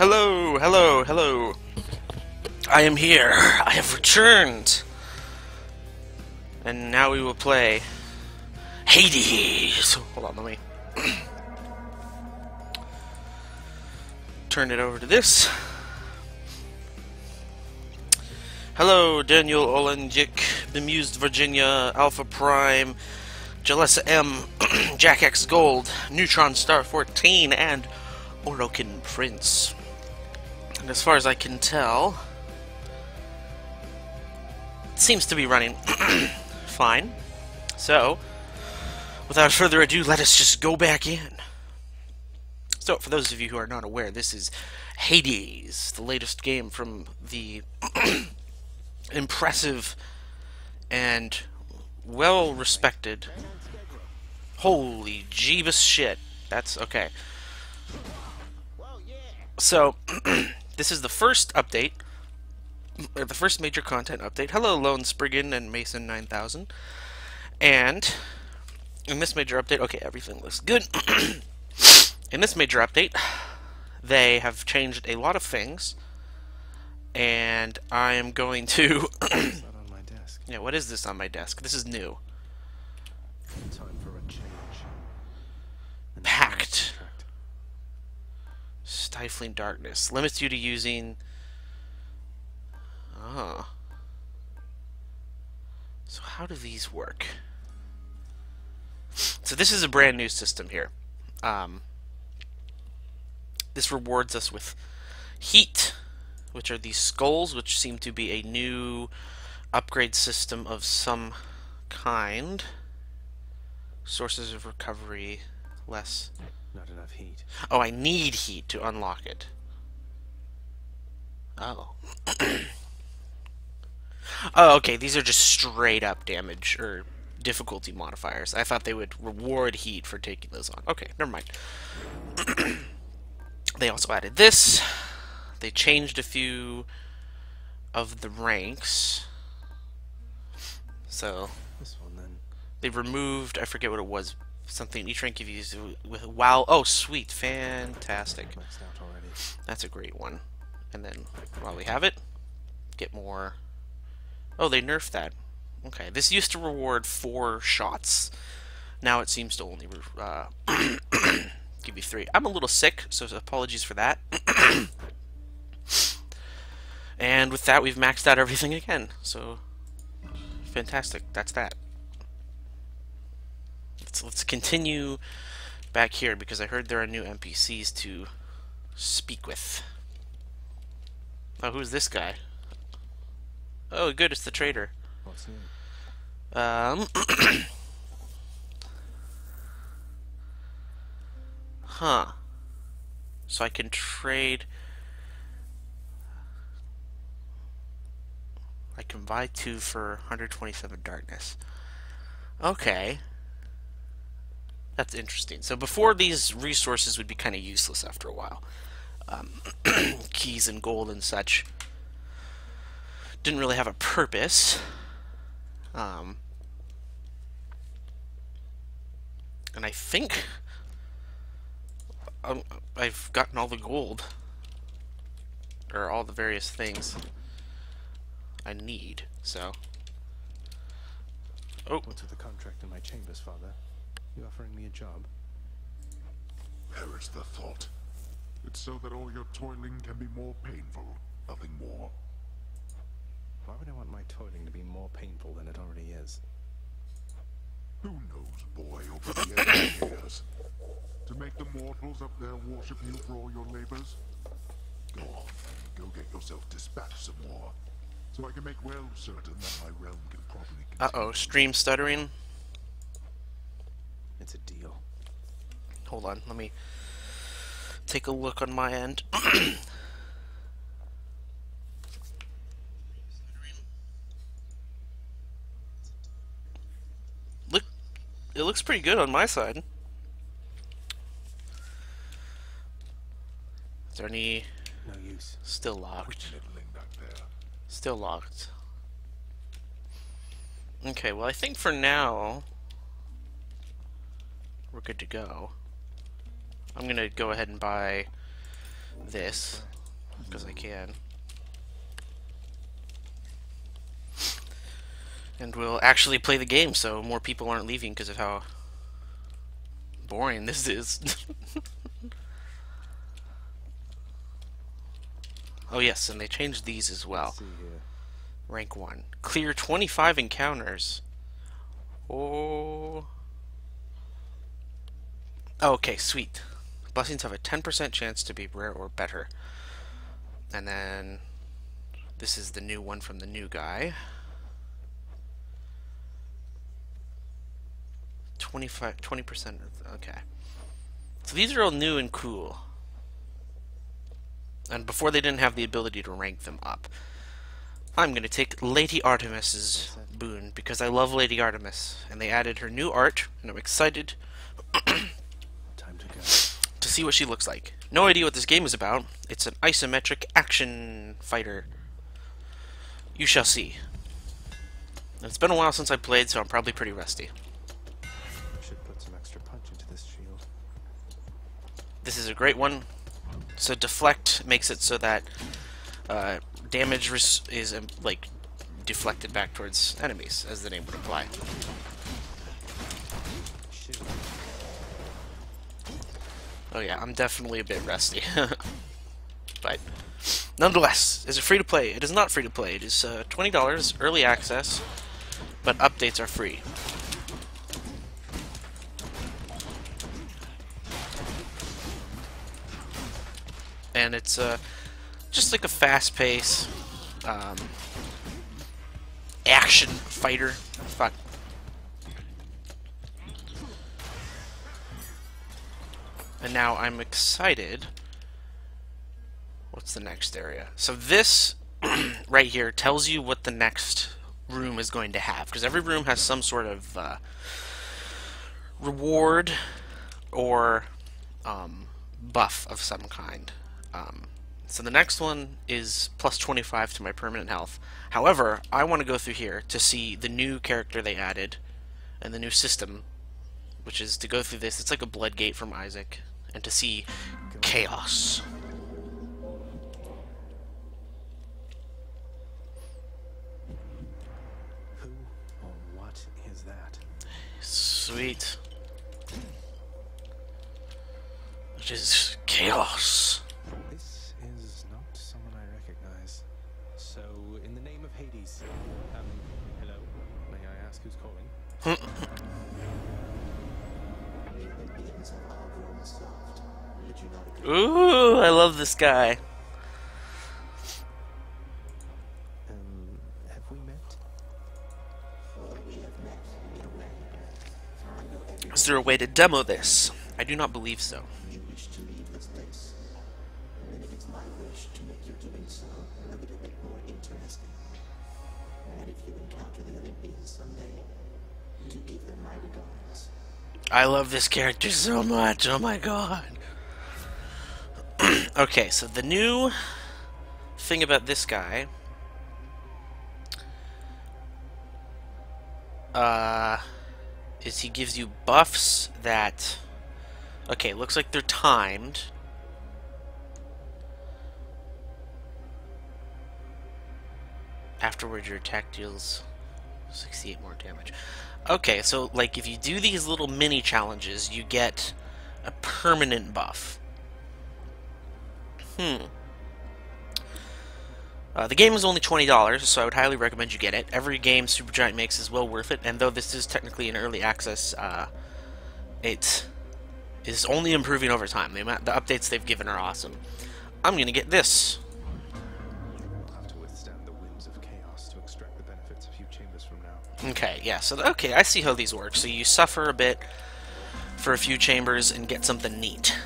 Hello, hello, hello. I am here. I have returned. And now we will play Hades. Hold on, let me turn it over to this. Hello, Daniel Olenjik, Bemused Virginia, Alpha Prime, Jalessa M, Jack X Gold, Neutron Star 14, and Orokin Prince. And as far as I can tell, it seems to be running fine. So, without further ado, let us just go back in. So, for those of you who are not aware, this is Hades, the latest game from the impressive and well-respected... Holy Jeebus shit. That's okay. So, this is the first update, or the first major content update. Hello, Lone Spriggan and Mason 9000. And in this major update, okay, everything looks good. In this major update, they have changed a lot of things, and I am going to... It's not on my desk. Yeah, what is this on my desk? This is new. Time for a change. Pact. Stifling darkness. Limits you to using... Oh. So how do these work? So this is a brand new system here. This rewards us with heat, which are these skulls, which seem to be a new upgrade system of some kind. Sources of recovery, less... Not enough heat. Oh, I need heat to unlock it. Oh. Oh, okay, these are just straight up damage, or difficulty modifiers. I thought they would reward heat for taking those on. Okay, never mind. They also added this. They changed a few of the ranks. So... This one, then. They removed, I forget what it was, something each rank you've used with WoW. Oh, sweet, fantastic. Maxed out already. That's a great one. And then, while we have it, get more... Oh, they nerfed that. Okay, this used to reward 4 shots. Now it seems to only give you 3. I'm a little sick, so apologies for that. And with that, we've maxed out everything again. So, fantastic. That's that. Let's continue back here, because I heard there are new NPCs to speak with. Oh, who's this guy? Oh, good, it's the trader. What's new? Huh. So I can trade... I can buy 2 for 127 darkness. Okay. That's interesting. So before, these resources would be kind of useless after a while. Keys and gold and such didn't really have a purpose. And I think I've gotten all the gold, or all the various things I need, so... Oh. What's with the contract in my chambers, Father? You offering me a job? Perish the thought. It's so that all your toiling can be more painful, nothing more. Why would I want my toiling to be more painful than it already is? Who knows, boy, over the endless years? To make the mortals up there worship you for all your labors? Go on, go get yourself dispatched some more, so I can make well certain that my realm can properly continue. Uh-oh, stream stuttering. It's a deal. Hold on, let me take a look on my end. Look, it looks pretty good on my side. Is there any... No use. Still locked. Middling back there. Still locked. Okay, well I think for now we're good to go. I'm gonna go ahead and buy this, because I can. And we'll actually play the game so more people aren't leaving because of how boring this is. Oh yes, and they changed these as well. Let's see here. Rank 1. Clear 25 encounters. Oh. Okay, sweet. Blessings have a 10% chance to be rare or better. And then this is the new one from the new guy. 20%. Okay. So these are all new and cool. And before they didn't have the ability to rank them up. I'm going to take Lady Artemis's boon because I love Lady Artemis. And they added her new art, and I'm excited Time to go. to see what she looks like. No idea what this game is about. It's an isometric action fighter. You shall see. And it's been a while since I played, so I'm probably pretty rusty. Should put some extra punch into this shield. This is a great one. So deflect makes it so that damage is like deflected back towards enemies, as the name would imply. Shoot. Oh yeah, I'm definitely a bit rusty. But nonetheless, is it free to play? It is not free to play. It is $20 early access, but updates are free. And it's just like a fast-paced action fighter. Fuck. And now I'm excited. What's the next area? So this right here tells you what the next room is going to have, because every room has some sort of reward or buff of some kind. So the next one is plus 25 to my permanent health. However, I want to go through here to see the new character they added and the new system, which is to go through this. It's like a blood gate from Isaac, and to see chaos. Who or what is that? Sweet. It is chaos. This is not someone I recognize. So, in the name of Hades, hello? May I ask who's calling? Ooh, I love this guy. Have we met? Is there a way to demo this? I do not believe so. You wish to leave this place, and if it's my wish to make your doing so a little bit more interesting. And if you encounter the Olympians someday, to give them my regards. I love this character so much. Oh my god. Okay, so the new thing about this guy is he gives you buffs that, okay, looks like they're timed. Afterwards, your attack deals 68 more damage. Okay, so like if you do these little mini challenges, you get a permanent buff. The game is only $20, so I would highly recommend you get it. Every game Supergiant makes is well worth it, and though this is technically an early access, it is only improving over time. The updates they've given are awesome. I'm gonna get this. We'll have to withstand the winds of chaos to extract the benefits a few chambers from now. Okay, yeah, so okay, I see how these work. So you suffer a bit for a few chambers and get something neat.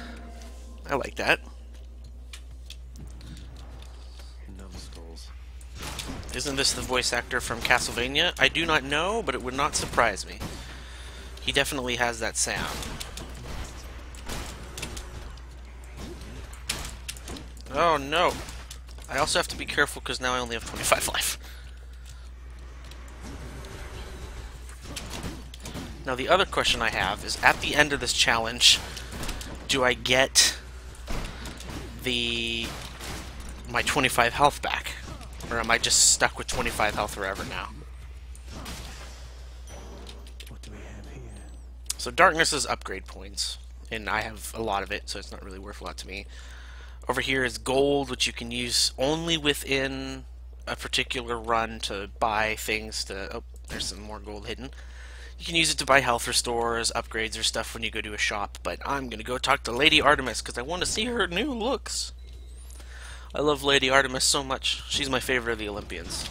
I like that. Numbskulls. Isn't this the voice actor from Castlevania? I do not know, but it would not surprise me. He definitely has that sound. Oh no. I also have to be careful because now I only have 25 life. Now the other question I have is, at the end of this challenge, do I get my 25 health back? Or am I just stuck with 25 health forever now? What do we have here? So darkness is upgrade points, and I have a lot of it, so it's not really worth a lot to me. Over here is gold, which you can use only within a particular run to buy things to... Oh, there's some more gold hidden. You can use it to buy health restores, upgrades, or stuff when you go to a shop, but I'm going to go talk to Lady Artemis because I want to see her new looks. I love Lady Artemis so much. She's my favorite of the Olympians.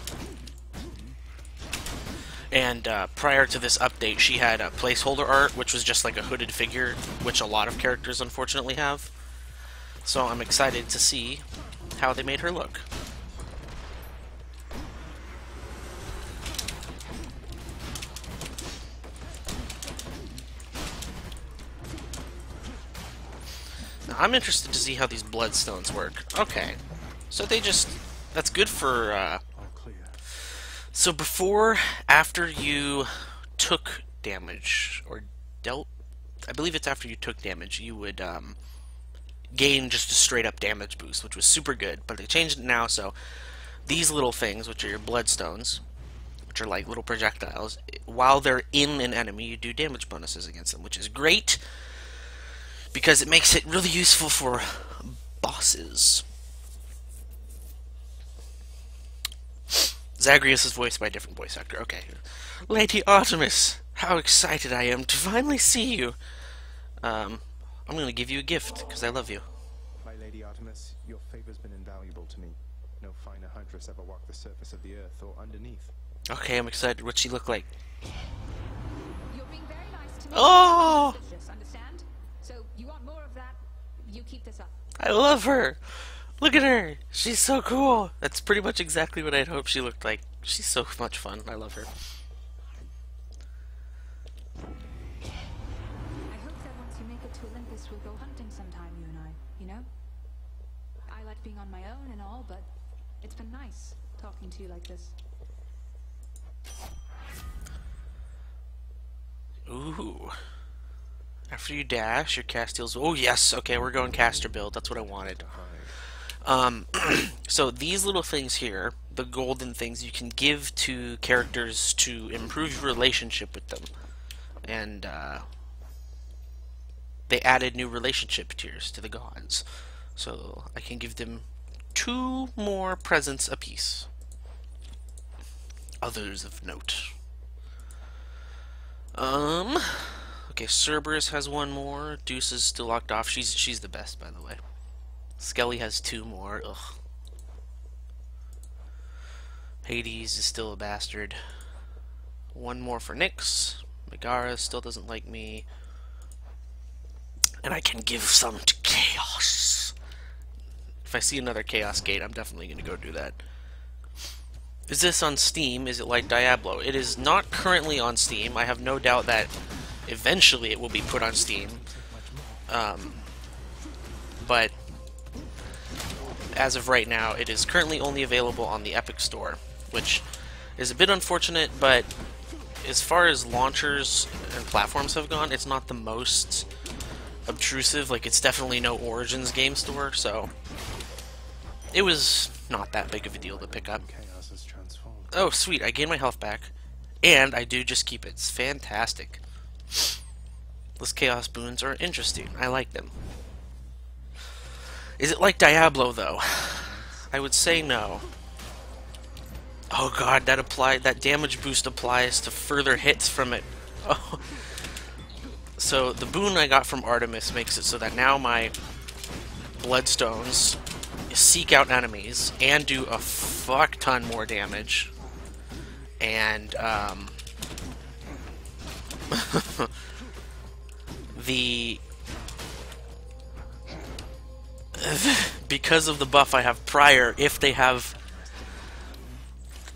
And prior to this update, she had a placeholder art, which was just like a hooded figure, which a lot of characters unfortunately have. So I'm excited to see how they made her look. Now, I'm interested to see how these bloodstones work. Okay. So they just... That's good for... All clear. So before, after you took damage, or dealt... I believe it's after you took damage, you would gain just a straight up damage boost, which was super good, but they changed it now, so these little things, which are your bloodstones, which are like little projectiles, while they're in an enemy, you do damage bonuses against them, which is great, because it makes it really useful for bosses. Zagreus is voiced by a different voice actor. Okay. Lady Artemis, how excited I am to finally see you. I'm going to give you a gift, because I love you. My Lady Artemis, your favor's been invaluable to me. No finer huntress ever walked the surface of the earth or underneath. Okay, I'm excited. What's she look like? You're being very nice to me. Oh! Just understand? So you want more of that? You keep this up. I love her! Look at her! She's so cool! That's pretty much exactly what I'd hoped she looked like. She's so much fun. I love her. I hope that once you make it to Olympus, we'll go hunting sometime, you and I. You know? I like being on my own and all, but it's been nice talking to you like this. Ooh. After you dash, your cast deals... Oh, yes! Okay, we're going caster build. That's what I wanted. So these little things here, the golden things, you can give to characters to improve your relationship with them. And, they added new relationship tiers to the gods. So I can give them 2 more presents apiece. Others of note. Okay, Cerberus has 1 more. Deuce is still locked off. She's the best, by the way. Skelly has 2 more. Ugh. Hades is still a bastard. 1 more for Nyx. Megara still doesn't like me. And I can give some to Chaos. If I see another Chaos Gate, I'm definitely going to go do that. Is this on Steam? Is it like Diablo? It is not currently on Steam. I have no doubt that eventually it will be put on Steam. But as of right now, it is currently only available on the Epic Store, which is a bit unfortunate, but as far as launchers and platforms have gone, it's not the most obtrusive. Like, it's definitely no Origins game store, so it was not that big of a deal to pick up. Chaos is transformed. Oh, sweet, I gain my health back, and I do just keep it. It's fantastic. Those Chaos boons are interesting. I like them. Is it like Diablo, though? I would say no. Oh god, that damage boost applies to further hits from it. Oh. So the boon I got from Artemis makes it so that now my bloodstones seek out enemies and do a fuck ton more damage. And because of the buff I have prior, if they have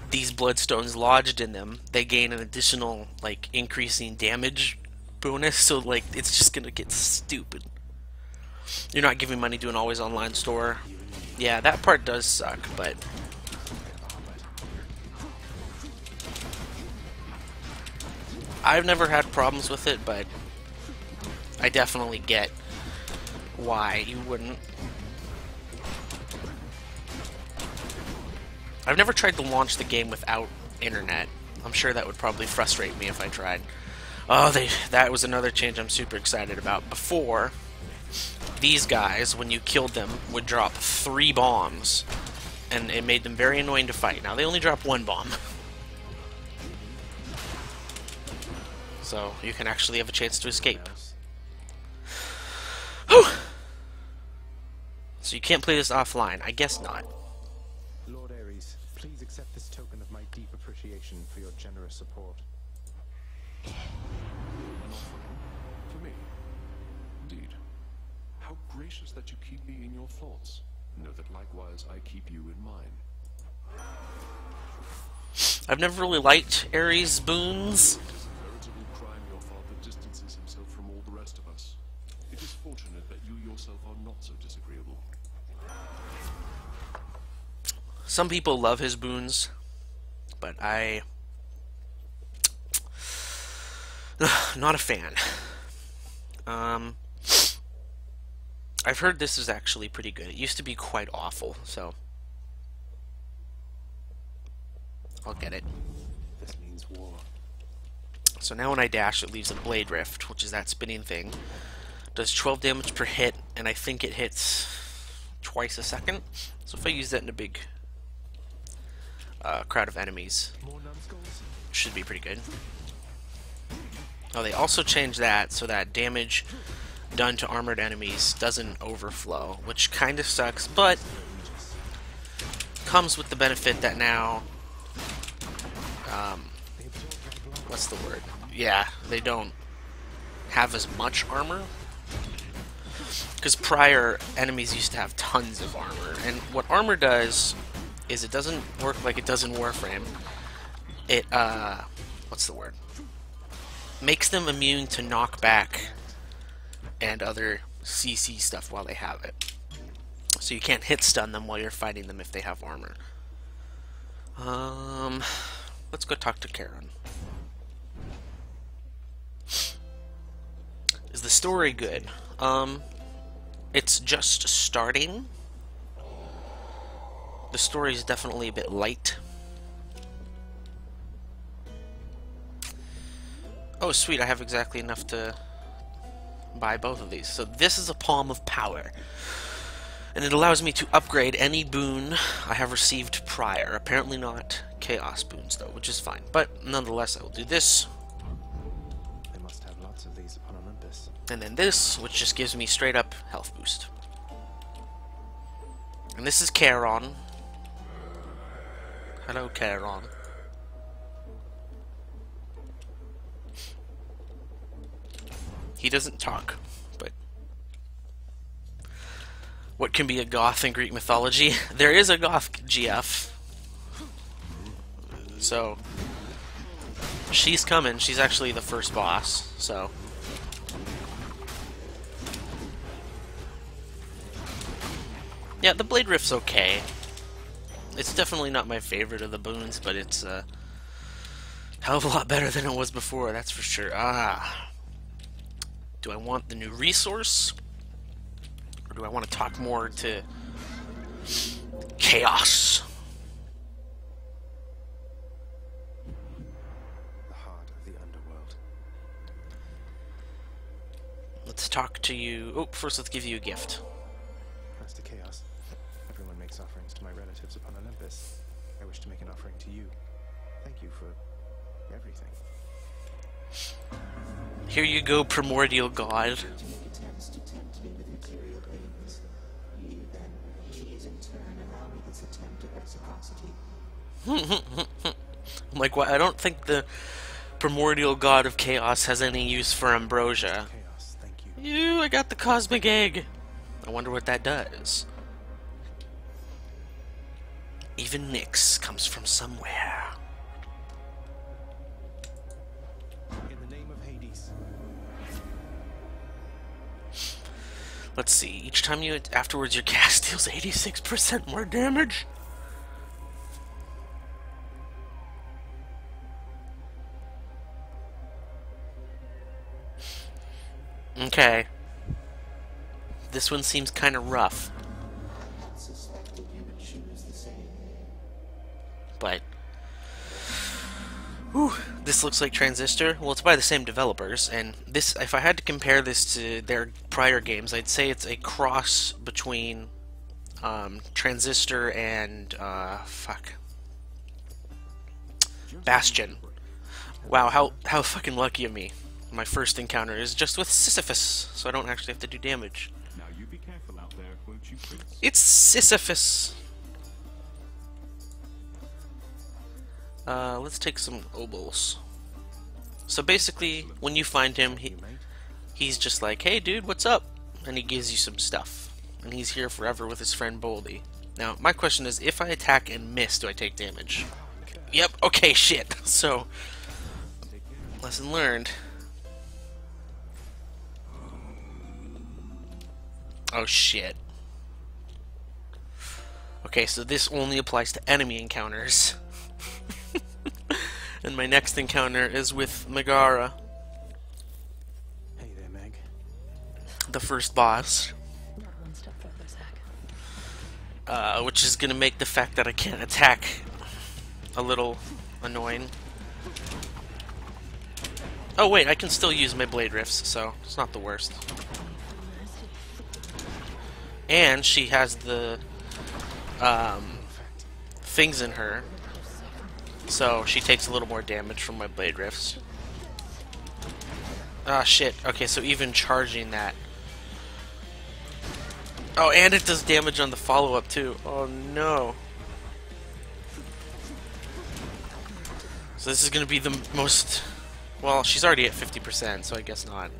these bloodstones lodged in them, they gain an additional, like, increasing damage bonus, so, like, it's just gonna get stupid. You're not giving money to an always online store. Yeah, that part does suck, but I've never had problems with it, but I definitely get why you wouldn't. I've never tried to launch the game without internet. I'm sure that would probably frustrate me if I tried. Oh, that was another change I'm super excited about. Before, these guys, when you killed them, would drop 3 bombs, and it made them very annoying to fight. Now they only drop 1 bomb. So you can actually have a chance to escape. Whew! So you can't play this offline? I guess not. Lord Ares, please accept this token of my deep appreciation for your generous support. An offering? For me? Indeed. How gracious that you keep me in your thoughts. Know that likewise I keep you in mine. I've never really liked Ares boons. It is a veritable crime your father distances himself from all the rest of us. It is fortunate that you yourself are not so disagreeable. Some people love his boons, but not a fan. I've heard this is actually pretty good. It used to be quite awful, so I'll get it. This means war. So now when I dash, it leaves a Blade Rift, which is that spinning thing. Does 12 damage per hit, and I think it hits twice a second. So if I use that in a big crowd of enemies, More numbskulls? should be pretty good. Oh, they also changed that so that damage done to armored enemies doesn't overflow, which kind of sucks, but comes with the benefit that now, what's the word? Yeah, they don't have as much armor. Because prior, enemies used to have tons of armor, and what armor does is it doesn't work like it does in Warframe. It, what's the word? Makes them immune to knockback and other CC stuff while they have it. So you can't hit stun them while you're fighting them if they have armor. Let's go talk to Karen. Is the story good? It's just starting. The story is definitely a bit light. Oh, sweet, I have exactly enough to buy both of these. So this is a Palm of Power. And it allows me to upgrade any boon I have received prior. Apparently not Chaos boons, though, which is fine. But nonetheless, I will do this. They must have lots of these upon Olympus. And then this, which just gives me straight up health boost. And this is Charon. Hello, Charon. He doesn't talk, but what can be a goth in Greek mythology? There is a goth GF. So she's coming. She's actually the first boss, so yeah, the Blade Rift's okay. It's definitely not my favorite of the boons, but it's a hell of a lot better than it was before, that's for sure. Do I want the new resource? Or do I want to talk more to Chaos? The heart of the underworld. Let's talk to you. Oh, first let's give you a gift. As to Chaos, everyone makes offerings to my relatives upon Olympus. I wish to make an offering to you. Thank you for everything. Here you go, primordial god. To make attempts to tempt me with material gains. You then, please in turn allow me this attempt at reciprocity. I'm like, what? I don't think the primordial god of chaos has any use for ambrosia. Chaos, thank you. I got the cosmic egg. I wonder what that does. Even Nyx comes from somewhere. In the name of Hades. Let's see. Each time you afterwards, your cast deals 86% more damage. Okay. This one seems kind of rough. I suspected you would choose the same. Whew, this looks like Transistor. Well, it's by the same developers, and this, if I had to compare this to their prior games, I'd say it's a cross between Transistor and Bastion. Wow, how fucking lucky of me. My first encounter is just with Sisyphus, so I don't actually have to do damage. Now you be careful out there, won't you, Prince? It's Sisyphus. Let's take some obols. So basically, when you find him, he's just like, "Hey dude, what's up?" And he gives you some stuff. And he's here forever with his friend Boldy. Now, my question is, if I attack and miss, do I take damage? Yep, okay, shit. So, lesson learned. Oh shit. Okay, so this only applies to enemy encounters. And my next encounter is with Megara, Hey there, Meg. the first boss. Not one step further, Zack. Which is gonna make the fact that I can't attack a little annoying. Oh wait, I can still use my blade rifts, so it's not the worst. And she has the things in her, so she takes a little more damage from my blade rifts. Ah shit, okay, so even charging that. Oh, and it does damage on the follow-up too. Oh no. So this is gonna be the most... Well, she's already at 50%, so I guess not.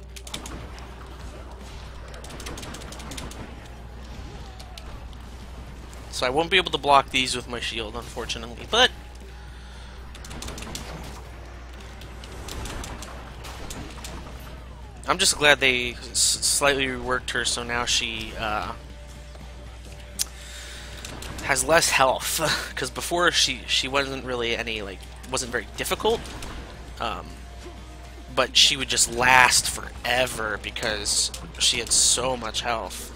So I won't be able to block these with my shield, unfortunately, but... I'm just glad they slightly reworked her, so now she has less health. Because before she wasn't really any, like, wasn't very difficult. But she would just last forever because she had so much health.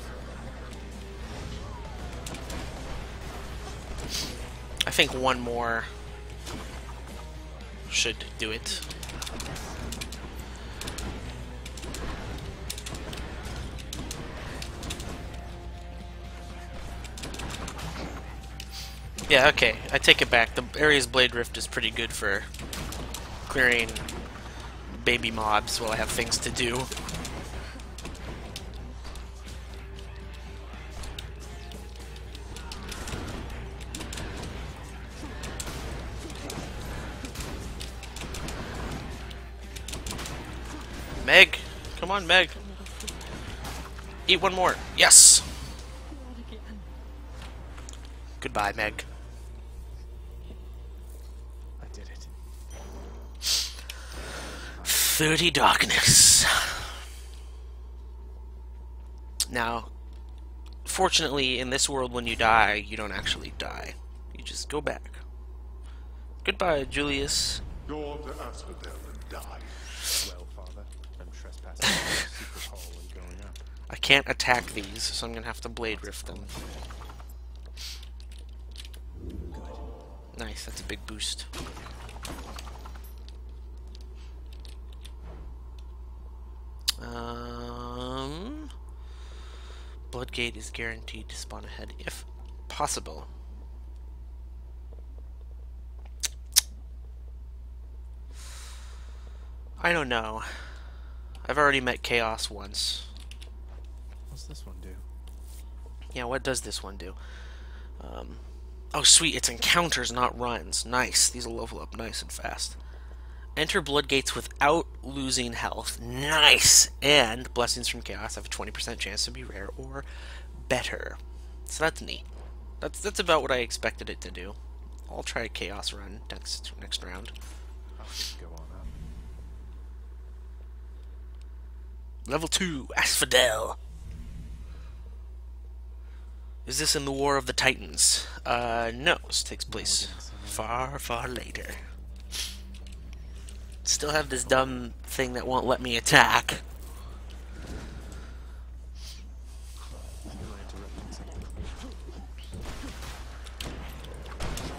I think one more should do it. Yeah, okay, I take it back. The Ares Blade Rift is pretty good for clearing baby mobs while I have things to do. Meg! Come on, Meg! Eat one more! Yes! Goodbye, Meg. I did it. 30 darkness. Now, fortunately, in this world, when you die, you don't actually die. You just go back. Goodbye, Julius. Go on to Asphodel and die. Well, Father, I'm trespassing in the secret hole and going up. I can't attack these, so I'm gonna have to blade rift them. Nice, that's a big boost. Bloodgate is guaranteed to spawn ahead if possible. I don't know. I've already met Chaos once. What's this one do? Yeah, what does this one do? Oh sweet, it's encounters, not runs. Nice, these will level up nice and fast. Enter Bloodgates without losing health. Nice! And Blessings from Chaos have a 20% chance to be rare or better. So that's neat. That's about what I expected it to do. I'll try a Chaos run next round. I'll just go on up. Level 2, Asphodel. Is this in the War of the Titans? No, this takes place far, far later. Still have this dumb thing that won't let me attack.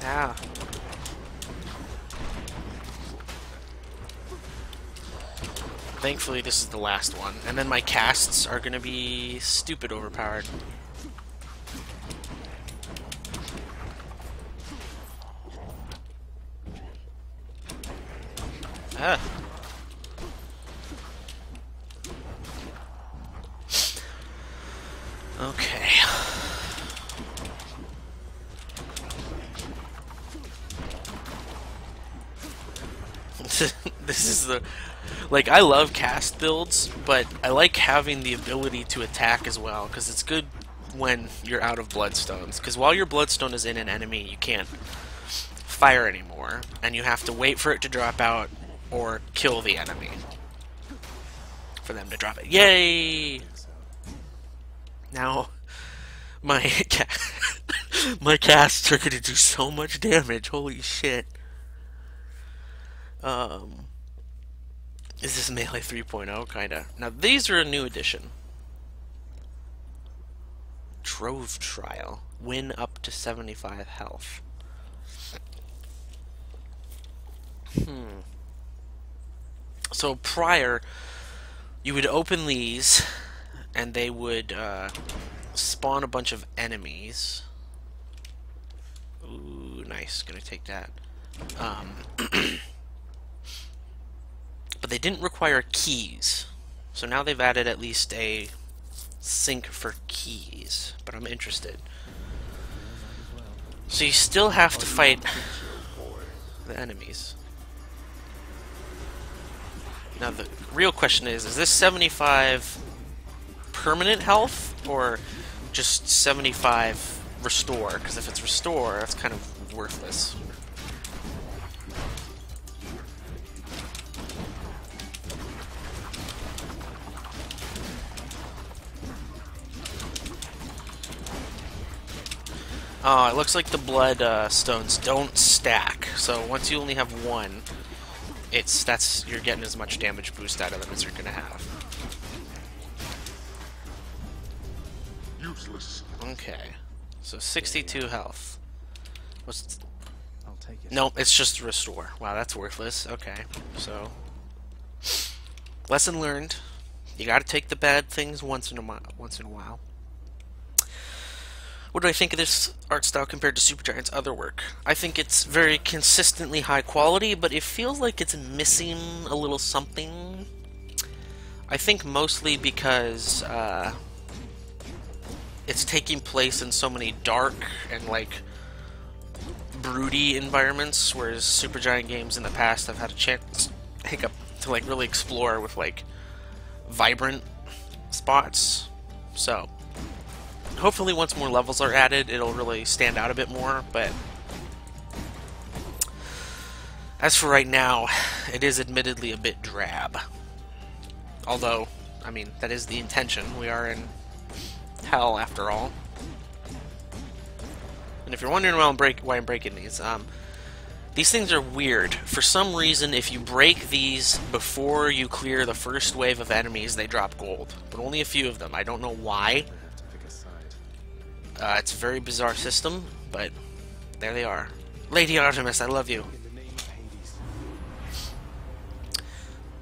Ah. Thankfully, this is the last one. And then my casts are gonna be stupid overpowered. Ah. Okay. This is the... Like, I love cast builds, but I like having the ability to attack as well, because it's good when you're out of bloodstones. Because while your bloodstone is in an enemy, you can't fire anymore, and you have to wait for it to drop out or kill the enemy for them to drop it. Yay! Now, my my casts are gonna do so much damage. Holy shit! Is this Melee 3.0? Kinda. Now these are a new addition. Trove Trial. Win up to 75 health. So prior, you would open these, and they would spawn a bunch of enemies. Ooh, nice. Gonna take that. But they didn't require keys. So now they've added at least a sync for keys. But I'm interested. So you still have to fight the enemies. Now the real question is this 75 permanent health or just 75 restore? Because if it's restore, that's kind of worthless. Oh, it looks like the blood stones don't stack. So once you only have one, you're getting as much damage boost out of them as you're gonna have. Useless. Okay, so 62 health. What's? I'll take it. No, it's just restore. Wow, that's worthless. Okay, so lesson learned. You got to take the bad things once in a while. What do I think of this art style compared to Supergiant's other work? I think it's very consistently high quality, but it feels like it's missing a little something. I think mostly because it's taking place in so many dark and like broody environments, whereas Supergiant games in the past have had a chance to like really explore with like vibrant spots. So hopefully once more levels are added, it'll really stand out a bit more, but as for right now, it is admittedly a bit drab. Although, I mean, that is the intention. We are in hell, after all. And if you're wondering why I'm breaking these things are weird. For some reason, if you break these before you clear the first wave of enemies, they drop gold. But only a few of them. I don't know why. It's a very bizarre system, but there they are. Lady Artemis, I love you.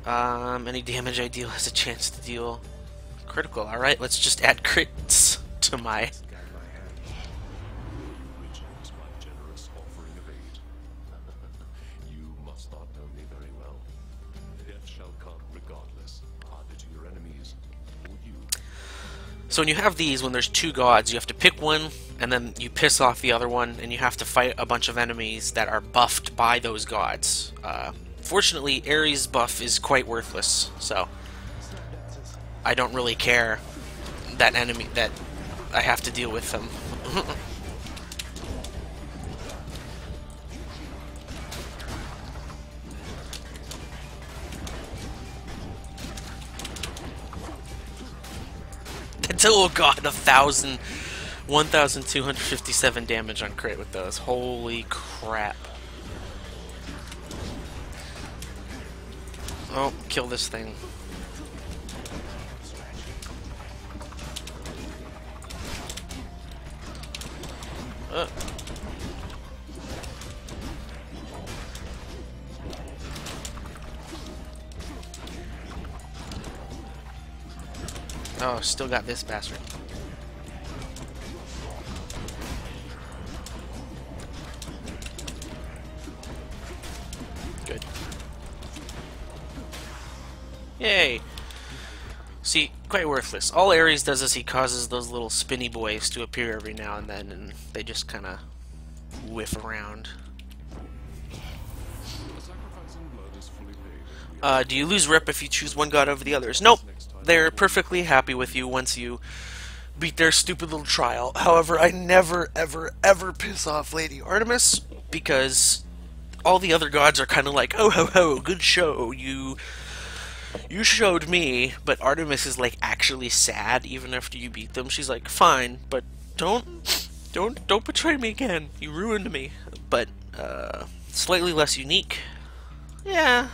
Any damage I deal has a chance to deal critical. Alright, let's just add crits to my... Reject my generous offering of aid. You must not know me very well. Death shall come regardless, either to your enemies or you. So when you have these, when there's two gods, you have to pick one, and then you piss off the other one, and you have to fight a bunch of enemies that are buffed by those gods. Fortunately, Ares' buff is quite worthless, so I don't really care that I have to deal with them. Oh god, 1,257 damage on crit with those. Holy crap. Oh, kill this thing. Oh, still got this bastard. Good. Yay! See, quite worthless. All Ares does is he causes those little spinny boys to appear every now and then, and they just kind of whiff around. Do you lose rep if you choose one god over the others? Nope! They're perfectly happy with you once you beat their stupid little trial. However, I never, ever, ever piss off Lady Artemis, because all the other gods are kind of like, oh ho ho, good show, you showed me, but Artemis is like actually sad even after you beat them. She's like, fine, but don't betray me again. You ruined me. But slightly less unique. Yeah.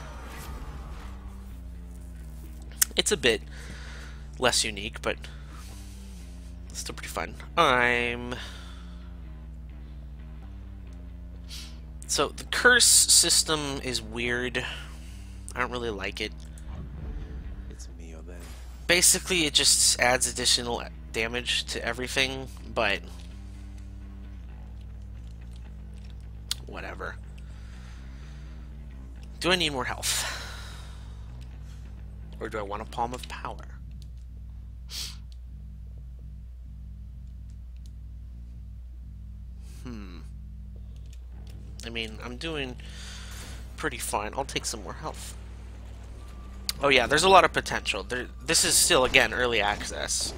It's a bit less unique, but still pretty fun. So the curse system is weird. I don't really like it. It's me or them. Basically, it just adds additional damage to everything, but whatever. Do I need more health? Or do I want a Palm of Power? I mean, I'm doing pretty fine. I'll take some more health. Oh yeah, there's a lot of potential. This is still, again, early access.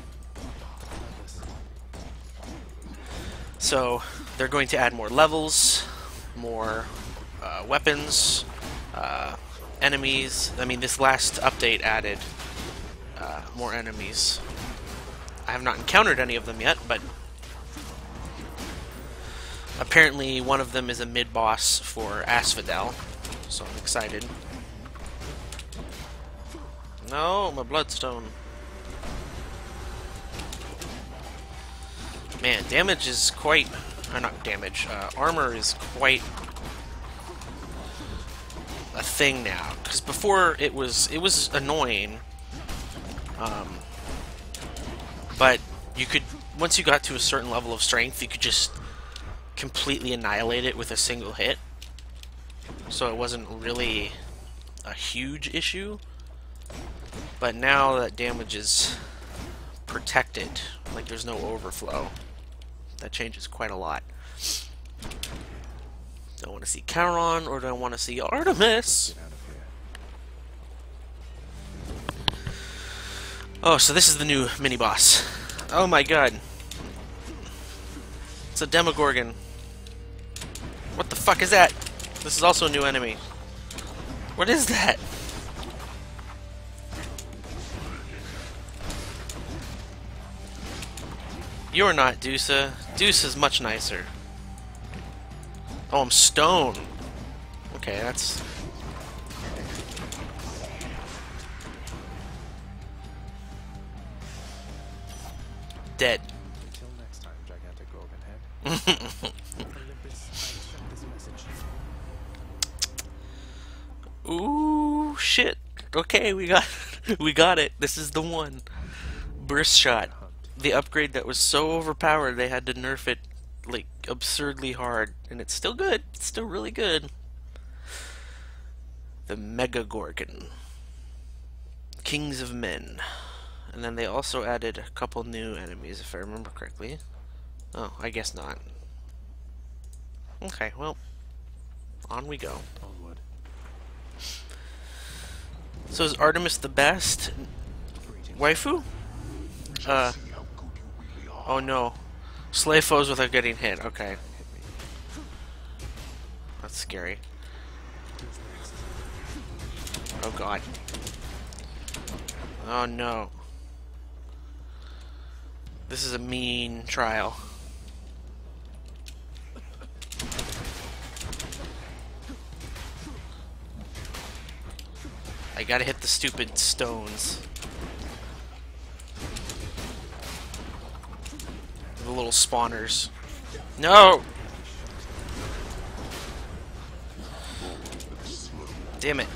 So, they're going to add more levels, more weapons, enemies. I mean, this last update added more enemies. I have not encountered any of them yet, but apparently one of them is a mid-boss for Asphodel, so I'm excited. No, my bloodstone. Man, damage is quite... or not damage, armor is quite a thing now. Because before it was annoying, but you could, once you got to a certain level of strength, you could just completely annihilate it with a single hit. So it wasn't really a huge issue. But now that damage is protected, like there's no overflow, that changes quite a lot. Do I want to see Charon or do I want to see Artemis? Get out of here. Oh, so this is the new mini-boss. Oh my god. It's a Demogorgon. What the fuck is that? This is also a new enemy. What is that? You're not Dusa. Deuce is much nicer. Oh, I'm stone. Okay, that's... dead. Until next time, gigantic Gorgon head. Olympus, I accept this message. Ooh, shit. Okay, we got it. This is the one. Burst shot. The upgrade that was so overpowered they had to nerf it like absurdly hard, and it's still good. It's still really good. The Mega Gorgon. Kings of Men. And then they also added a couple new enemies, if I remember correctly. Oh, I guess not. Okay, well, on we go. Onward. So is Artemis the best waifu? See how good you really are. Oh no. Slay foes without getting hit. Okay. That's scary. Oh god. Oh no. This is a mean trial. I gotta hit the stupid stones. The little spawners. No! Damn it.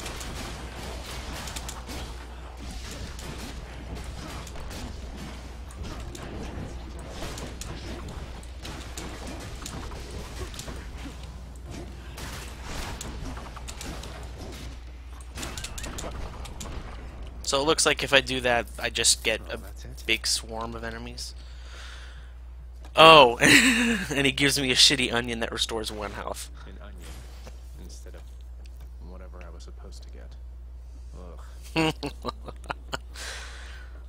So it looks like if I do that, I just get Oh, a that's it? big swarm of enemies. Oh, and he gives me a shitty onion that restores 1 health. An onion instead of whatever I was supposed to get.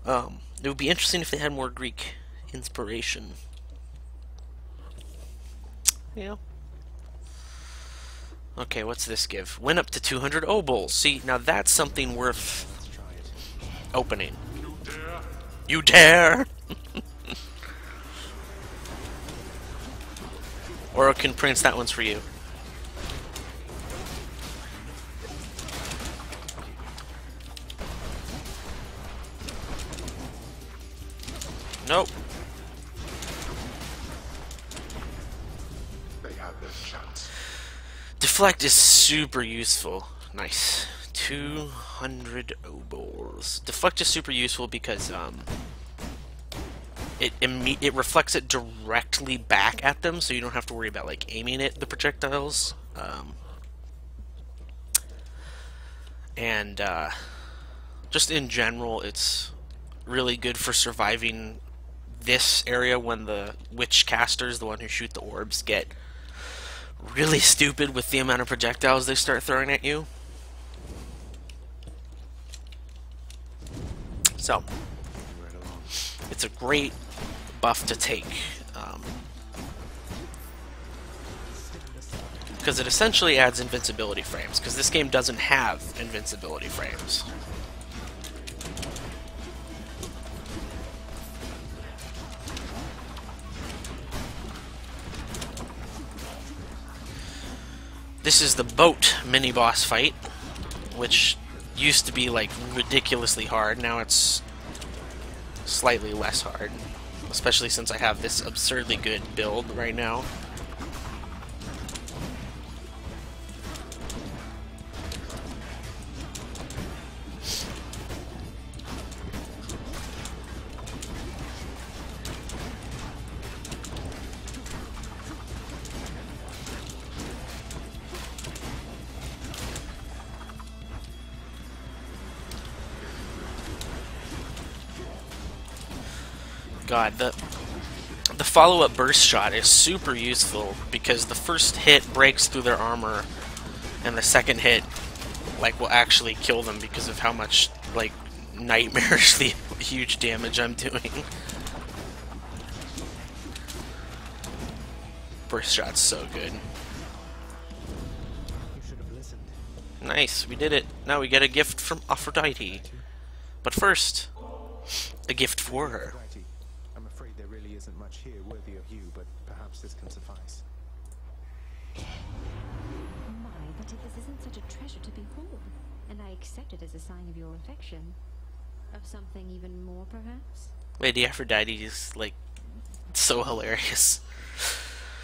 Ugh. It would be interesting if they had more Greek inspiration. Yeah. Okay, what's this give? Win up to 200 obols. See, now that's something worth Let's try it. opening. You dare? You dare? Orokin Prince, that one's for you. Nope. They had their chance. Deflect is super useful. Nice. 200 obols. Deflect is super useful because it reflects it directly back at them, so you don't have to worry about like aiming at the projectiles. And just in general, it's really good for surviving this area when the witch casters, the one who shoot the orbs, get really stupid with the amount of projectiles they start throwing at you. So, Right along. it's a great buff to take. Because it essentially adds invincibility frames, because this game doesn't have invincibility frames. This is the boat mini-boss fight, which used to be like ridiculously hard. Now it's slightly less hard, especially since I have this absurdly good build right now. God, the follow-up burst shot is super useful because the first hit breaks through their armor, and the second hit, like, will actually kill them because of how much, like, nightmarishly huge damage I'm doing. Burst shot's so good. You should have listened. Nice, we did it. Now we get a gift from Aphrodite. But first, a gift for her. Righty. I'm afraid there really isn't much here worthy of you, but perhaps this can suffice. My, but if this isn't such a treasure to behold, and I accept it as a sign of your affection, of something even more, perhaps? Lady Aphrodite is, like, so hilarious.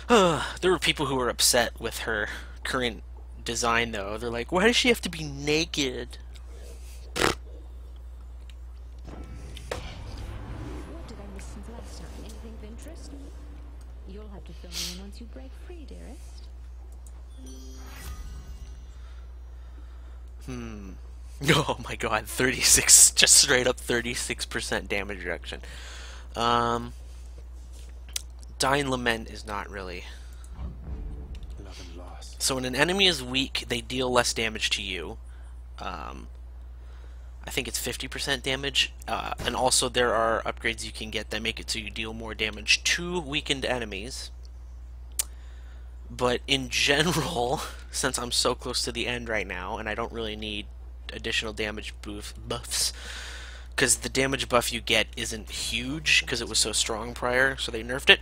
There were people who were upset with her current design, though. They're like, why does she have to be naked? What did I miss since last time? Anything of interest? You'll have to fill me in once you break free, dearest. Oh my god, 36, just straight up 36% damage reduction. Dying Lament is not really. Love and loss. So when an enemy is weak, they deal less damage to you. I think it's 50% damage. And also there are upgrades you can get that make it so you deal more damage to weakened enemies. But in general, since I'm so close to the end right now, and I don't really need additional damage buffs, because the damage buff you get isn't huge, because it was so strong prior, so they nerfed it.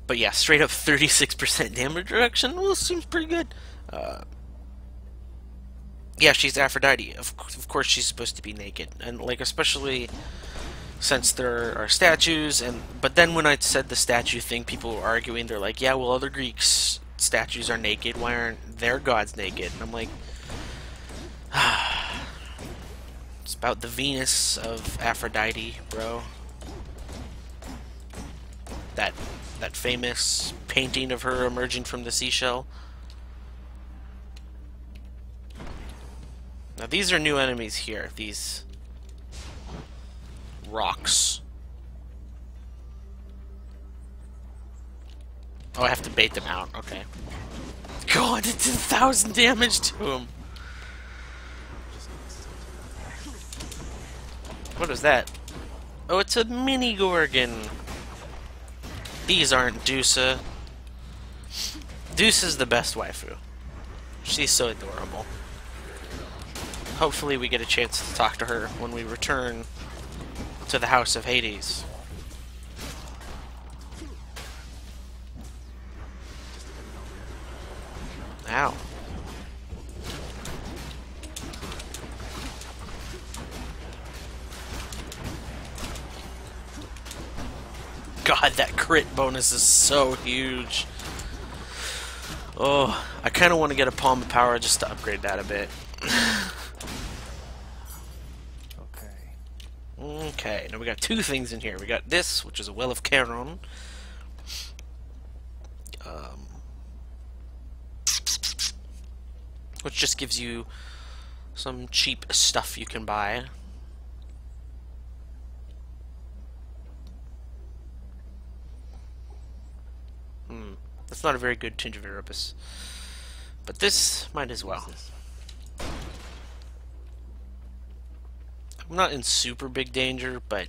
But yeah, straight up 36% damage reduction, well, seems pretty good. Yeah, she's Aphrodite. Of course she's supposed to be naked, and like especially since there are statues, but then when I said the statue thing, people were arguing. They're like, yeah, well, other Greeks statues are naked. Why aren't their gods naked? And I'm like, it's about the Venus of Aphrodite, bro. That famous painting of her emerging from the seashell. Now these are new enemies here. These rocks. Oh, I have to bait them out. Okay. God, it did 1,000 damage to him. What is that? Oh, it's a mini Gorgon. These aren't Dusa. Dusa's the best waifu. She's so adorable. Hopefully we get a chance to talk to her when we return to the House of Hades. Ow. God, that crit bonus is so huge. Oh, I kind of want to get a Palm of Power just to upgrade that a bit. Okay, now we got two things in here. We got this, which is a Well of Charon. Which just gives you some cheap stuff you can buy. That's not a very good tinge of Erebus. But this might as well. I'm not in super big danger, but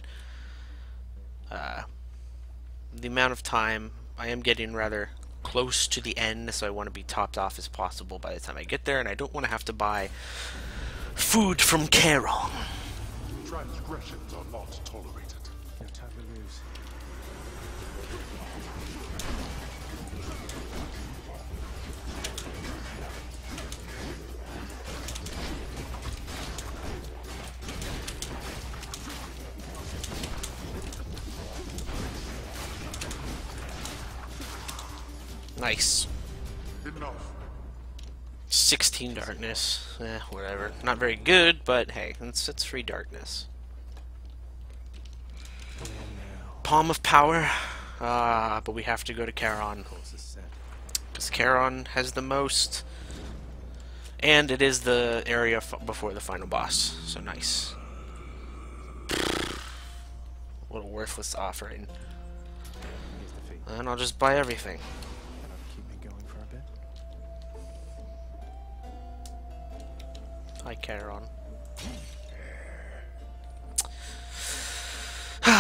the amount of time, I am getting rather close to the end, so I want to be topped off as possible by the time I get there, and I don't want to have to buy food from Charon. Transgressions are not tolerated. No time to lose. Nice. Enough. 16 darkness. Whatever. Not very good, but hey, it's free darkness. Palm of Power. But we have to go to Charon. Because Charon has the most. And it is the area before the final boss. So nice. What a worthless offering. And I'll just buy everything. Keep me going for a bit. Hi, Charon.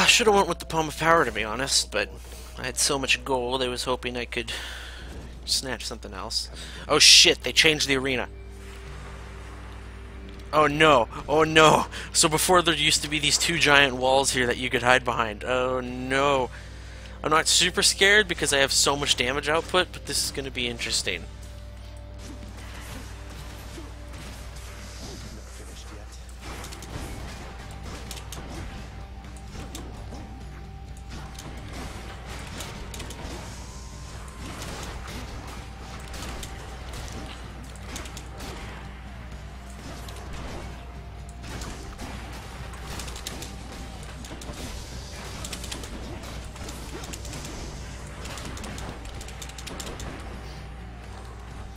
Should have went with the Palm of Power, to be honest, but I had so much gold I was hoping I could snatch something else. Oh shit, they changed the arena. Oh no, oh no. So before there used to be these two giant walls here that you could hide behind. Oh no. I'm not super scared because I have so much damage output, but this is going to be interesting.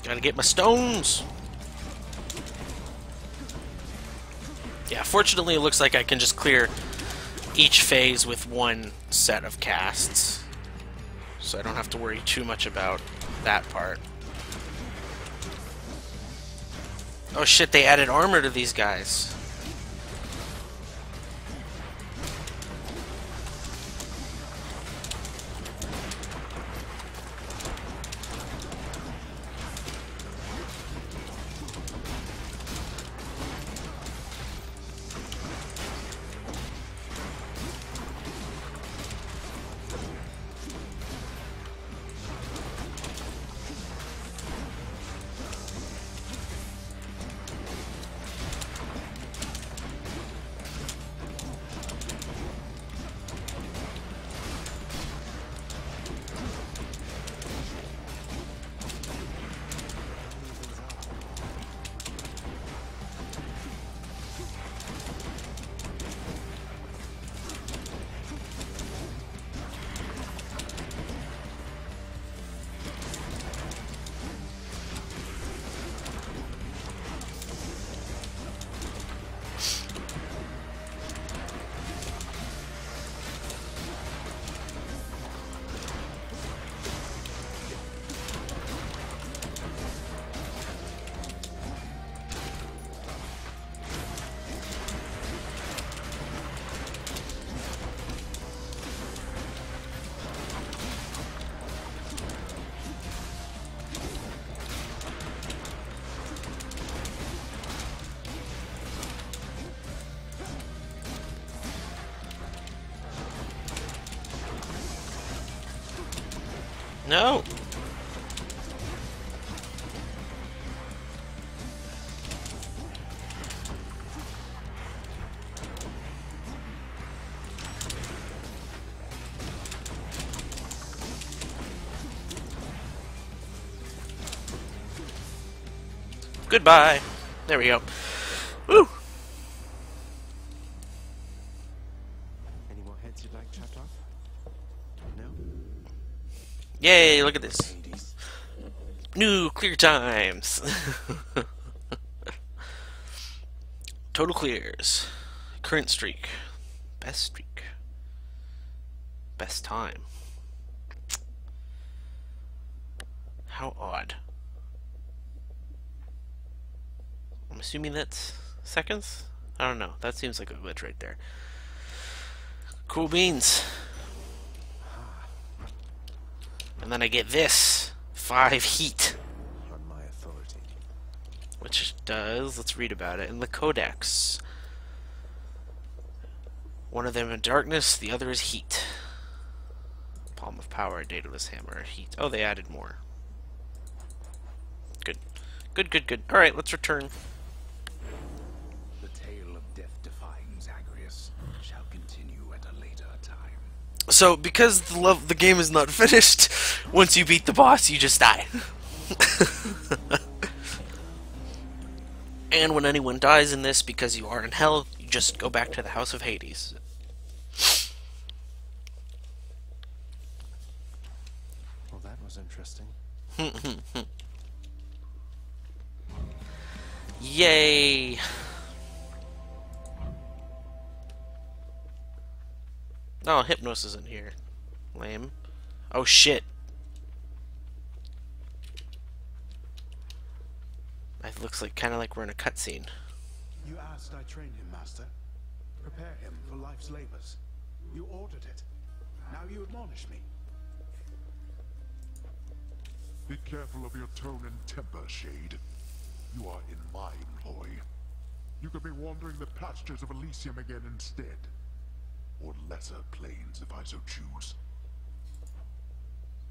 Gotta get my stones! Yeah, fortunately it looks like I can just clear each phase with one set of casts. So I don't have to worry too much about that part. Oh shit, they added armor to these guys. No! Goodbye! There we go. Woo! Any more heads you'd like chopped off? No? Yay, look at this. Hades. Nuclear times! Total clears. Current streak. Best streak. Best time. How odd. I'm assuming that's seconds? I don't know. That seems like a glitch right there. Cool beans. And then I get this. 5 heat. On my authority. Which does, let's read about it in the codex. One of them in darkness, the other is heat. Palm of power, daedalus hammer, heat. Oh, they added more. Good. Good, good, good. Alright, let's return. The tale of death-defying Zagreus shall continue at a later time. So, because the game is not finished, once you beat the boss, you just die. And when anyone dies in this because you are in hell, you just go back to the House of Hades. Well, that was interesting. Yay! Oh, Hypnos isn't here. Lame. Oh shit. It looks like kind of like we're in a cutscene. You asked I train him, Master. Prepare him for life's labors. You ordered it. Now you admonish me. Be careful of your tone and temper, Shade. You are in my employ. You could be wandering the pastures of Elysium again instead. Or lesser planes, if I so choose.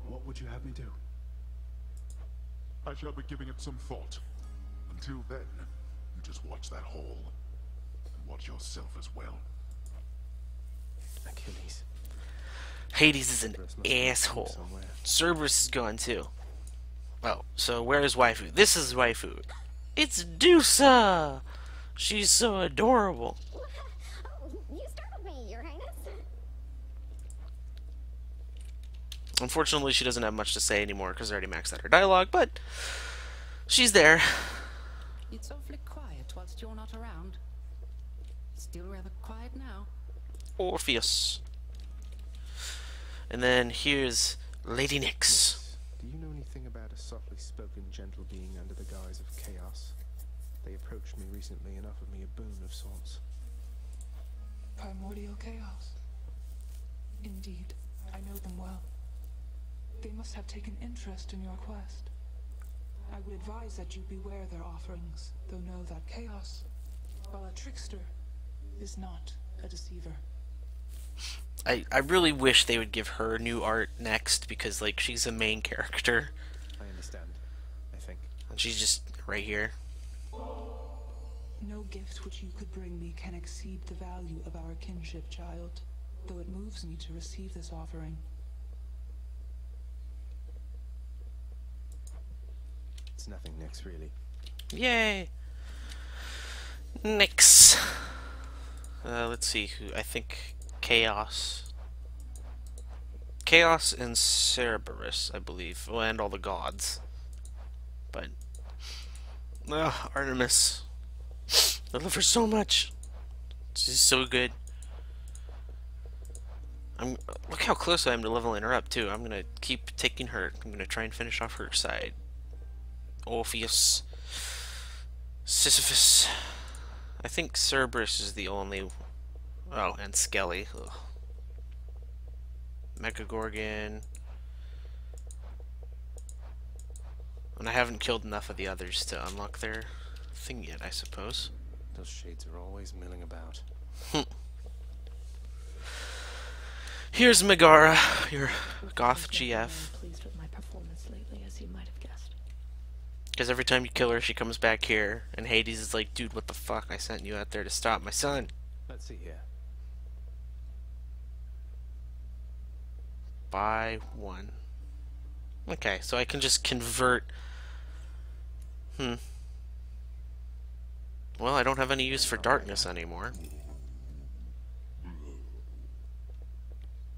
What would you have me do? I shall be giving it some thought. Until then, you just watch that hole. And watch yourself as well. Achilles. Hades is an Cerberus must be asshole. somewhere. Cerberus is gone too. Oh, so where's waifu? This is waifu. It's Dusa! She's so adorable. You startled me, Your Highness. Unfortunately, she doesn't have much to say anymore because I already maxed out her dialogue, but she's there. It's awfully quiet whilst you're not around. Still rather quiet now. Orpheus. And then here's Lady Nyx. Do you know anything about a softly spoken gentle being under the guise of chaos? They approached me recently and offered me a boon of sorts. Primordial chaos. Indeed, I know them well. They must have taken interest in your quest. I would advise that you beware their offerings, though know that chaos, while a trickster, is not a deceiver. I really wish they would give her new art next because, like, she's a main character. I understand, I think. And she's just right here. No gift which you could bring me can exceed the value of our kinship, child, though it moves me to receive this offering. It's nothing, Nyx, really. Yay! Nyx. Let's see who. I think Chaos. Chaos and Cerberus, I believe. Well, and all the gods. But Artemis. I love her so much. She's so good. Look how close I am to leveling her up too. I'm gonna keep taking her. I'm gonna try and finish off her side. Orpheus, Sisyphus. I think Cerberus is the only. Oh, and Skelly. Ugh. Megagorgon. And I haven't killed enough of the others to unlock their thing yet, I suppose. Those shades are always milling about. Here's Megara, your goth GF. Pleased with my Because every time you kill her, she comes back here, and Hades is like, dude, what the fuck? I sent you out there to stop my son. Let's see here. Buy one. Okay, so I can just convert. Well, I don't have any use for darkness anymore.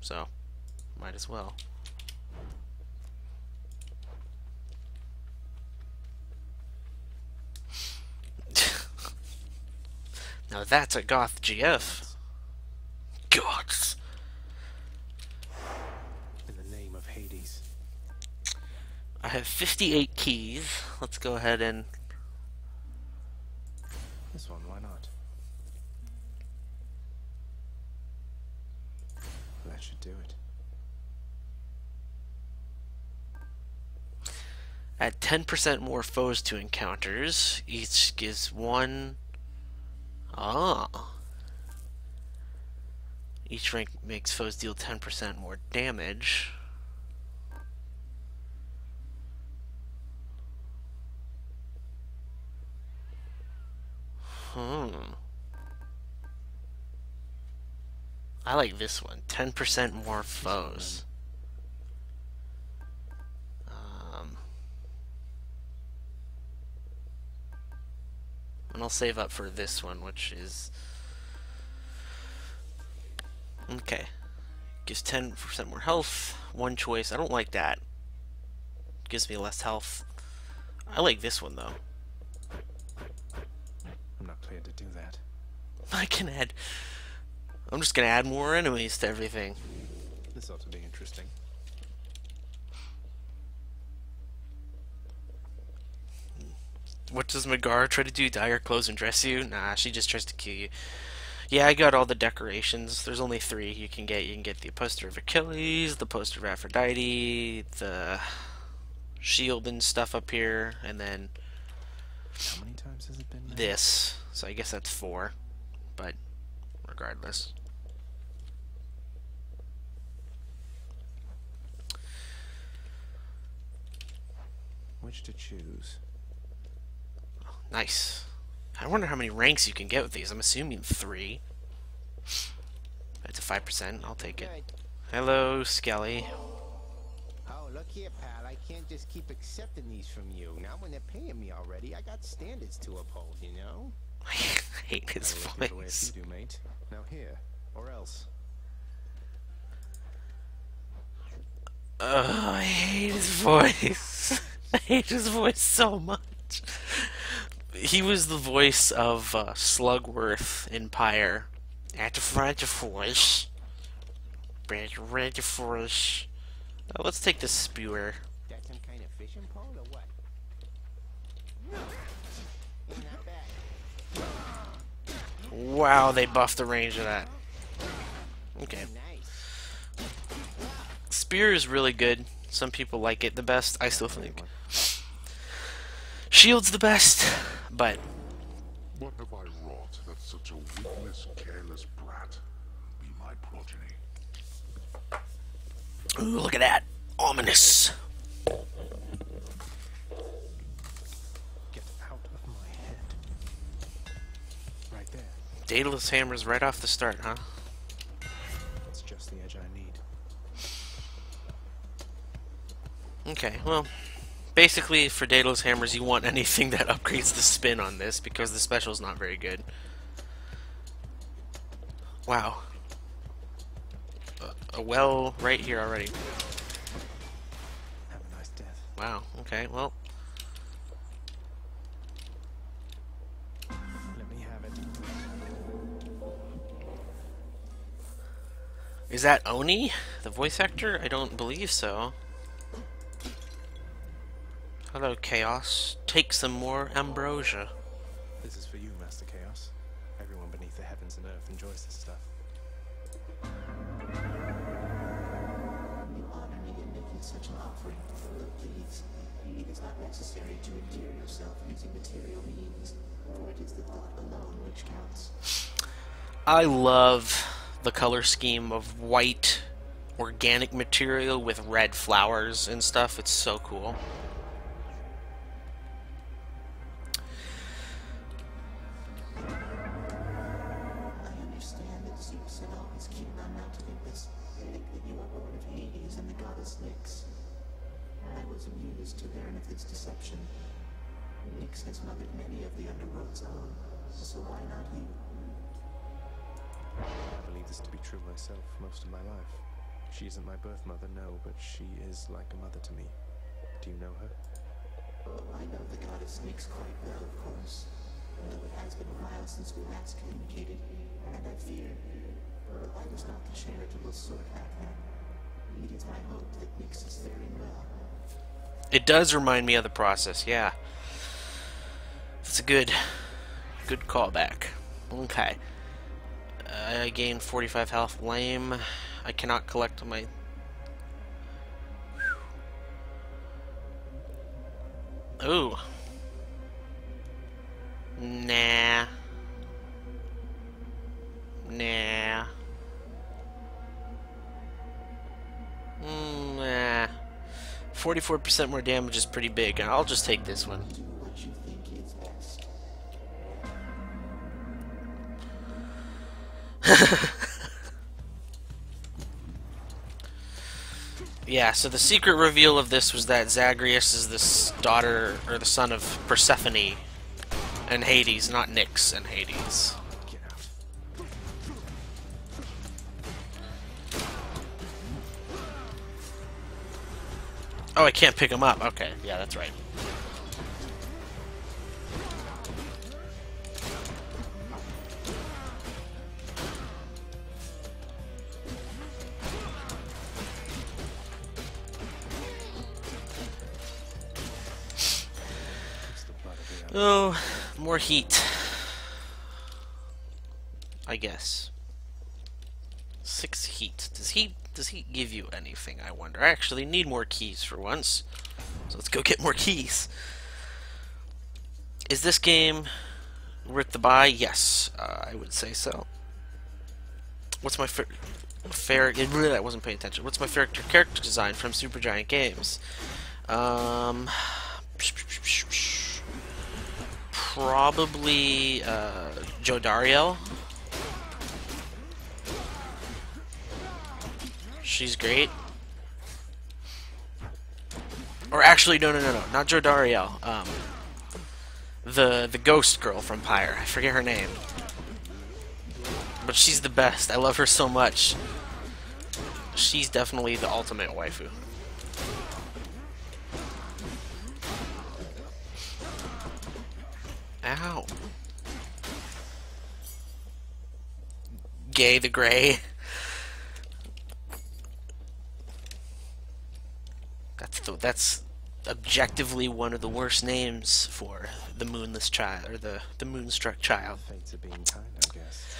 So, might as well. Now that's a goth GF. Goths. In the name of Hades. I have 58 keys. Let's go ahead and... This one, why not? That should do it. Add 10% more foes to encounters. Each gives one... Ah. Each rank makes foes deal 10% more damage. I like this one. 10% more foes. And I'll save up for this one, which is... Okay. Gives 10% more health. One choice. I don't like that. Gives me less health. I like this one, though. I'm not cleared to do that. I can add... I'm just gonna add more enemies to everything. This ought to be interesting. What does Megara try to do? Dye her clothes and dress you? Nah, she just tries to kill you. Yeah, I got all the decorations. There's only 3 you can get. You can get the poster of Achilles, the poster of Aphrodite, the shield and stuff up here, and then How many times has it been made? this. So I guess that's 4. But regardless. Which to choose? Nice. I wonder how many ranks you can get with these. I'm assuming 3. That's a 5%. I'll take it. Hello, Skelly. Oh, look here, pal. I can't just keep accepting these from you. Now when they're paying me already, I got standards to uphold, you know? I hate his I will give it away voice. if you do, mate. Now here, or else. I hate his voice. I hate his voice so much. He was the voice of Slugworth in Pyre. At the front of force. Ready force. Let's take the spewer. That some kind of fishing pole or what? Not bad. Wow, they buffed the range of that. Okay. Nice. Spear is really good. Some people like it the best. I still think Shield's the best, but What have I wrought that such a witless, careless brat be my progeny? ooh, look at that. Ominous. Get out of my head. Right there. Daedalus hammers right off the start, huh? That's just the edge I need. Okay, well, basically for Daedalus hammers you want anything that upgrades the spin on this because the special's not very good. Wow. A well right here already. Have a nice death. Wow, okay, well. Let me have it. Is that Oni, the voice actor? I don't believe so. Hello, Chaos. Take some more ambrosia. This is for you, Master Chaos. Everyone beneath the heavens and earth enjoys this stuff. You honor me in making such an offering. But please, it is not necessary to endear yourself using material means, for it is the thought alone which counts. I love the color scheme of white organic material with red flowers and stuff. It's so cool. goddess Nyx. I was amused to learn of this deception. Nyx has mothered many of the underworld's own, so why not you? I believe this to be true myself most of my life. She isn't my birth mother, no, but she is like a mother to me. Do you know her? Oh, I know the goddess Nyx quite well, of course. Though it has been a while since we last communicated, and I fear I was not the charitable sort back then. It is my hope that Nyx is faring well. It does remind me of the process, yeah. It's a good callback. Okay. I gained 45 health. Lame. I cannot collect my... Ooh. Nah. Nah. Nah. 44% more damage is pretty big. I'll just take this one. Do what you think is best. Yeah, so the secret reveal of this was that Zagreus is the daughter, or the son of Persephone and Hades, not Nyx and Hades. Get out. Oh, I can't pick him up. Okay, yeah, that's right. Oh, more heat. I guess. 6 heat. Does heat give you anything, I wonder? I actually need more keys for once. So let's go get more keys. Is this game worth the buy? Yes, I would say so. What's my I wasn't paying attention. What's my favorite character design from Supergiant Games? Probably Joe Dario. She's great. Or actually, no, not Joe Dario. The ghost girl from Pyre. I forget her name. But she's the best. I love her so much. She's definitely the ultimate waifu. Ow. Gay the Grey. That's objectively one of the worst names for the moonless child, or the moonstruck child. Fates are being kind, I guess.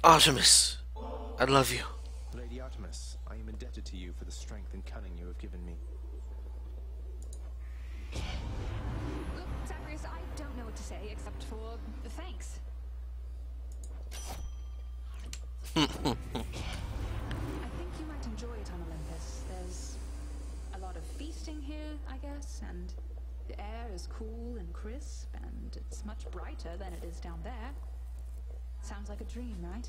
Artemis, I love you. Lady Artemis, I am indebted to you for the strength and cunning you have given me. Look, Zagreus, I don't know what to say except for thanks. I think you might enjoy it on Olympus. There's a lot of feasting here, I guess, and the air is cool and crisp, and it's much brighter than it is down there. Sounds like a dream, right?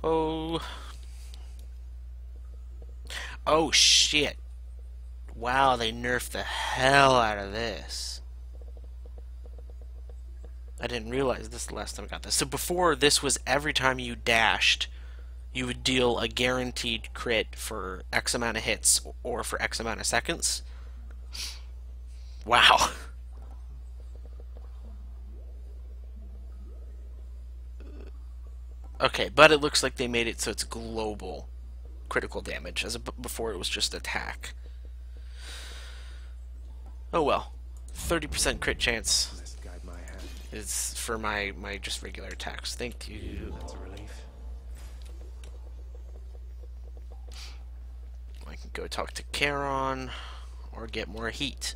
Oh. Oh shit. Wow, they nerfed the hell out of this. I didn't realize this the last time I got this. So before, this was every time you dashed, you would deal a guaranteed crit for X amount of hits or for X amount of seconds. Wow. Okay, but it looks like they made it so it's global critical damage, as before it was just attack. Oh well. 30% crit chance Let's guide my hand. is for my just regular attacks. Thank you. That's a relief. I can go talk to Charon or get more heat.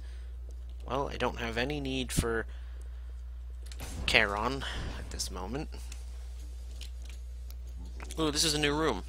Well, I don't have any need for Charon at this moment. Ooh, this is a new room.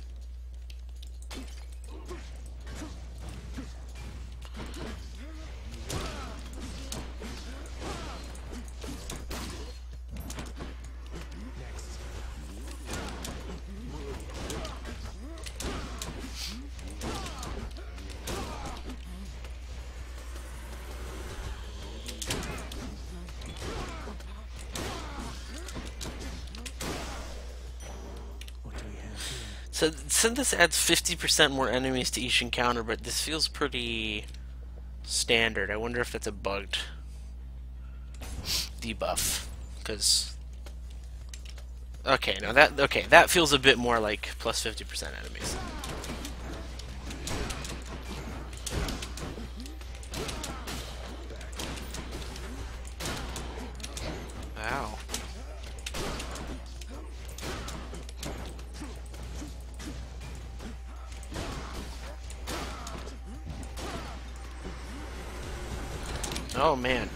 So this adds 50% more enemies to each encounter, but this feels pretty standard. I wonder if that's a bugged debuff. Because okay, now that feels a bit more like plus 50% enemies. Wow. Oh man.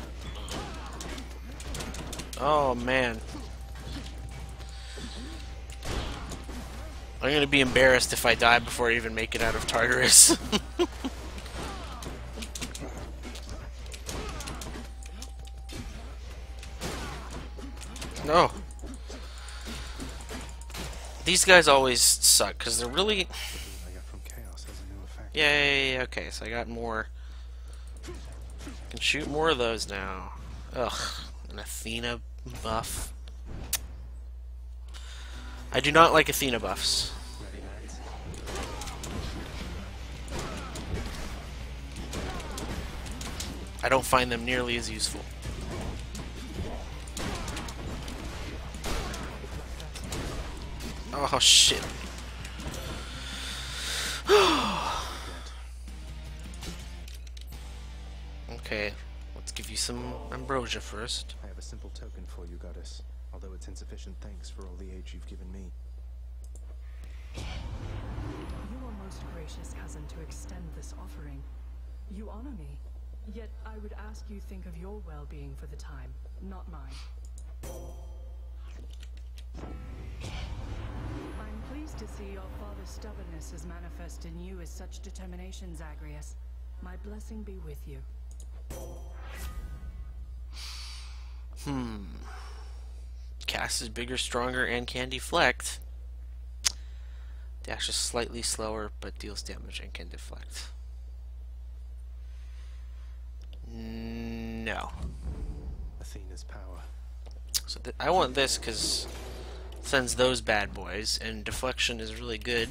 Oh man. I'm gonna be embarrassed if I die before I even make it out of Tartarus. No. These guys always suck because they're really. I got from Chaos has a new effect. Yay! Okay, so I got more. Can shoot more of those now. Ugh, an Athena buff. I do not like Athena buffs. Ready, lads? I don't find them nearly as useful. Oh shit. Okay, let's give you some ambrosia first. I have a simple token for you, goddess. Although it's insufficient thanks for all the aid you've given me. You are most gracious, cousin, to extend this offering. You honor me. Yet I would ask you think of your well-being for the time, not mine. I'm pleased to see your father's stubbornness is manifest in you as such determination, Zagreus. My blessing be with you. Cast is bigger, stronger, and can deflect. Dash is slightly slower, but deals damage and can deflect. No. Athena's power. So I want this because it sends those bad boys, and deflection is really good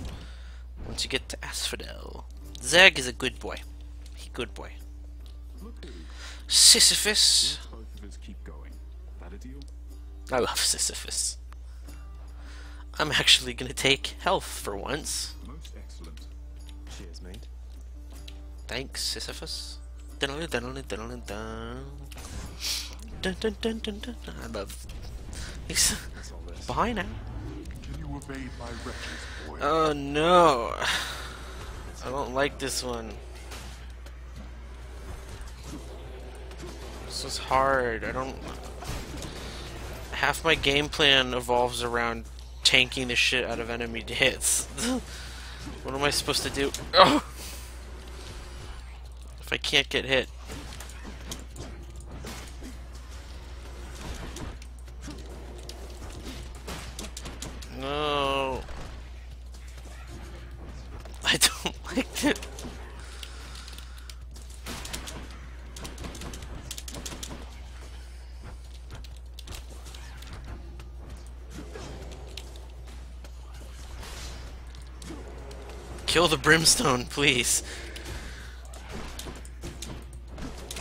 once you get to Asphodel. Zeg is a good boy. He good boy. Sisyphus. Both of us keep going. That a deal? I love Sisyphus. I'm actually gonna take health for once. Most excellent. Cheers, mate. Thanks, Sisyphus. Dun dun dun dun dun dun. Dun dun dun dun dun. I love. He's That's all this. behind now. Can you evade my wretches, boy? Oh no! I don't like this one. This is hard. I don't. Half my game plan evolves around tanking the shit out of enemy hits. What am I supposed to do? Oh! If I can't get hit. No. I don't like it. Kill the brimstone, please.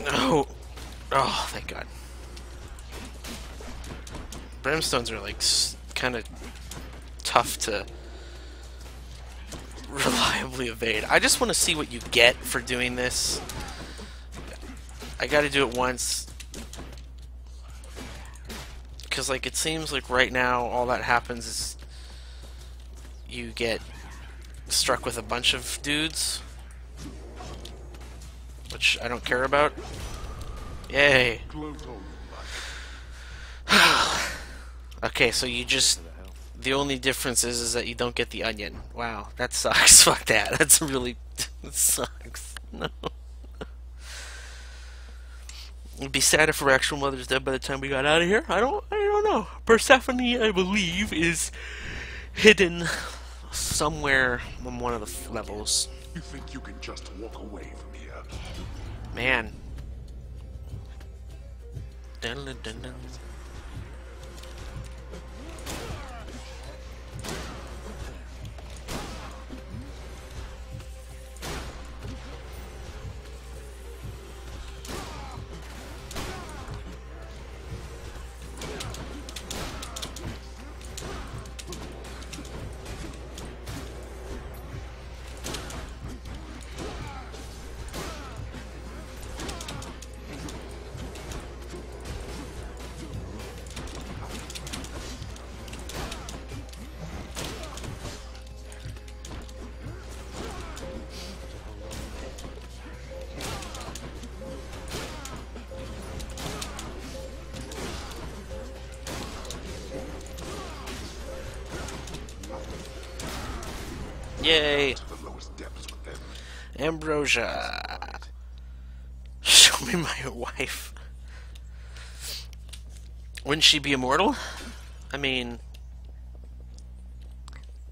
No. Oh, thank God. Brimstones are like kind of tough to reliably evade. I just want to see what you get for doing this. I got to do it once. Because like it seems like right now all that happens is you get struck with a bunch of dudes, which I don't care about. Yay. Okay, so you just... The only difference is that you don't get the onion. Wow, that sucks. Fuck that. That's really... That sucks. No. It'd be sad if her actual mother's dead by the time we got out of here. I don't know. Persephone, I believe, is hidden somewhere on one of the levels. You think you can just walk away from here? Man. Dun, dun, dun, dun. Yay! To the lowest depths with them. Ambrosia. Show me my wife. Wouldn't she be immortal? I mean,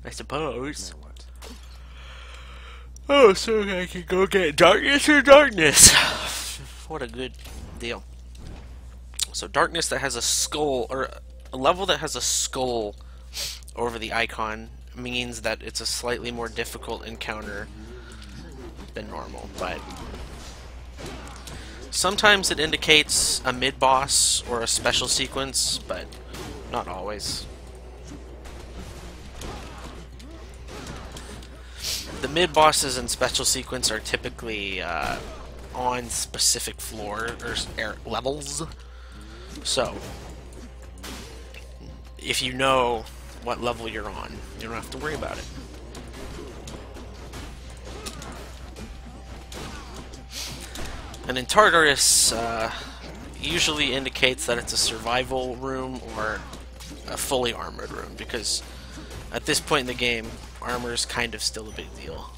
I suppose. Now what? Oh, so I can go get darkness or darkness. What a good deal. So darkness that has a skull, or a level that has a skull over the icon, means that it's a slightly more difficult encounter than normal, but sometimes it indicates a mid-boss or a special sequence, but not always. The mid-bosses and special sequence are typically on specific floor or levels, so if you know what level you're on, you don't have to worry about it. And in Tartarus, usually indicates that it's a survival room or a fully armored room, because at this point in the game, armor is kind of still a big deal.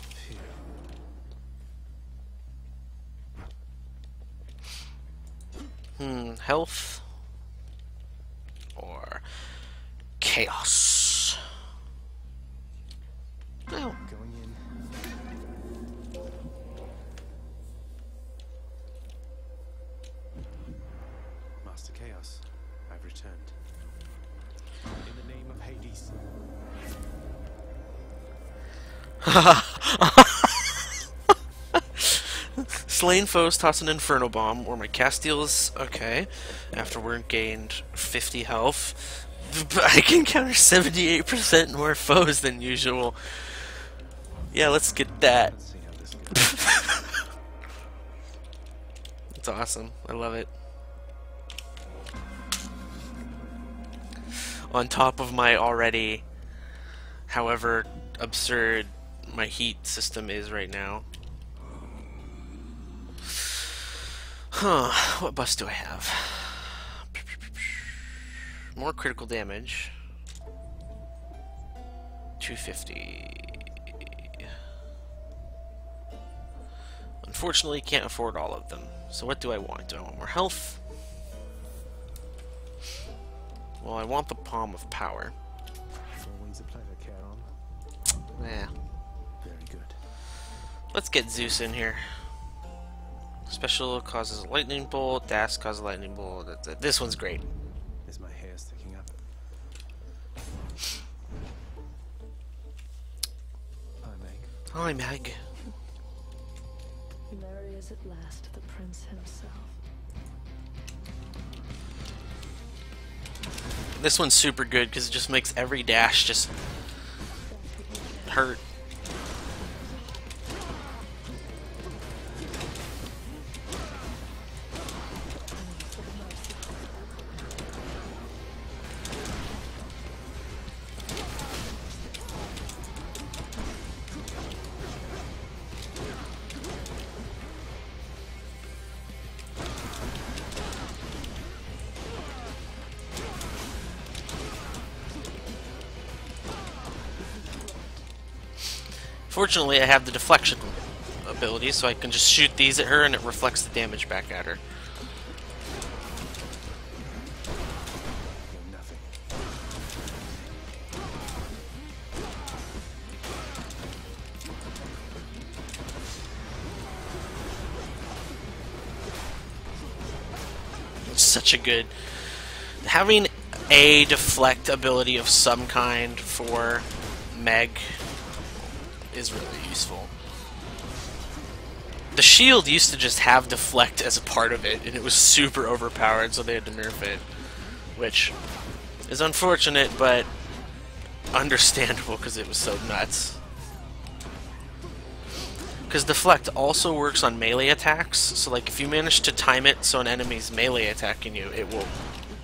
Health or chaos? Well, Going in. Master Chaos, I've returned. In the name of Hades. Slain foes toss an Inferno Bomb, or my Castiles, okay. Afterward gained 50 health. But I can counter 78% more foes than usual. Yeah, let's get that. Let's see how this goes. It's awesome. I love it. On top of my already, however absurd my heat system is right now. Huh, what buffs do I have? More critical damage. 250. Unfortunately, can't afford all of them. So what do I want? Do I want more health? Well, I want the Palm of Power. Always a pleasure, Charon. Yeah. Very good. Let's get Zeus in here. Special causes a lightning bolt. Dash causes a lightning bolt. This one's great. Is my hair sticking up? Hi, Meg. Hi, Meg. There he is at last, the prince himself. This one's super good because it just makes every dash just hurt. Fortunately, I have the deflection ability, so I can just shoot these at her and it reflects the damage back at her. Nothing. It's such a good... Having a deflect ability of some kind for Meg is really useful. The shield used to just have deflect as a part of it, and it was super overpowered, so they had to nerf it, which is unfortunate, but understandable because it was so nuts. Because deflect also works on melee attacks, so like if you manage to time it so an enemy's melee attacking you, it will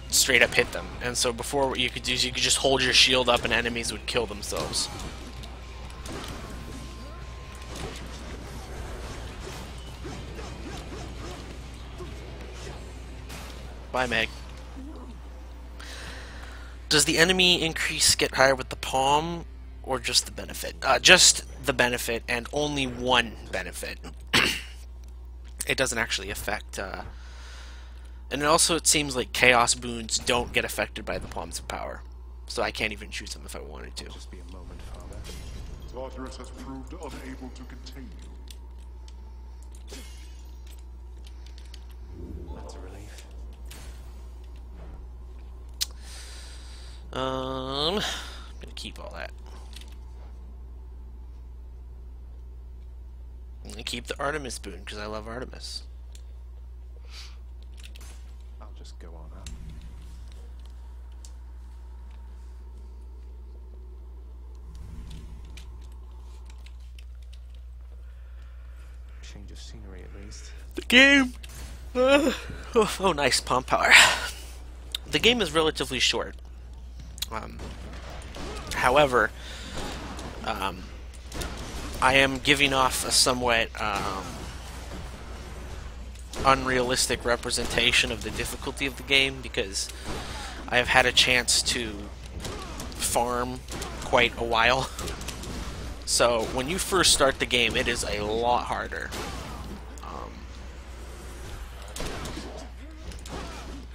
straight up hit them. And so before, what you could do is you could just hold your shield up and enemies would kill themselves. Bye, Meg. Does the enemy increase get higher with the palm, or just the benefit? Just the benefit, and only one benefit. It doesn't actually affect... and also it seems like Chaos Boons don't get affected by the Palms of Power. So I can't even choose them if I wanted to. Just be a moment, Father. Tartarus has proved unable to contain you. That's a relief. I'm gonna keep all that. I'm gonna keep the Artemis boon because I love Artemis. I'll just go on up. Change of scenery at least. The game! Oh, nice palm power. The game is relatively short. However, I am giving off a somewhat unrealistic representation of the difficulty of the game because I have had a chance to farm quite a while. So when you first start the game, it is a lot harder.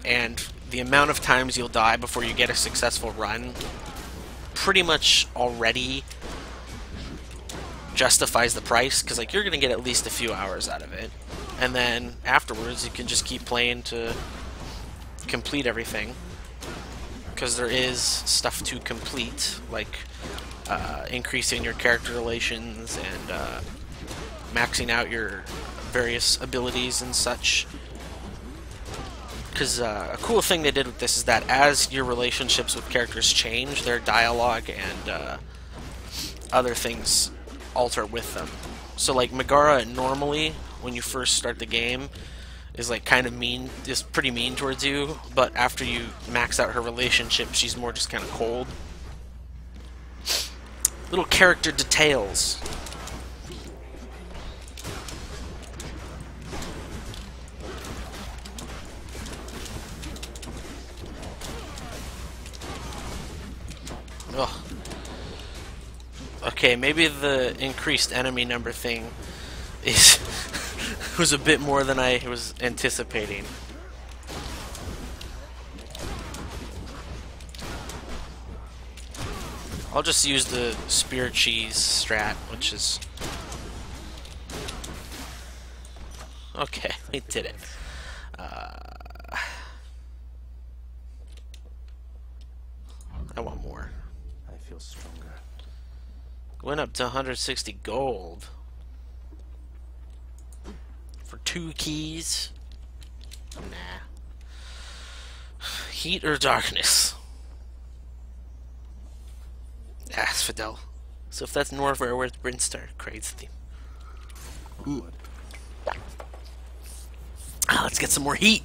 And the amount of times you'll die before you get a successful run pretty much already justifies the price, because like you're gonna get at least a few hours out of it, and then afterwards you can just keep playing to complete everything, because there is stuff to complete, like increasing your character relations and maxing out your various abilities and such. Because a cool thing they did with this is that as your relationships with characters change, their dialogue and other things alter with them. So like Megara normally, when you first start the game, is like kind of mean, is pretty mean towards you, but after you max out her relationship, she's more just kind of cold. Little character details. Ugh. Okay, maybe the increased enemy number thing is was a bit more than I was anticipating. I'll just use the spear cheese strat, which is... Okay, we did it. I want more. I feel stronger. Went up to 160 gold. For 2 keys? Nah. Heat or darkness? Asphodel. So if that's Norfair, where's Brinstar? Crazy. Ooh. Let's get some more heat.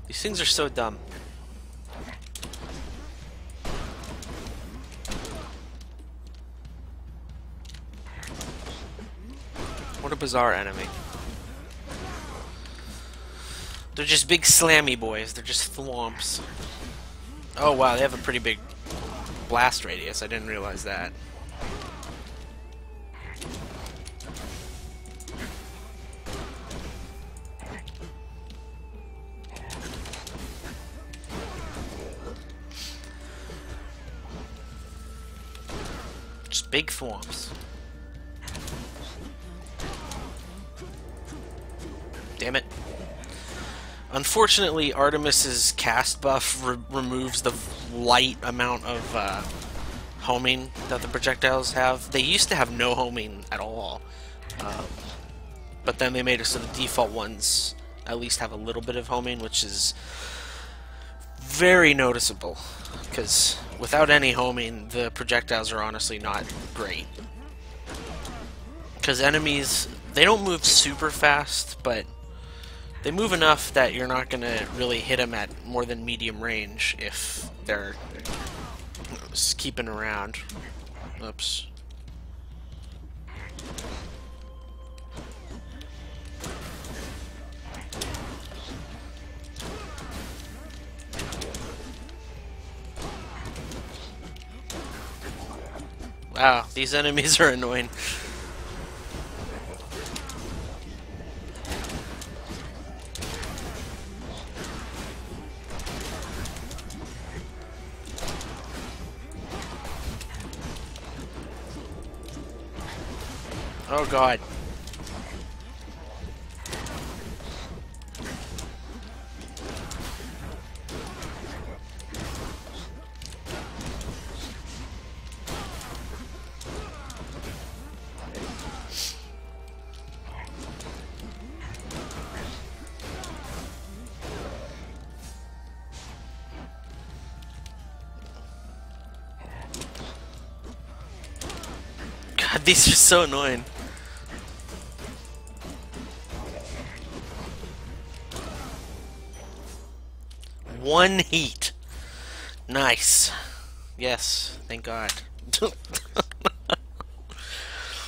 These things are so dumb. What a bizarre enemy. They're just big slammy boys. They're just thwomps. Oh wow, they have a pretty big blast radius. I didn't realize that. Just big thwomps. Damn it. Unfortunately, Artemis's cast buff removes the light amount of homing that the projectiles have. They used to have no homing at all, but then they made it so the default ones at least have a little bit of homing, which is very noticeable, because without any homing, the projectiles are honestly not great. Because enemies, they don't move super fast, but they move enough that you're not going to really hit them at more than medium range if they're just keeping around. Oops. Wow, these enemies are annoying. Oh god. God, these are so annoying. One heat. Nice. Yes, thank God.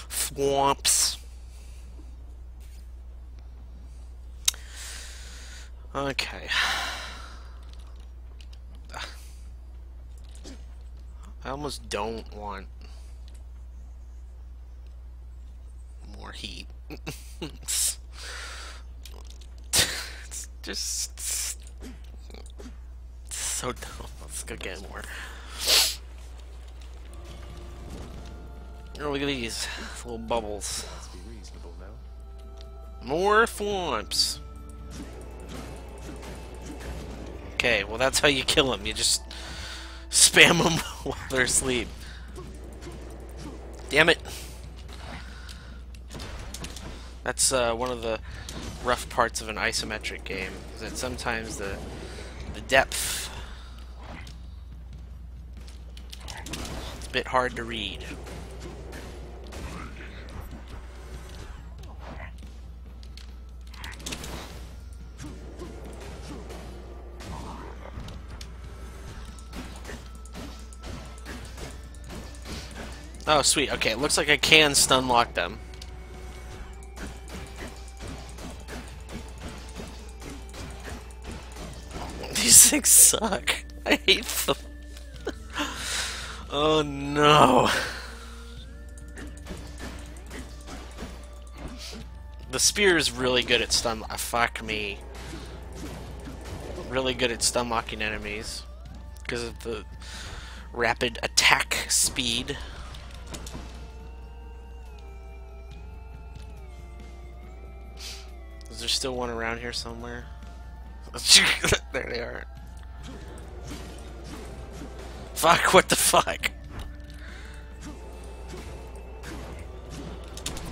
Swamps. Okay. I almost don't want more heat. It's just so dumb. Let's go get more. Oh, look at these little bubbles. Let's be reasonable now. More thwomps. Okay, well that's how you kill them. You just spam them while they're asleep. Damn it. That's one of the rough parts of an isometric game, is that sometimes the depth it's a bit hard to read. Oh, sweet. Okay, it looks like I can stun lock them. These things suck. I hate them. Oh no. The spear is really good at stun. Fuck me. Really good at stun locking enemies because of the rapid attack speed. Is there still one around here somewhere? There they are. Fuck, what the fuck?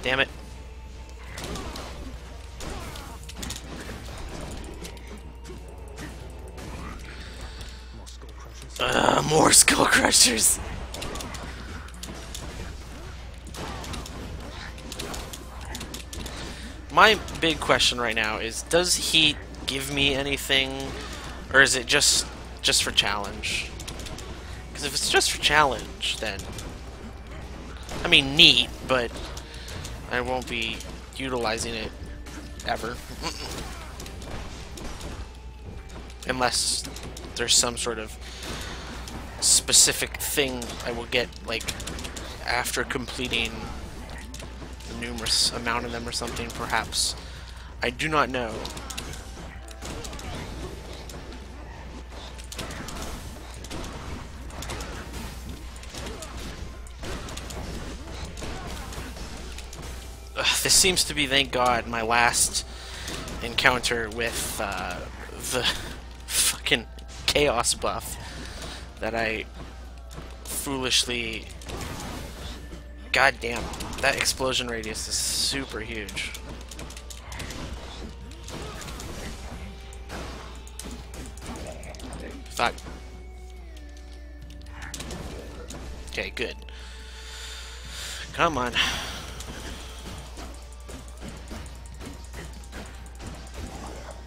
Damn it. More skull crushers. My big question right now is, does heat give me anything, or is it just for challenge? Because if it's just for challenge, then I mean neat, but I won't be utilizing it ever. Unless there's some sort of specific thing I will get, like, after completing a numerous amount of them or something, perhaps. I do not know. This seems to be, thank God, my last encounter with the fucking chaos buff that I foolishly... God damn, that explosion radius is super huge. Fuck. Okay, good. Come on.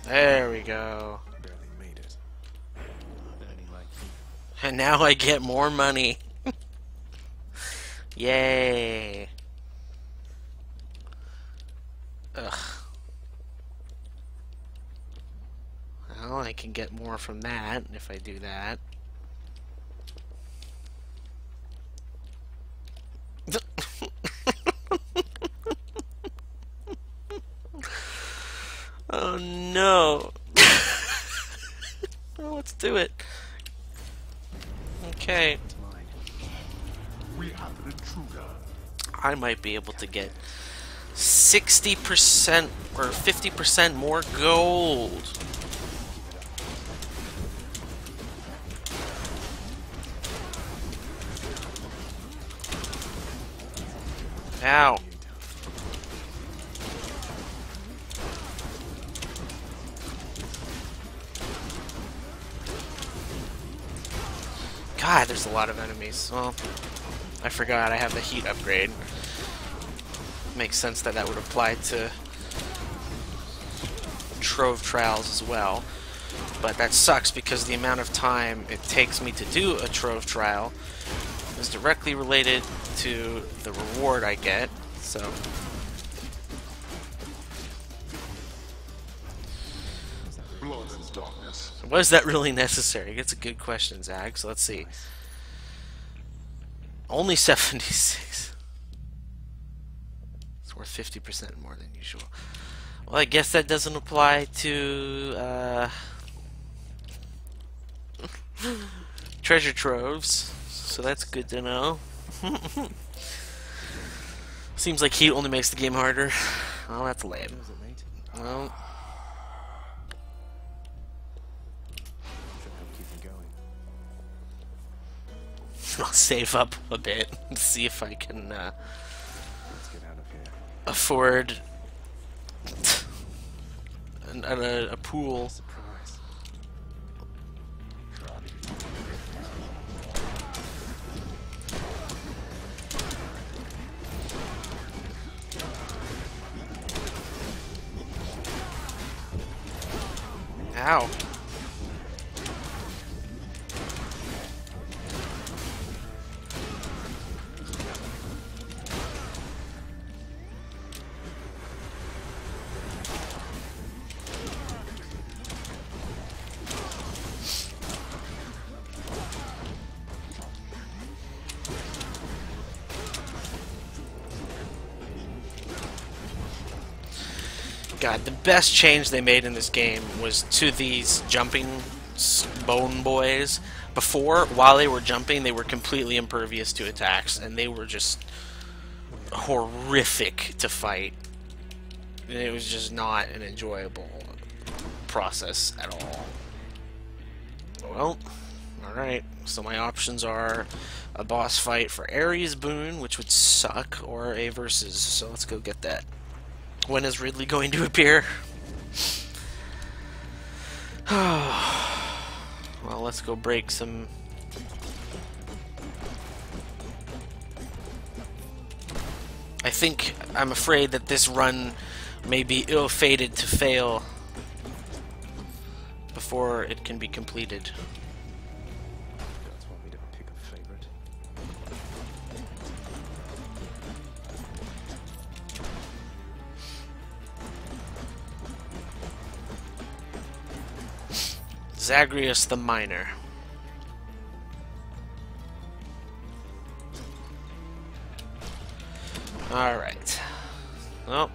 There we go. Barely made it. Earning my keep. And now I get more money. Yay. Ugh. Well, I can get more from that if I do that. Oh no. Well, let's do it. Okay. We have an intruder. I might be able to get 60% or 50% more gold. Ow. God, there's a lot of enemies. Well, I forgot I have the heat upgrade. Makes sense that that would apply to Trove Trials as well. But that sucks because the amount of time it takes me to do a Trove Trial is directly related to the reward I get, so... Blood and darkness. Was that really necessary? That's a good question, Zag, so let's see. Only 76. It's worth 50% more than usual. Well, I guess that doesn't apply to, treasure troves, so that's good to know. Seems like heat only makes the game harder. Well, that's lame. Well, I'll save up a bit and see if I can afford a pool. Ow. God, the best change they made in this game was to these jumping bone boys. Before, while they were jumping, they were completely impervious to attacks, and they were just horrific to fight. And it was just not an enjoyable process at all. Well, alright, so my options are a boss fight for Ares Boon, which would suck, or a versus, so let's go get that. When is Ridley going to appear? Well, let's go break some... I'm afraid that this run may be ill-fated to fail before it can be completed. Zagreus the Miner. Alright. Well,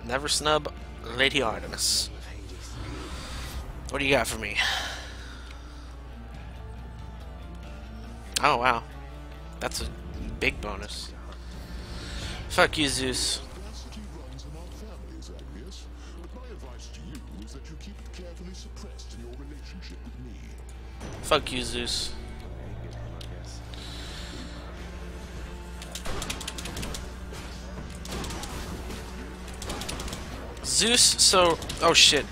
never snub Lady Artemis. What do you got for me? Oh, wow. That's a big bonus. Fuck you, Zeus. Fuck you, Zeus. Zeus, so... Oh shit.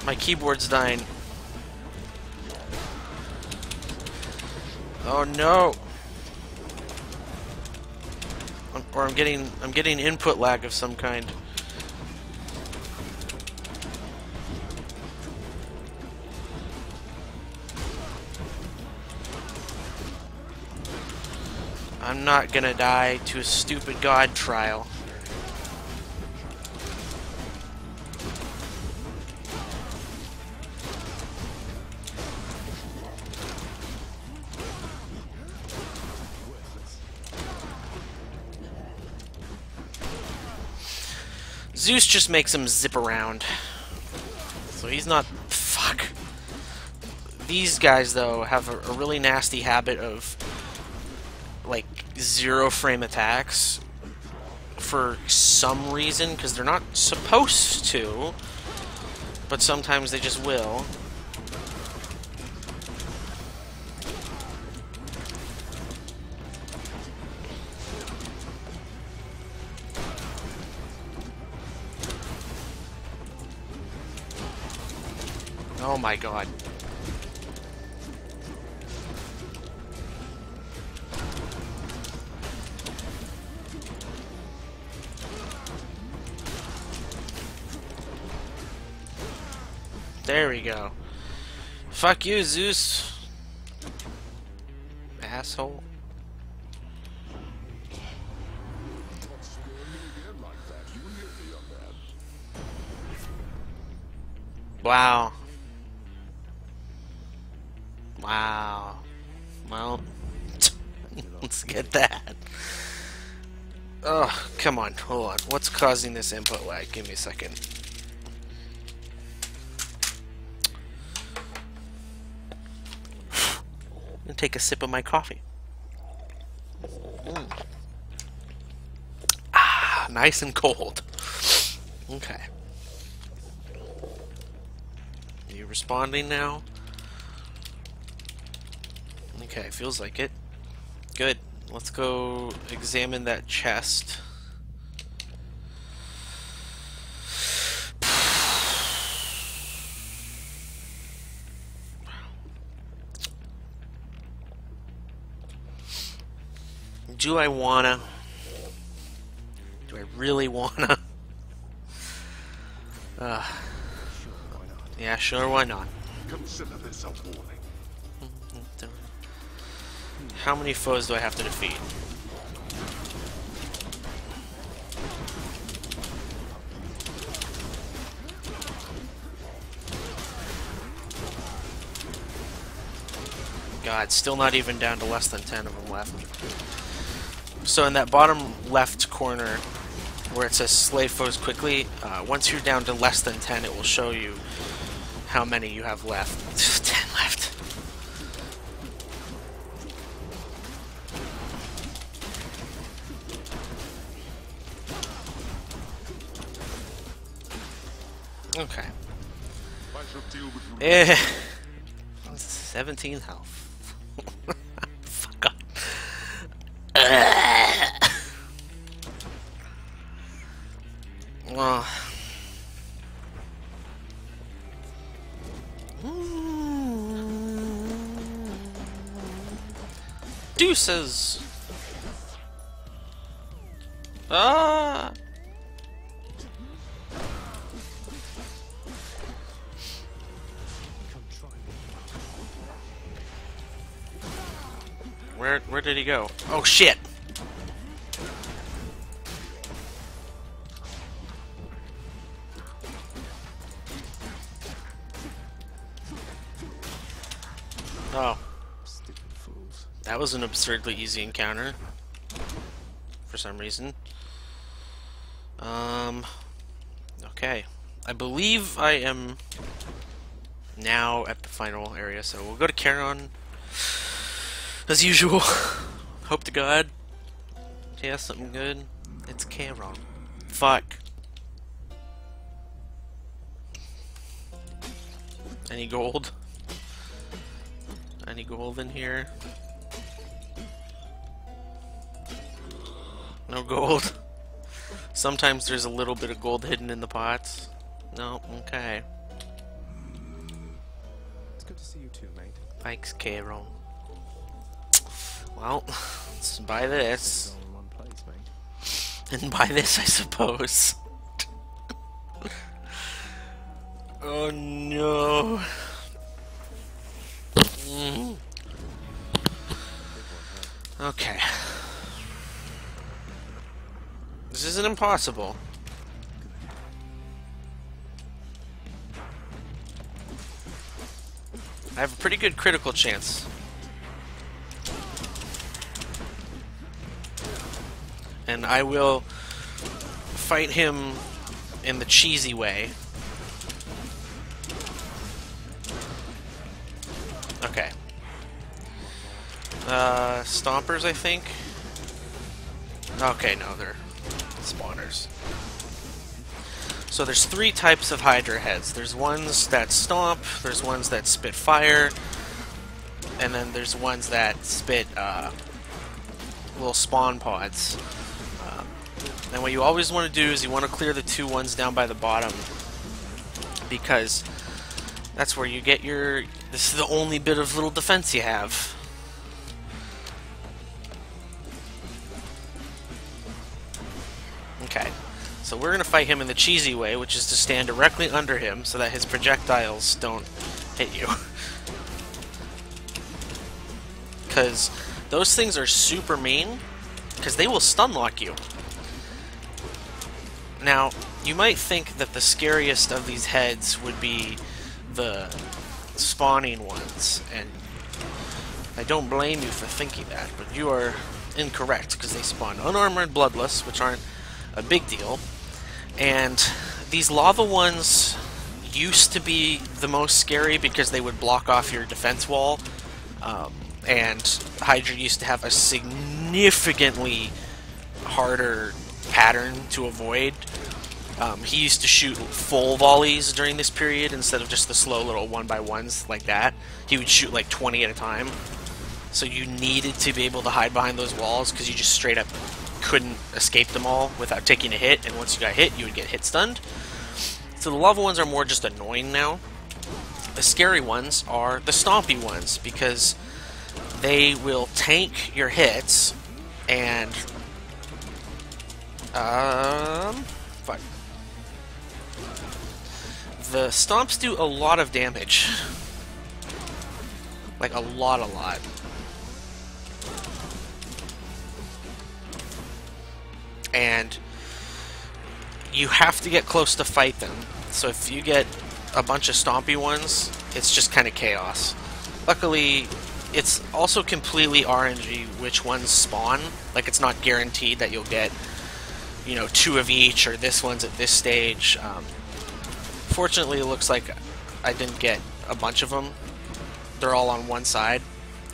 My keyboard's dying. Oh no! I'm getting input lag of some kind. I'm not gonna die to a stupid god trial. Zeus just makes him zip around. So he's not... Fuck. These guys, though, have a really nasty habit of, like, 0-frame attacks for some reason, because they're not supposed to, but sometimes they just will. Oh my god. There we go. Fuck you, Zeus. Asshole. Wow. Wow. Well, let's get that. Oh, come on. Hold on. What's causing this input lag? Give me a second. I'm gonna take a sip of my coffee. Ah, nice and cold. Okay. Are you responding now? Okay, feels like it. Good. Let's go examine that chest. Do I wanna? Do I really wanna? Yeah, sure, why not? Consider this a warning. How many foes do I have to defeat? God, still not even down to less than 10 of them left. So in that bottom left corner, where it says slay foes quickly, once you're down to less than 10, it will show you how many you have left. 10 left. Okay. 17 health. Fuck off. Well. Deuces. Ah. Where did he go? Oh shit! Oh. Stupid fools. That was an absurdly easy encounter. For some reason. Okay. I believe I am now at the final area, so we'll go to Charon. As usual. Hope to God. Yeah, something good. It's Charon. Fuck. Any gold? Any gold in here? No gold. Sometimes there's a little bit of gold hidden in the pots. No, okay. It's good to see you too, mate. Thanks, Charon. Well, let's buy this. All in one place, mate. And buy this, I suppose. Oh no. Okay. This isn't impossible. I have a pretty good critical chance. And I will fight him in the cheesy way. Okay. Stompers, I think? Okay, no, they're spawners. So there's 3 types of Hydra heads. There's ones that stomp, there's ones that spit fire, and then there's ones that spit little spawn pods. And what you always want to do is you want to clear the 2 ones down by the bottom, because that's where you get your... This is the only bit of little defense you have. Okay, so we're going to fight him in the cheesy way, which is to stand directly under him so that his projectiles don't hit you. Because those things are super mean, because they will stun lock you. Now, you might think that the scariest of these heads would be the spawning ones, and I don't blame you for thinking that, but you are incorrect, because they spawn unarmored, bloodless, which aren't a big deal, and these lava ones used to be the most scary because they would block off your defense wall, and Hydra used to have a significantly harder pattern to avoid. He used to shoot full volleys during this period instead of just the slow little 1x1s like that. He would shoot like 20 at a time. So you needed to be able to hide behind those walls because you just straight up couldn't escape them all without taking a hit, and once you got hit, you would get hit stunned. So the lava ones are more just annoying now. The scary ones are the stompy ones, because they will tank your hits, and fuck. The stomps do a lot of damage. Like a lot. And you have to get close to fight them. So if you get a bunch of stompy ones, it's just kind of chaos. Luckily, it's also completely RNG which ones spawn. Like, it's not guaranteed that you'll get, you know, 2 of each, or this one's at this stage. Fortunately, it looks like I didn't get a bunch of them. They're all on one side.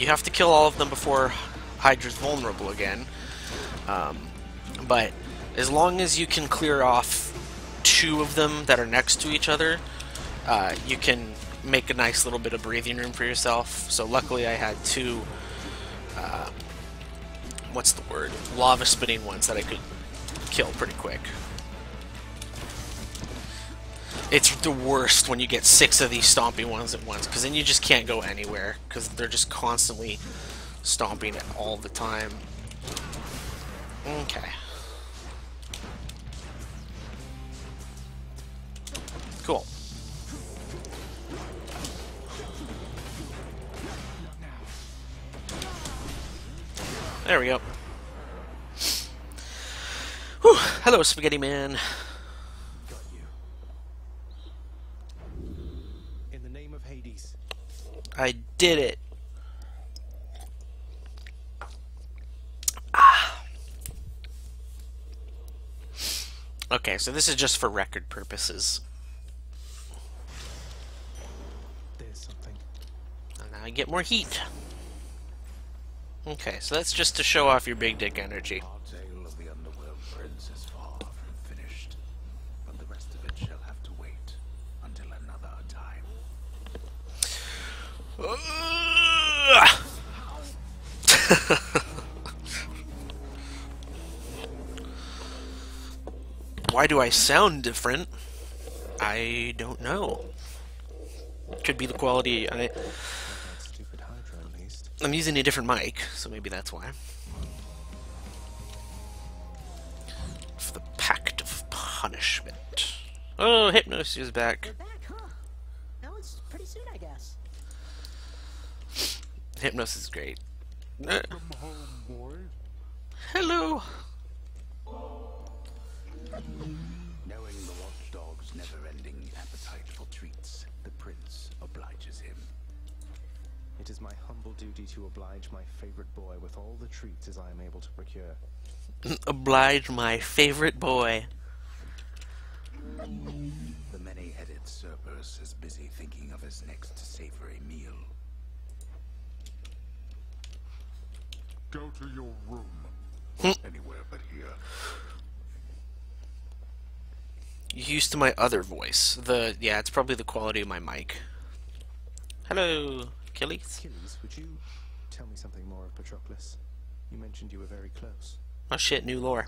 You have to kill all of them before Hydra's vulnerable again. But as long as you can clear off 2 of them that are next to each other, you can make a nice little bit of breathing room for yourself. So luckily I had 2, what's the word? Lava spitting ones that I could kill pretty quick. It's the worst when you get 6 of these stomping ones at once, because then you just can't go anywhere, because they're just constantly stomping all the time. Okay. Cool. There we go. Whew. Hello, Spaghetti Man. Got you. In the name of Hades. I did it. Okay, so this is just for record purposes. There's something. And now I get more heat. Okay, so that's just to show off your big dick energy. Our tale of the underworld prince is far from finished, but the rest of it shall have to wait until another time. Why do I sound different? I don't know. Could be the quality. Stupid Hydra, at least. I'm using a different mic, so maybe that's why. For the Pact of Punishment. Oh, Hypnos is back. You're back, huh? Now it's pretty soon, I guess. Hypnos is great. Welcome home, boy. Hello. Knowing the watchdog's never-ending appetite for treats, the prince obliges him. It is my humble duty to oblige my favorite boy with all the treats as I am able to procure. Oblige my favorite boy. The many-headed Cerberus is busy thinking of his next savory meal. Go to your room. Anywhere but here. You're used to my other voice. Yeah, it's probably the quality of my mic. Hello, Achilles. Achilles, would you tell me something more of Patroclus? You mentioned you were very close. Oh shit, new lore.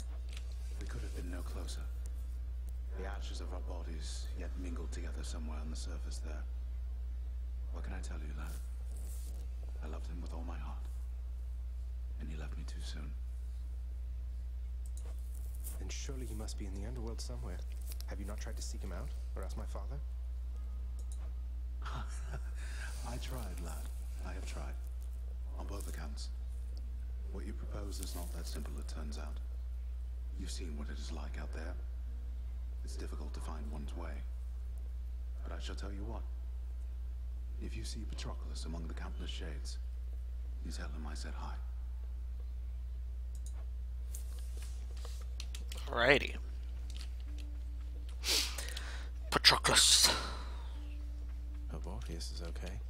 We could have been no closer. The ashes of our bodies yet mingled together somewhere on the surface there. What can I tell you, lad? I loved him with all my heart. And he left me too soon. Then surely he must be in the underworld somewhere. Have you not tried to seek him out, or ask my father? I tried, lad. I have tried. On both accounts. What you propose is not that simple, it turns out. You've seen what it is like out there. It's difficult to find one's way. But I shall tell you what. If you see Patroclus among the countless shades, you tell him I said hi. Alrighty. Patroclus. Hope Orpheus is okay.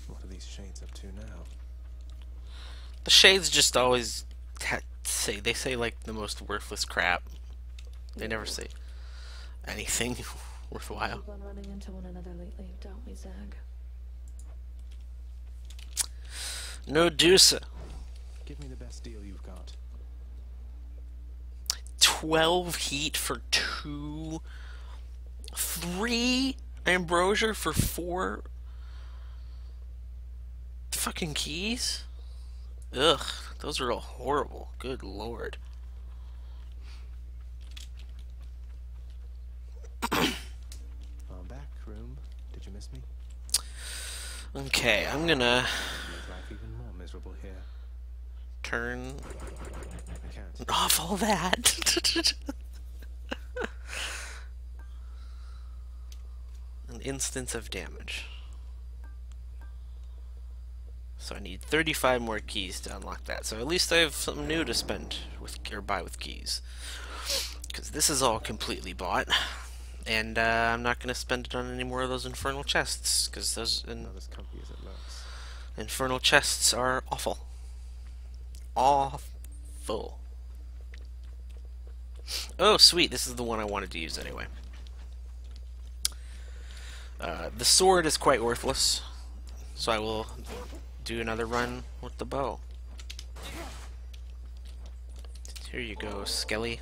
What are these shades up to now? The shades just always they say like the most worthless crap. They never say anything worthwhile. We've been running into one another lately, don't we, Zag? No deuce. Give me the best deal you've got. 12 heat for 2. 3 ambrosia for 4 fucking keys? Ugh, those are all horrible. Good lord. I'm back, room. Did you miss me? Okay, I'm gonna Make life even more miserable here. turn I can't. off all that. An instance of damage. So I need 35 more keys to unlock that. So at least I have something new to spend with or buy with keys. Because this is all completely bought. And I'm not going to spend it on any more of those infernal chests. Because those Not as comfy as it looks. infernal chests are awful. Awful. Oh, sweet. This is the one I wanted to use anyway. The sword is quite worthless. So I will do another run with the bow. Here you go, Skelly.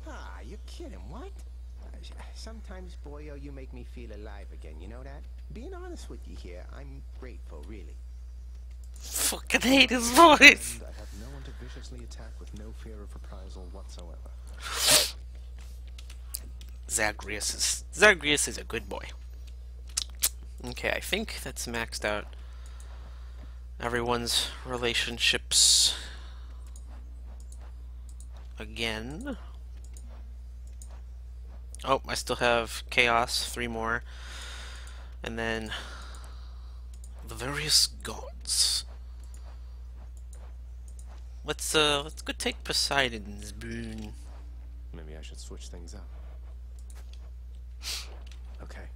Ah, you're kidding, what? Sometimes, boyo, you make me feel alive again, you know that? Being honest with you here, I'm grateful, really. Fucking hate his voice! And I have no one to viciously attack with no fear of reprisal whatsoever. Zagreus is a good boy. Okay, I think that's maxed out everyone's relationships again. Oh, I still have Chaos, 3 more. And then the various gods. Let's go take Poseidon's boon. Maybe I should switch things up. Okay.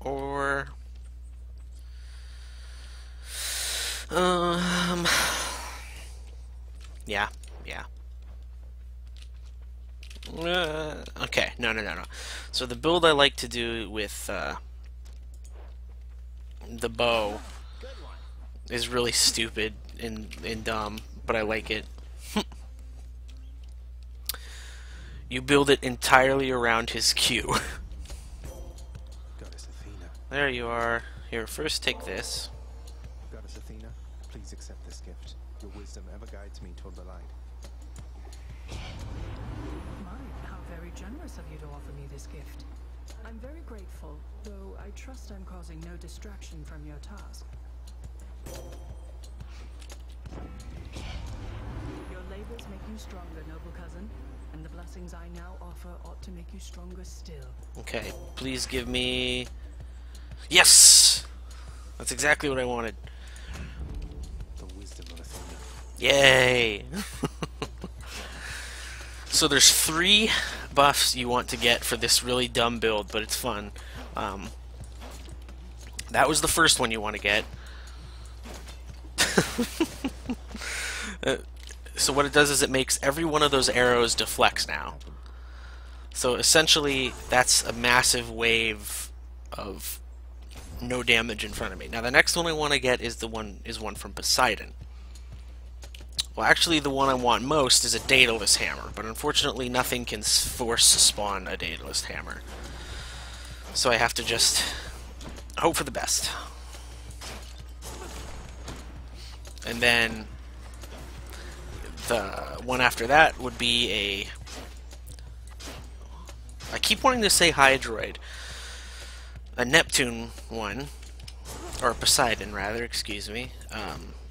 Or yeah. Okay, no. So the build I like to do with the bow is really stupid and dumb, but I like it. You build it entirely around his Q. Goddess Athena. There you are. Here, first take this. Goddess Athena, please accept this gift. Your wisdom ever guides me toward the light. How very generous of you to offer me this gift. I'm very grateful, though I trust I'm causing no distraction from your task. Your labors make you stronger, noble cousin, and the blessings I now offer ought to make you stronger still. Okay, please give me... Yes! That's exactly what I wanted. The wisdom of Athena. Yay! So there's 3 buffs you want to get for this really dumb build, but it's fun. That was the first one you want to get. So what it does is it makes every one of those arrows deflects now. So essentially, that's a massive wave of no damage in front of me. Now the next one I want to get is one from Poseidon. Well, actually, the one I want most is a Daedalus hammer, but unfortunately, nothing can force spawn a Daedalus hammer. So I have to just hope for the best. And then the one after that would be a... I keep wanting to say Hydroid. A Neptune one, or Poseidon rather, excuse me,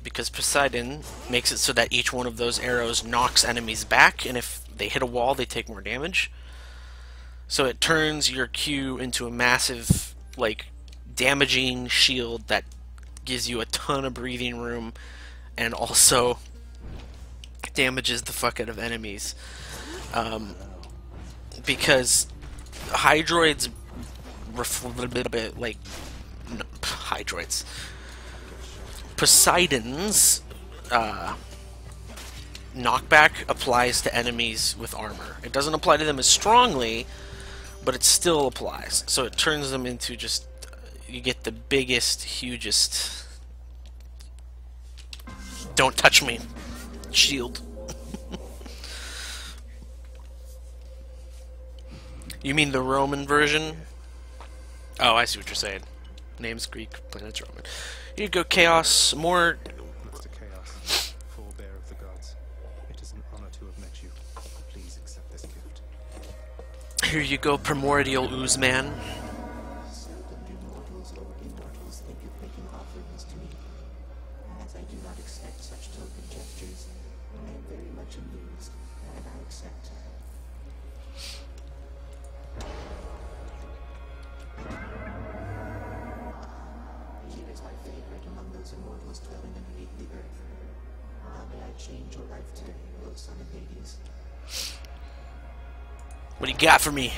because Poseidon makes it so that each one of those arrows knocks enemies back, and if they hit a wall, they take more damage. So it turns your Q into a massive, like, damaging shield that gives you a ton of breathing room, and also damages the fuck out of enemies. Because Hydroids Hydroids. Poseidon's knockback applies to enemies with armor. It doesn't apply to them as strongly, but it still applies. So it turns them into just you get the biggest, hugest don't touch me shield. You mean the Roman version? Oh, I see what you're saying. Name's Greek, planet's Roman. Here you go, Chaos. More... Mr. Chaos, forebear of the gods. It is an honor to have met you. Please accept this gift. Here you go, Primordial Oozman. Seldom do mortals or immortals think of making offerings to me. As I do not expect such token gestures, I am very much amused, and I accept. Here is my favorite among those immortals dwelling underneath the earth. How may I change your life today, O son of Hades? What do you got for me?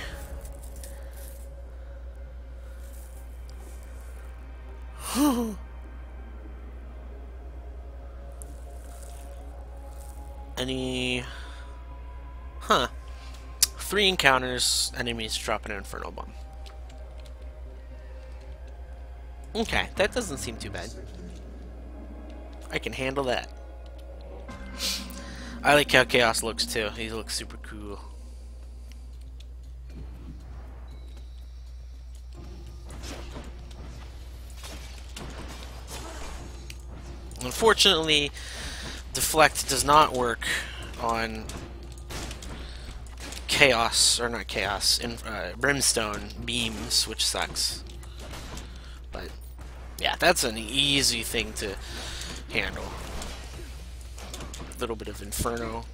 Any... Huh. 3 encounters, enemies drop an Inferno Bomb. Okay, that doesn't seem too bad. I can handle that. I like how Chaos looks too. He looks super cool. Unfortunately, Deflect does not work on Chaos, or not Chaos, Brimstone beams, which sucks. But, yeah, that's an easy thing to handle. A little bit of Inferno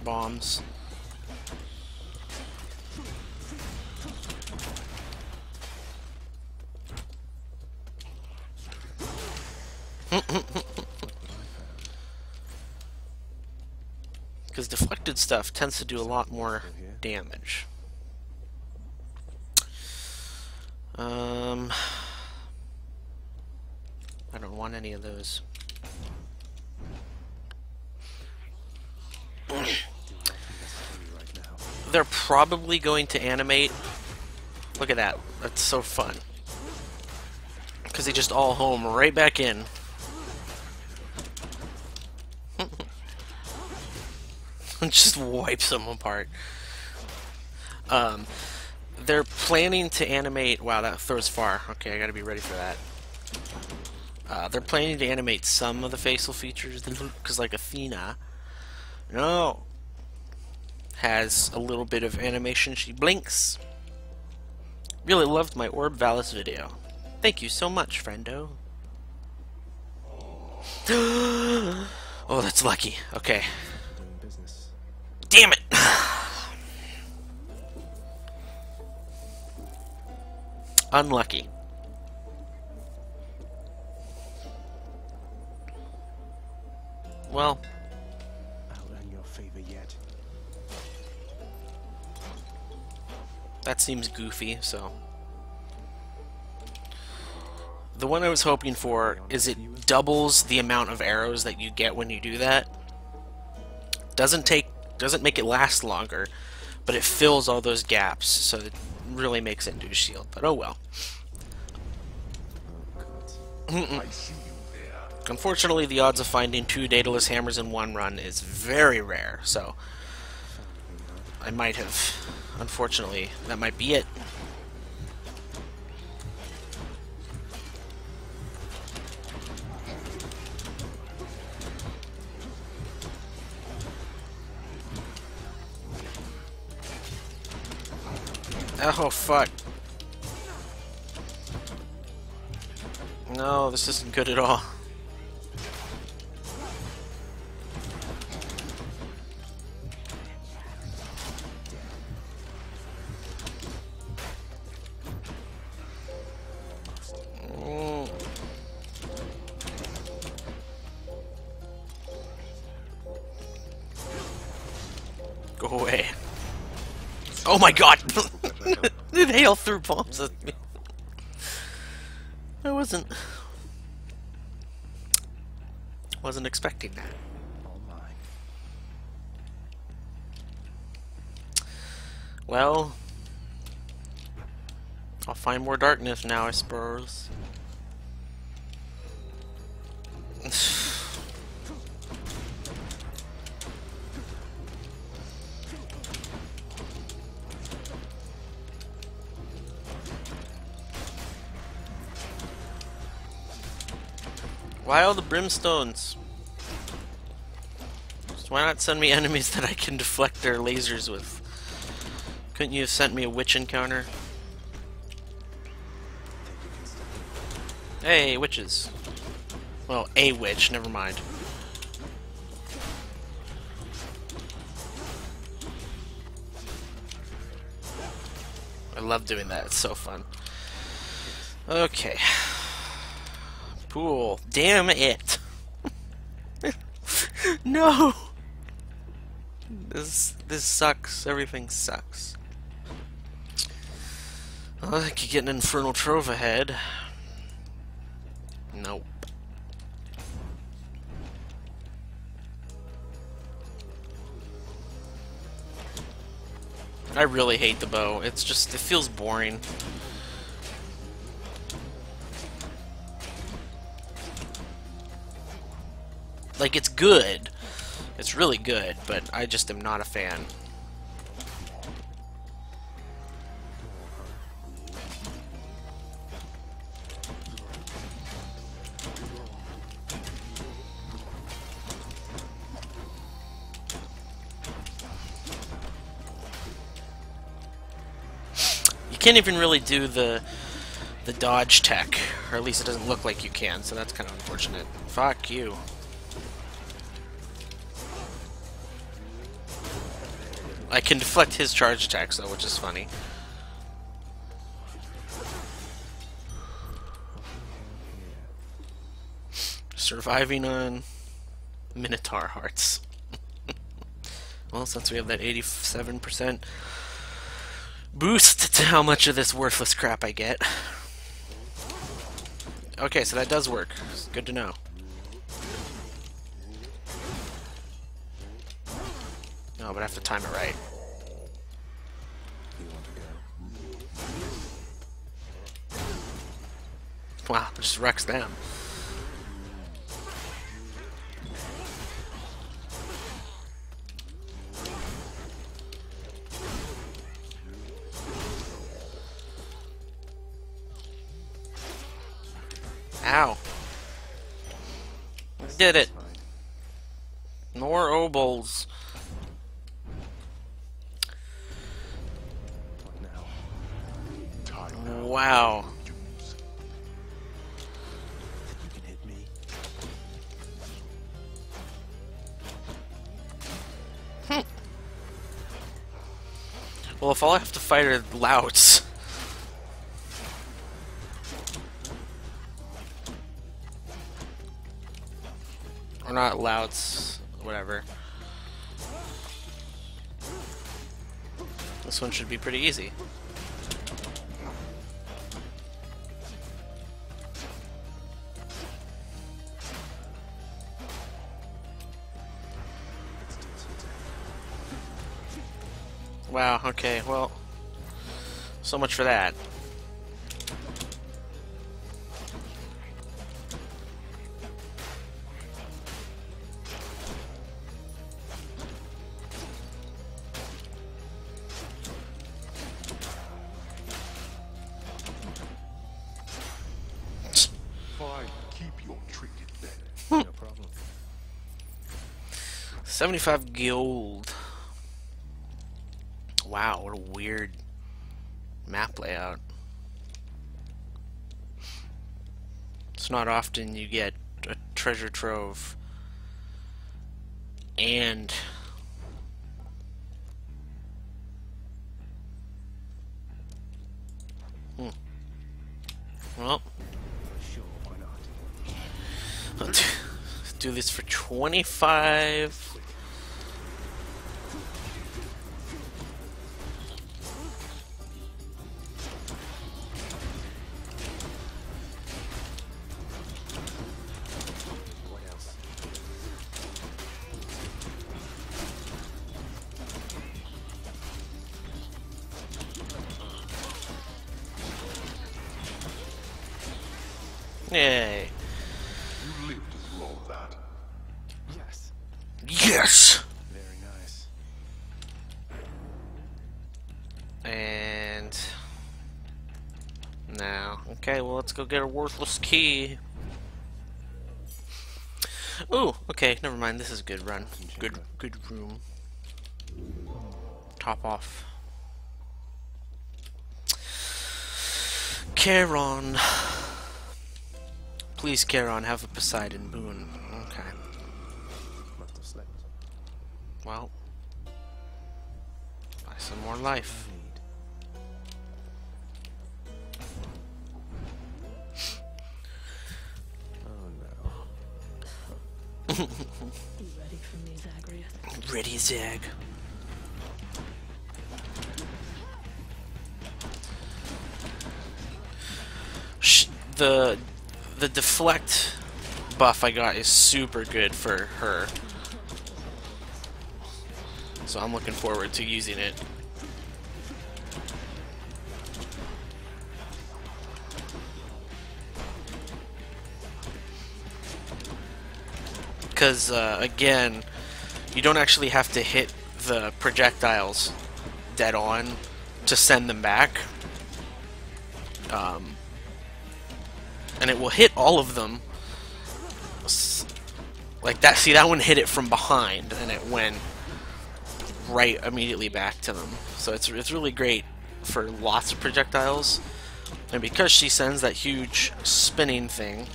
bombs. Because deflected stuff tends to do a lot more damage. I don't want any of those. They're probably going to animate. Look at that. That's so fun. Because they just all home right back in. Just wipes them apart. They're planning to animate... Wow, that throws far. Okay, I gotta be ready for that. They're planning to animate some of the facial features, because like Athena, no, has a little bit of animation. She blinks. Really loved my Orb Valis video. Thank you so much, friendo. Oh, that's lucky. Okay. Damn it! Unlucky. Well, I'll earn your favor yet. That seems goofy, so... The one I was hoping for is it doubles the amount of arrows that you get when you do that. Doesn't make it last longer, but it fills all those gaps, so it really makes it into a shield. But oh well. Unfortunately, the odds of finding 2 Daedalus hammers in one run is very rare, so I might have... Unfortunately, that might be it. Oh, fuck. No, this isn't good at all. Go away. Oh my god! It hail threw bombs at me. I wasn't expecting that. Well, I'll find more darkness now, I suppose. Why all the brimstones? Just why not send me enemies that I can deflect their lasers with? Couldn't you have sent me a witch encounter? Hey, witches. Well, a witch, never mind. I love doing that, it's so fun. Okay. Pool. Damn it. No. This sucks. Everything sucks. Well, I could get an Infernal Trove ahead. Nope. I really hate the bow. It's just, it feels boring. Like, it's good. It's really good, but I just am not a fan. You can't even really do the dodge tech, or at least it doesn't look like you can, so that's kind of unfortunate. Fuck you. I can deflect his charge attacks, though, which is funny. Surviving on Minotaur hearts. Well, since we have that 87% boost to how much of this worthless crap I get. Okay, so that does work. It's good to know. No, but I have to time it right. Wow, it just wrecks them. Ow. Did it. More obols. Wow. You can hit me. Well, if all I have to fight are louts. Or not louts, whatever. This one should be pretty easy. Wow, okay, well, so much for that. Fine, keep your trinket then. No problem. 75 gold. Wow, what a weird map layout. It's not often you get a treasure trove and well, Sure, why not? let's do this for 25. What else? Yay. You lived through all that. Yes. Yes! Very nice. And now, okay, well, let's go get a worthless key. Ooh, okay, never mind. This is a good run. Good room. Top off. Charon. Please, Charon, have a Poseidon boon. Okay. Must have slept. Well, buy some more life. Oh no. You ready for me, Zagreus? Ready, Zag. The deflect buff I got is super good for her, so I'm looking forward to using it. Because again, you don't actually have to hit the projectiles dead on to send them back. And it will hit all of them like that. See, that one hit it from behind and it went right immediately back to them, so it's really great for lots of projectiles. And because she sends that huge spinning thing,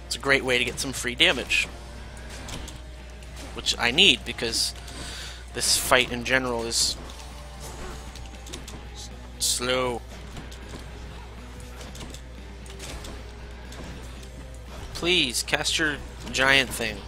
it's a great way to get some free damage, which I need because this fight in general is slow. Please, cast your giant thing.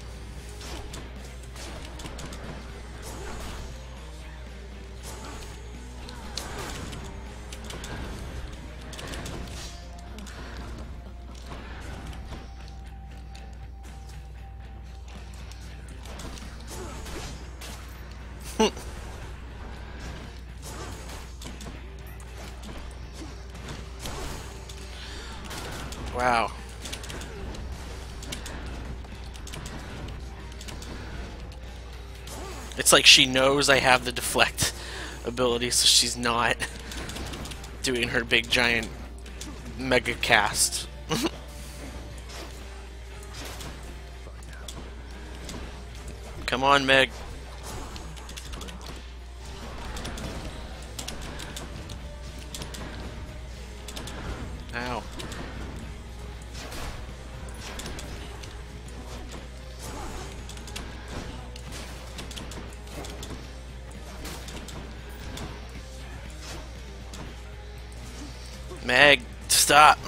Wow. It's like she knows I have the deflect ability, so she's not doing her big giant mega cast. Come on, Meg. Ow. Meg, stop.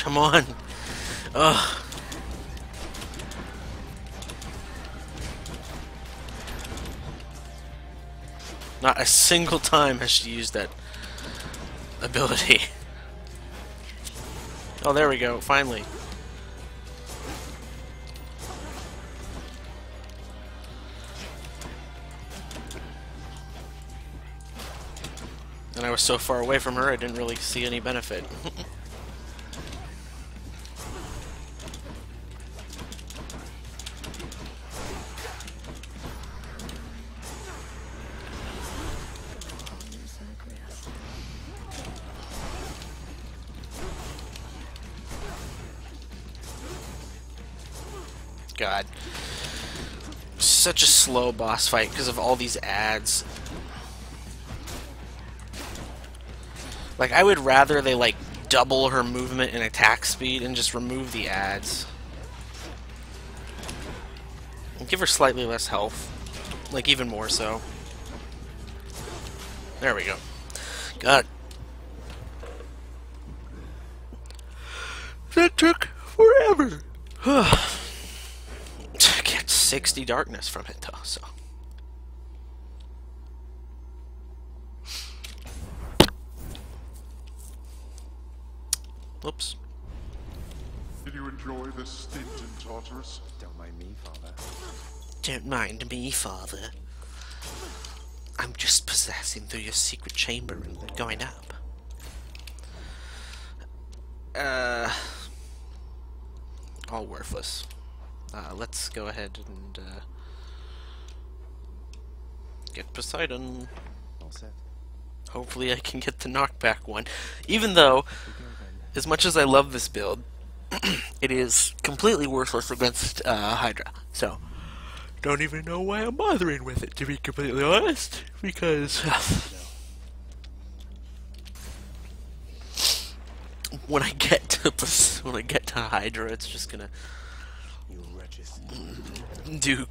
Come on. Ugh. Not a single time has she used that ability. Oh, there we go, finally. And I was so far away from her, I didn't really see any benefit. God. Such a slow boss fight because of all these ads. Like, I would rather they, like, double her movement and attack speed and just remove the ads. And give her slightly less health. Like, even more so. There we go. God. That took forever. To get 60 darkness from it, though, so. Whoops. Did you enjoy this stint in Tartarus? Don't mind me, Father. Don't mind me, Father. I'm just passing through your secret chamber and going up. All worthless. Let's go ahead and get Poseidon. All set. Hopefully I can get the knockback one. Even though, as much as I love this build, it is completely worthless against Hydra. So, don't even know why I'm bothering with it, to be completely honest. Because when I get to Hydra, it's just gonna do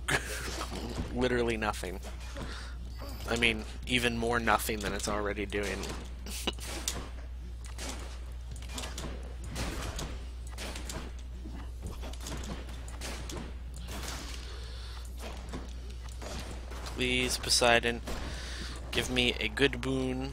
literally nothing. I mean, even more nothing than it's already doing. Please, Poseidon, give me a good boon.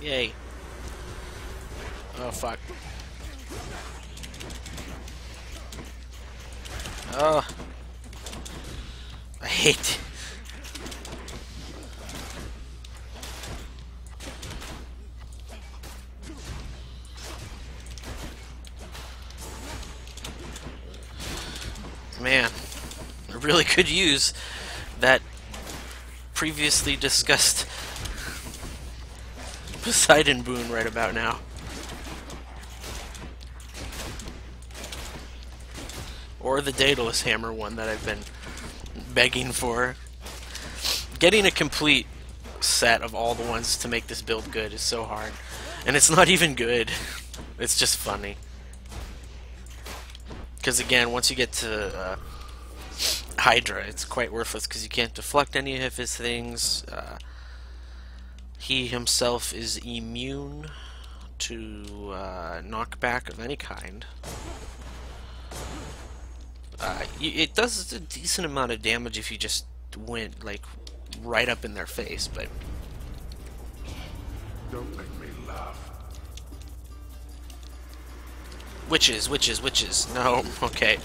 Yay. Oh, fuck. Oh. I hate... Man, I really could use that previously discussed Poseidon boon right about now. Or the Daedalus Hammer one that I've been begging for. Getting a complete set of all the ones to make this build good is so hard. And it's not even good. It's just funny. Because again, once you get to Hydra, it's quite worthless because you can't deflect any of his things. He himself is immune to knockback of any kind. It does a decent amount of damage if you just went like right up in their face, but Don't make me laugh. witches. No, okay.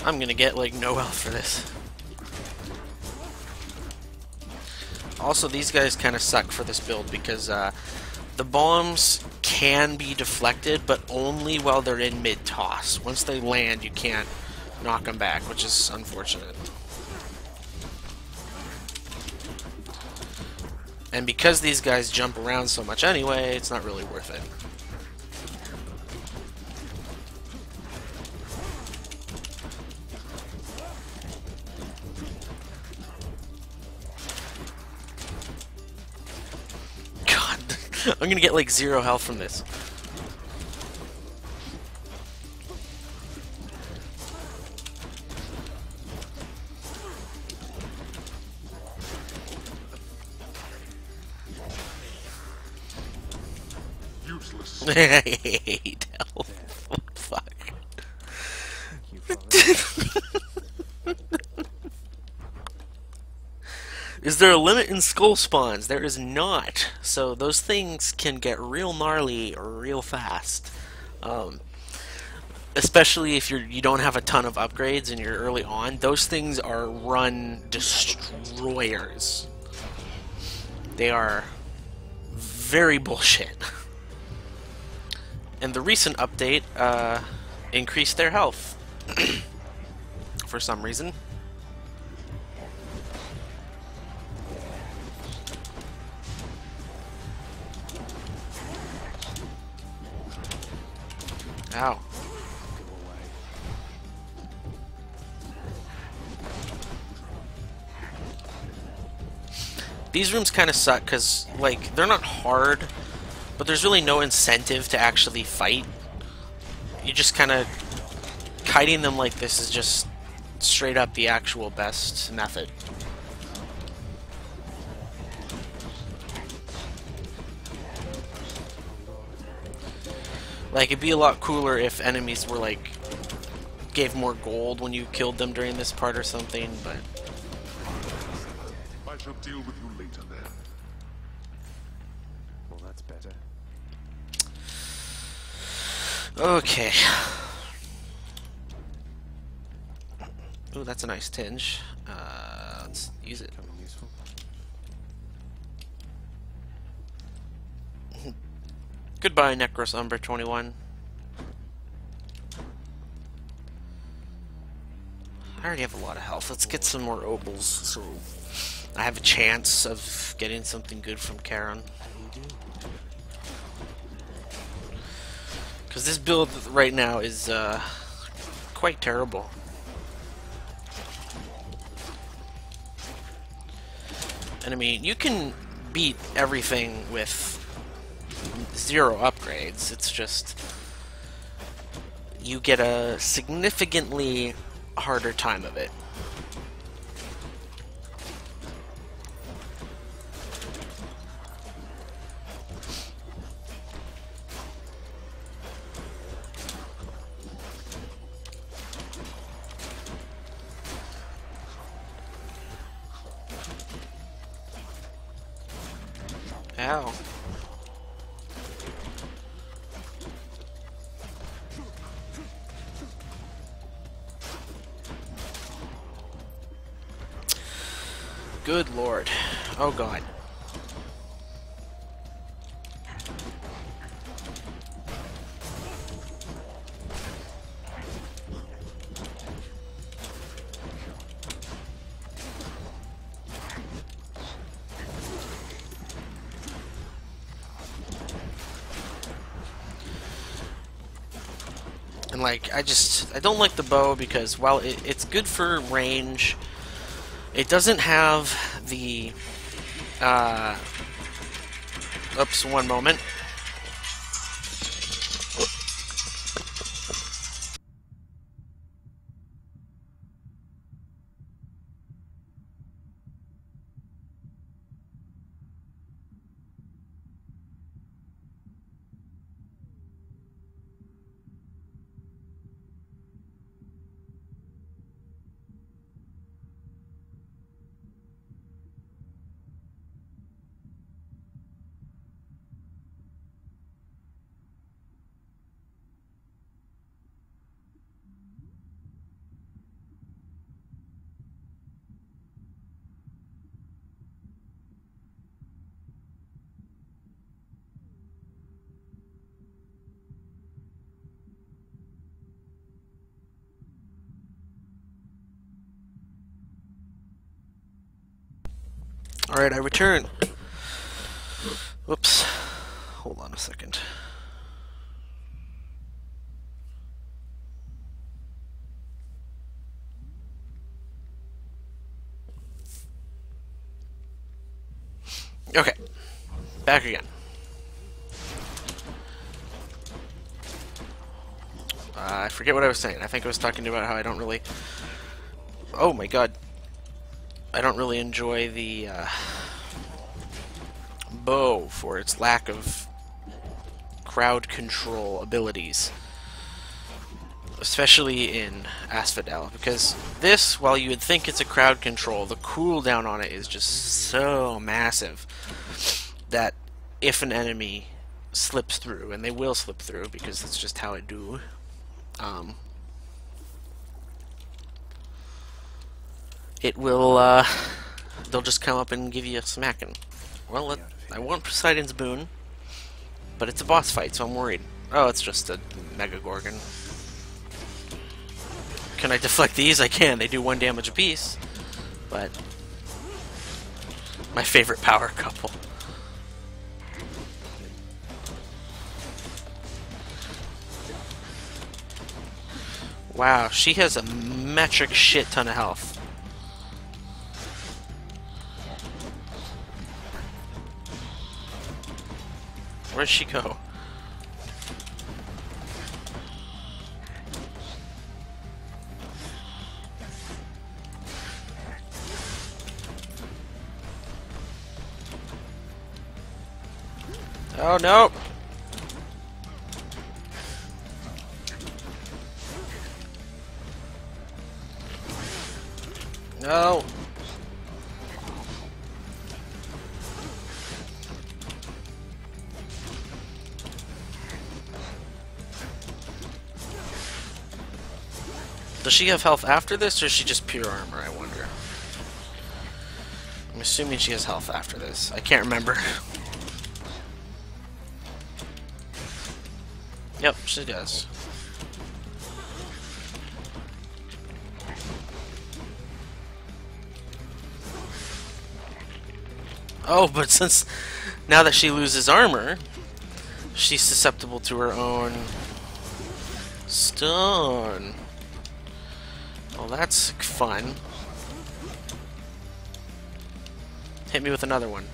I'm gonna get like no health for this. Also, these guys kind of suck for this build because the bombs can be deflected, but only while they're in mid-toss. Once they land, you can't knock them back, which is unfortunate. And because these guys jump around so much anyway, it's not really worth it. God, I'm gonna get like 0 health from this. Useless. I hate health. What the fuck? Is there a limit in skull spawns? There is not. So those things can get real gnarly real fast. Especially if you don't have a ton of upgrades and you're early on. Those things are run destroyers. They are very bullshit. And the recent update increased their health for some reason. Ow. These rooms kind of suck because, like, they're not hard, but there's really no incentive to actually fight. You just kind of... kiting them like this is just straight up the actual best method. Like, it'd be a lot cooler if enemies were, like, gave more gold when you killed them during this part or something, but... I shall deal with you later then. Well, that's better. Okay. Ooh, that's a nice tinge. Let's use it. Becoming useful. Goodbye, Necros Umber 21. I already have a lot of health. Let's get some more opals so I have a chance of getting something good from Charon. Because this build right now is quite terrible. And I mean, you can beat everything with 0 upgrades. It's just you get a significantly harder time of it. Ow. Good lord. Oh god. And like, I don't like the bow because while it's good for range, it doesn't have the, oops, one moment. Alright, I return. Whoops. Hold on a second. Okay. Back again. I forget what I was saying. I think I was talking about how I don't really... Oh my god. I don't really enjoy the bow for its lack of crowd control abilities. Especially in Asphodel. Because this, while you would think it's a crowd control, the cooldown on it is just so massive that if an enemy slips through, and they will slip through because that's just how it do, it will, they'll just come up and give you a smacking. Well, I want Poseidon's Boon, but it's a boss fight, so I'm worried. Oh, it's just a Mega Gorgon. Can I deflect these? I can. They do 1 damage apiece, but my favorite power couple. Wow, she has a metric shit ton of health. Where'd she go? Oh no! No! Does she have health after this, or is she just pure armor, I wonder? I'm assuming she has health after this. I can't remember. Yep, she does. Oh, but since now that she loses armor, she's susceptible to her own stun. Well, that's fun. Hit me with another one.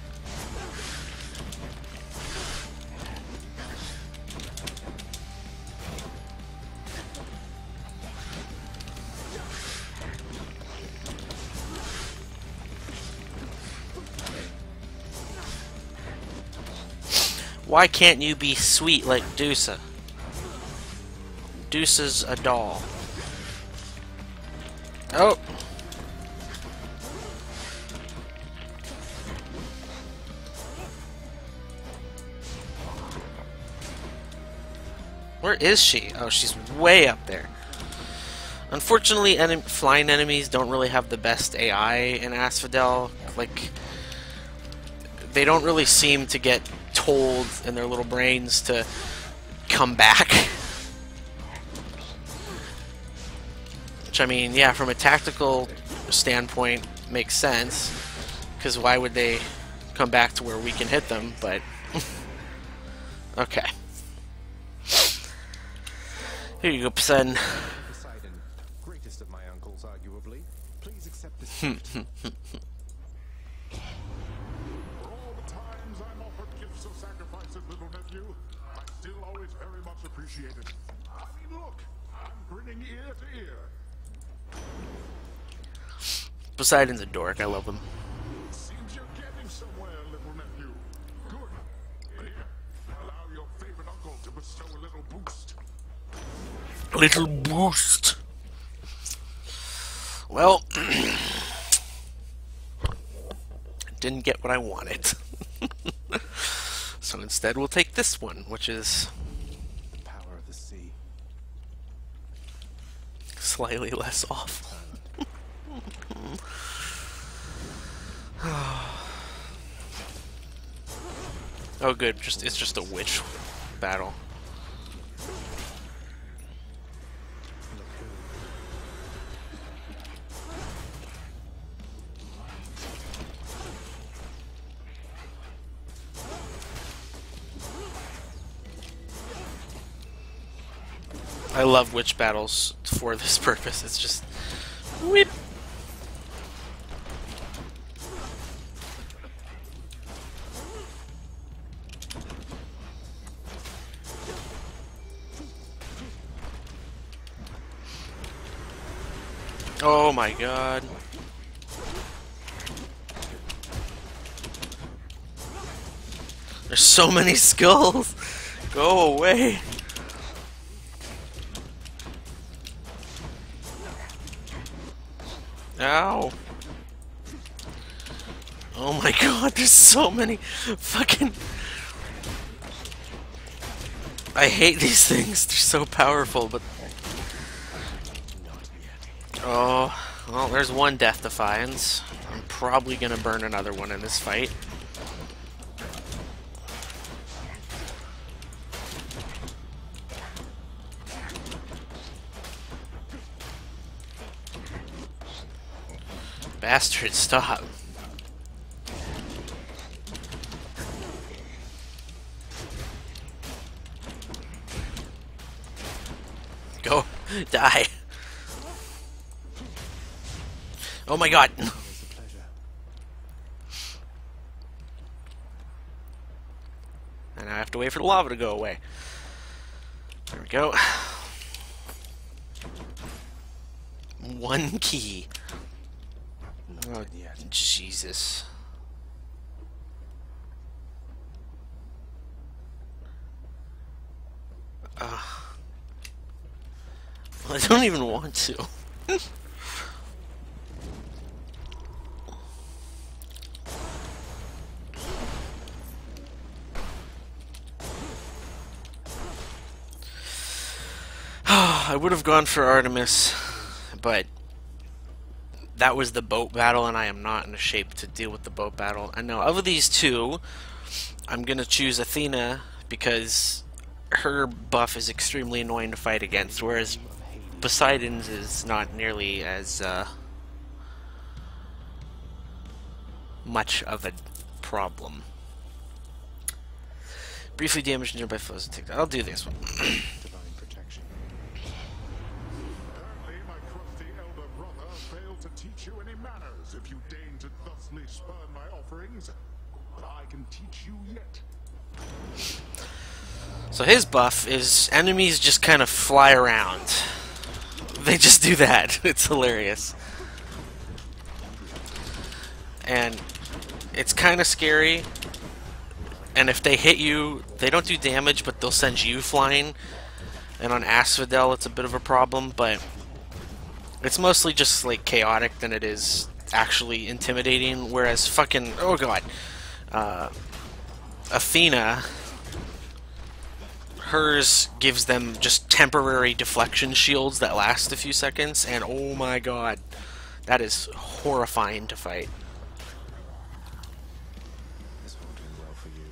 Why can't you be sweet like Dusa? Dusa's a doll. Oh! Where is she? Oh, she's way up there. Unfortunately, flying enemies don't really have the best AI in Asphodel. Like, they don't really seem to get told in their little brains to come back. Which, I mean, yeah, from a tactical standpoint, makes sense. Because why would they come back to where we can hit them? But, okay. Here you go, Poseidon. Poseidon, greatest of my uncles, arguably. Please accept this. For all the times I'm offered gifts of sacrifices, little nephew, I still always very much appreciate it. I mean, look, I'm grinning ear to ear. Poseidon's a dork. I love him. Seems you're getting somewhere, little nephew. Good. But here, allow your favorite uncle to bestow a little boost. Little boost. Well, didn't get what I wanted. So instead we'll take this one, which is Power of the sea. slightly less awful. Oh good, it's just a witch battle. I love witch battles for this purpose. It's just whip. Oh my god. There's so many skulls. Go away. Ow. Oh my god, there's so many fucking... I hate these things. They're so powerful, but... Oh, well, there's one Death Defiance. I'm probably gonna burn another one in this fight. Bastard, stop. Go. Die. Oh my god. And I have to wait for the lava to go away. There we go. One key. Oh, Jesus. I don't even want to. I would have gone for Artemis, but that was the boat battle, and I am not in a shape to deal with the boat battle. I know of these two, I'm gonna choose Athena because her buff is extremely annoying to fight against, whereas Poseidon's is not nearly as much of a problem. Briefly damage nearby foes. I'll do this one. Divine protection. Apparently, my crusty elder brother failed to teach you any manners if you deign to thusly spurn my offerings. But I can teach you yet. So his buff is enemies just kind of fly around. They just do that. It's hilarious. And it's kind of scary. And if they hit you, they don't do damage, but they'll send you flying. And on Asphodel, it's a bit of a problem, but it's mostly just like chaotic than it is actually intimidating. Whereas fucking, oh god, Athena, hers gives them just temporary deflection shields that last a few seconds, and oh my god, that is horrifying to fight. This won't do well for you.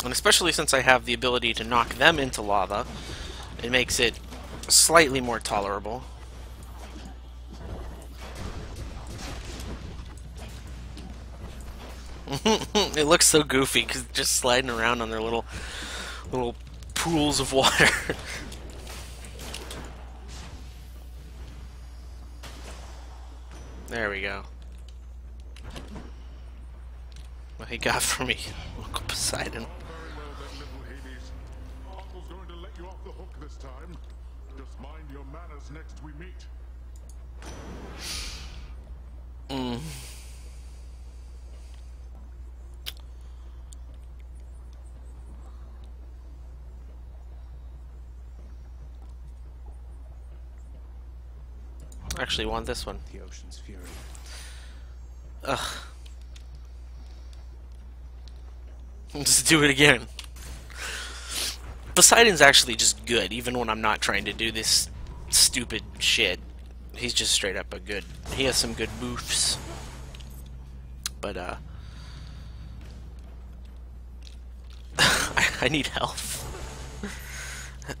And especially since I have the ability to knock them into lava, it makes it slightly more tolerable. It looks so goofy because just sliding around on their little pools of water. There we go. What he got for me, Uncle Poseidon. Very well then, little Hades. Uncle's going to let you off the hook this time. Just mind your manners next we meet. Actually want this one. The ocean's fury. Ugh. Just do it again. Poseidon's actually just good, even when I'm not trying to do this stupid shit. He's just straight up a good... He has some good moves. But, I need health.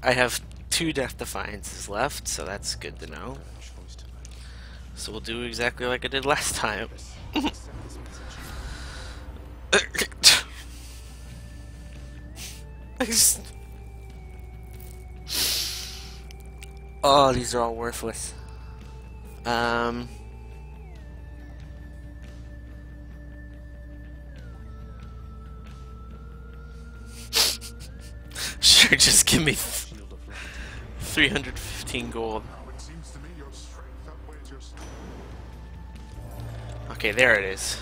I have 2 Death Defiances left, so that's good to know. So we'll do exactly like I did last time. Oh, these are all worthless. Sure, just give me 315 gold. Okay, there it is.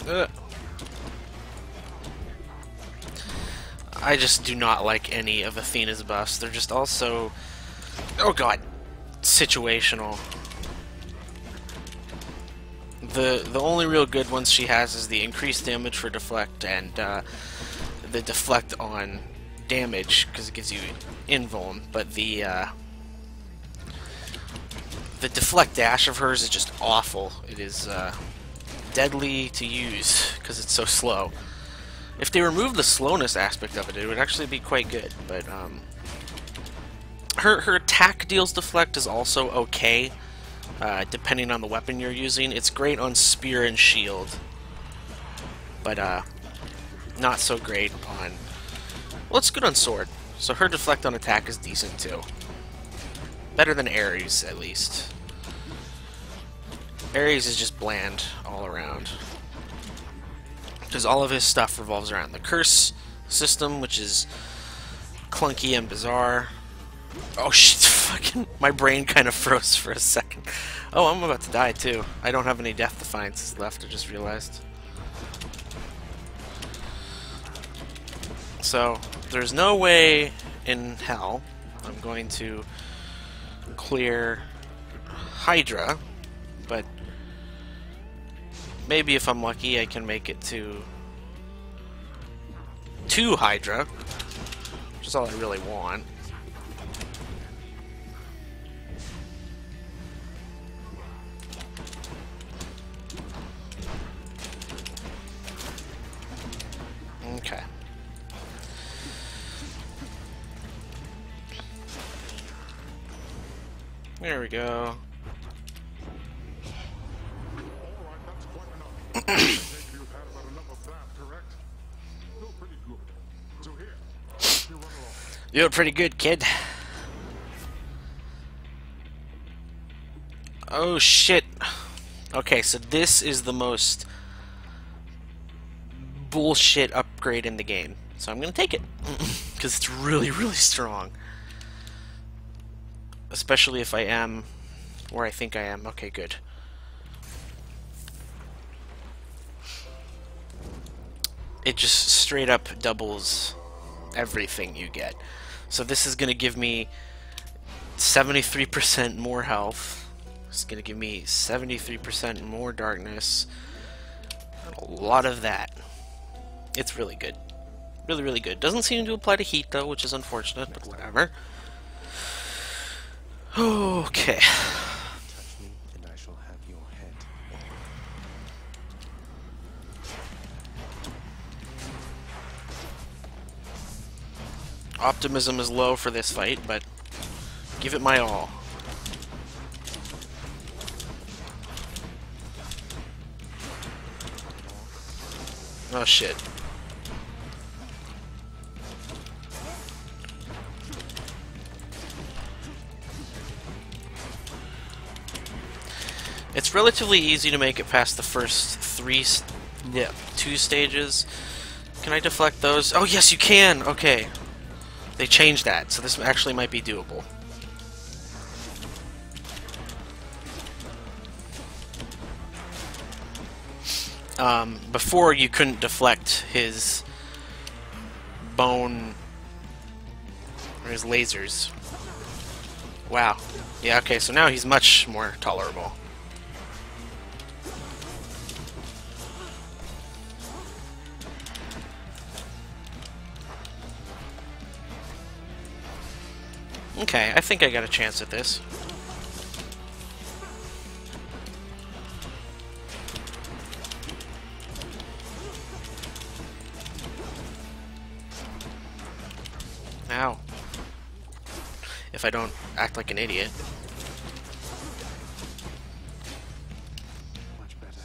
Ugh. I just do not like any of Athena's buffs. They're just all so, oh god, situational. The only real good ones she has is the increased damage for deflect and the deflect on damage because it gives you invuln. But the deflect dash of hers is just awful. It is deadly to use because it's so slow. If they remove the slowness aspect of it, it would actually be quite good. But her attack deals deflect is also okay, depending on the weapon you're using. It's great on spear and shield, but not so great on. Well, it's good on sword. So her deflect on attack is decent too. Better than Ares, at least. Ares is just bland all around. Because all of his stuff revolves around the curse system, which is clunky and bizarre. Oh shit, fucking, my brain kind of froze for a second. Oh, I'm about to die too. I don't have any Death Defiances left, I just realized. So, there's no way in hell I'm going to clear Hydra, but maybe if I'm lucky I can make it to 2 Hydra, which is all I really want. Okay. There we go. You're pretty good, kid. Oh shit. Okay, so this is the most bullshit upgrade in the game. So I'm gonna take it. Because it's really, really strong. Especially if I am where I think I am. Okay, good. It just straight up doubles everything you get. So this is going to give me 73% more health. It's going to give me 73% more darkness. And a lot of that. It's really good. Really, really good. Doesn't seem to apply to heat though, which is unfortunate, but whatever. Okay. Touch me, and I shall have your head. Optimism is low for this fight, but give it my all. Oh shit. It's relatively easy to make it past the first 2 stages. Can I deflect those? Oh yes, you can! Okay. They changed that, so this actually might be doable. Before you couldn't deflect his bone or his lasers. Wow. Yeah, okay, so now he's much more tolerable. Okay, I think I got a chance at this. if I don't act like an idiot. Much better.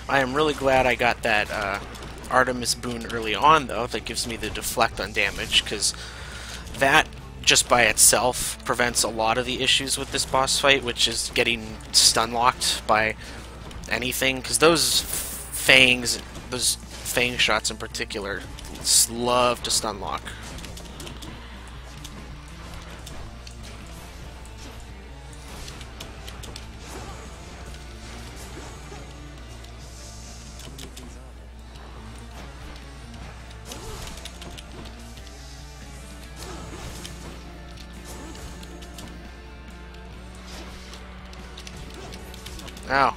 I am really glad I got that Artemis boon early on, though. That gives me the deflect on damage, because that just by itself prevents a lot of the issues with this boss fight, which is getting stun locked by anything, because those fang shots in particular love to stun lock. Ow.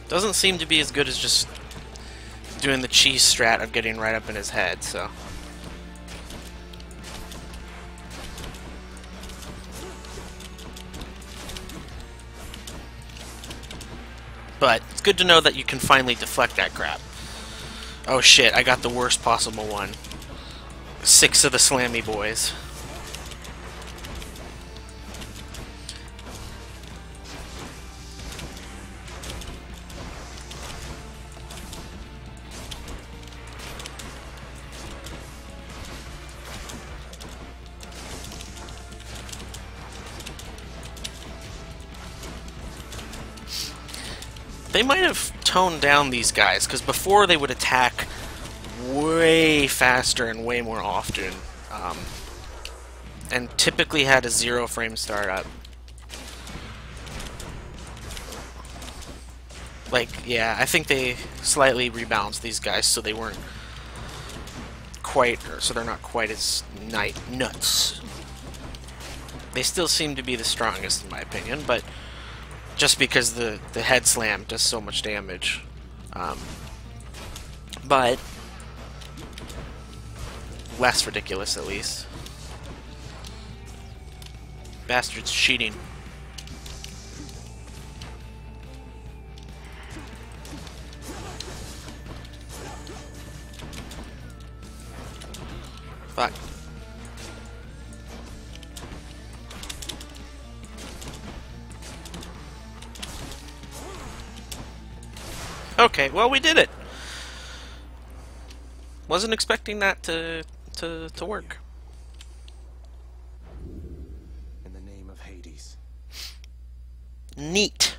Doesn't seem to be as good as just doing the cheese strat of getting right up in his head, so. But it's good to know that you can finally deflect that crap. Oh shit, I got the worst possible one. 6 of the slammy boys. They might have toned down these guys, because before they would attack way faster and way more often, and typically had a 0 frame startup. Like, yeah, I think they slightly rebalanced these guys so they weren't quite, or so they're not quite as nuts. They still seem to be the strongest in my opinion, but just because the head slam does so much damage. But less ridiculous, at least. Bastard's cheating. Fuck. Okay, well, we did it. Wasn't expecting that to work. In the name of Hades. Neat.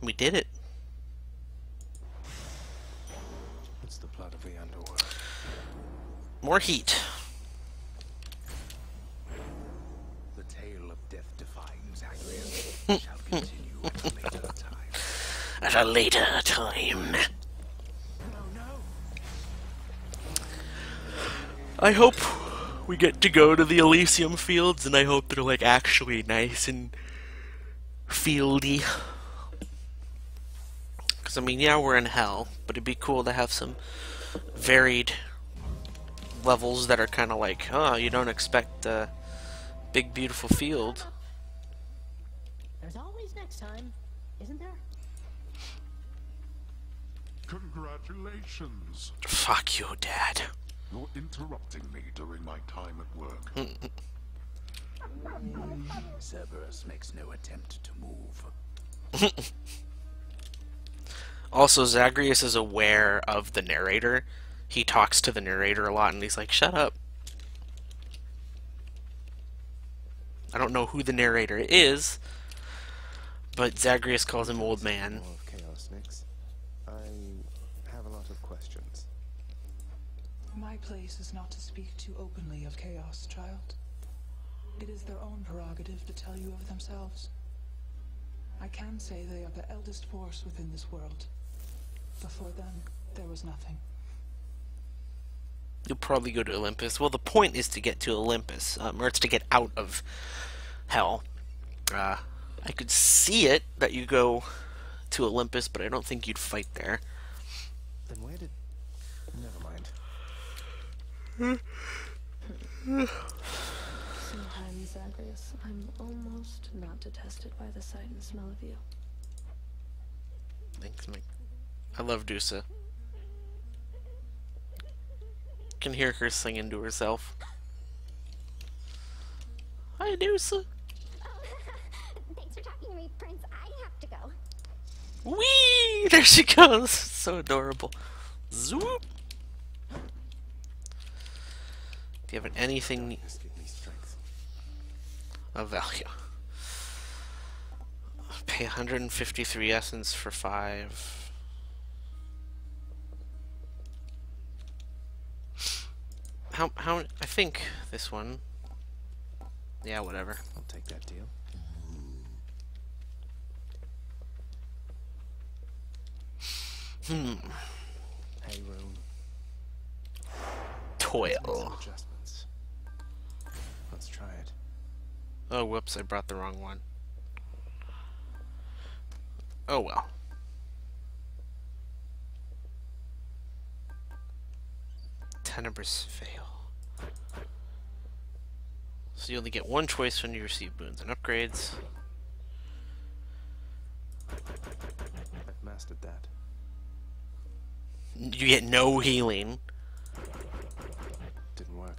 We did it. What's the plot of the underworld? More heat. The tale of death-defying Zagreus shall continue at a later time. At a later time. I hope we get to go to the Elysium Fields, and I hope they're like actually nice and fieldy. Because I mean, yeah, we're in hell, but it'd be cool to have some varied levels that are kind of like, oh, you don't expect a big beautiful field. There's always next time, isn't there? Congratulations. Fuck you, Dad. You're interrupting me during my time at work. Cerberus makes no attempt to move. Also, Zagreus is aware of the narrator. He talks to the narrator a lot, and he's like, shut up. I don't know who the narrator is, but Zagreus calls him old man. More of chaos next. I have a lot of questions. My place is not to speak too openly of chaos, child. It is their own prerogative to tell you of themselves. I can say they are the eldest force within this world. Before them, there was nothing. You'll probably go to Olympus. Well, the point is to get to Olympus, or it's to get out of hell. I could see it that you go to Olympus, but I don't think you'd fight there. Then where did... Never mind. Sometimes, Zagreus, I'm almost not detested by the sight and smell of you. Thanks, Mike. I love Dusa. Can hear her singing to herself. Hi, Dusa. Thanks for talking to me, Prince. I have to go. Whee! There she goes. So adorable. Zoop. Do you have anything of value? Pay 153 essence for 5. How? I think this one. Yeah, whatever. I'll take that deal. Hey, room. Toil. Adjustments. Let's try it. Oh, whoops! I brought the wrong one. Oh well. Tenebrous fail. So you only get one choice when you receive boons and upgrades. I've mastered that. You get no healing. Didn't work.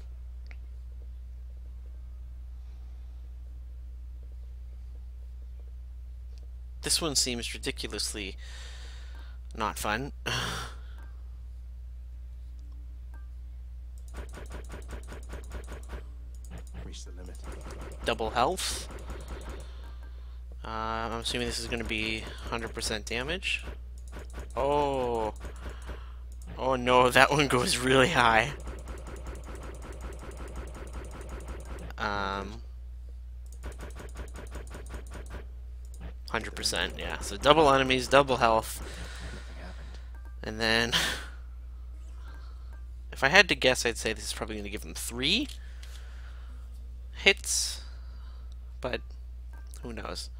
This one seems ridiculously not fun. Reach the limit. Double health. I'm assuming this is going to be 100% damage. Oh. Oh no, that one goes really high. 100%, yeah. So double enemies, double health. And then, if I had to guess, I'd say this is probably going to give them 3 hits. But, who knows.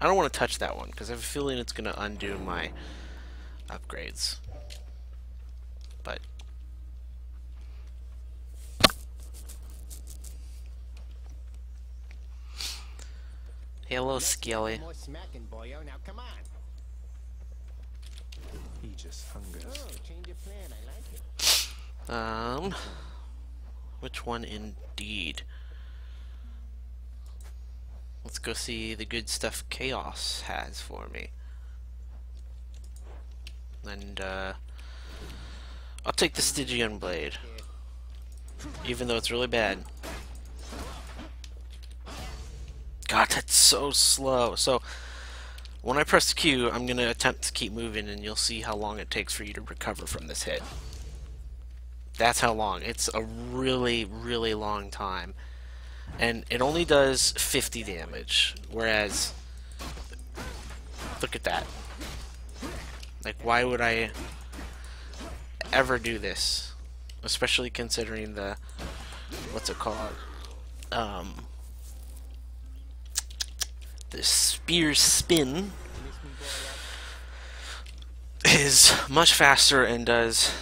I don't want to touch that one, because I have a feeling it's going to undo my upgrades. But, hello, Skelly. More smacking, boyo. Now come on. He just hungers. Oh, change your plan. I like it. Which one indeed? Let's go see the good stuff Chaos has for me. And, I'll take the Stygian Blade. Even though it's really bad. God, that's so slow. So, when I press Q, I'm going to attempt to keep moving, and you'll see how long it takes for you to recover from this hit. That's how long. It's a really, really long time. And it only does 50 damage, whereas, look at that. Like, why would I ever do this? Especially considering the, what's it called? The spear spin is much faster and does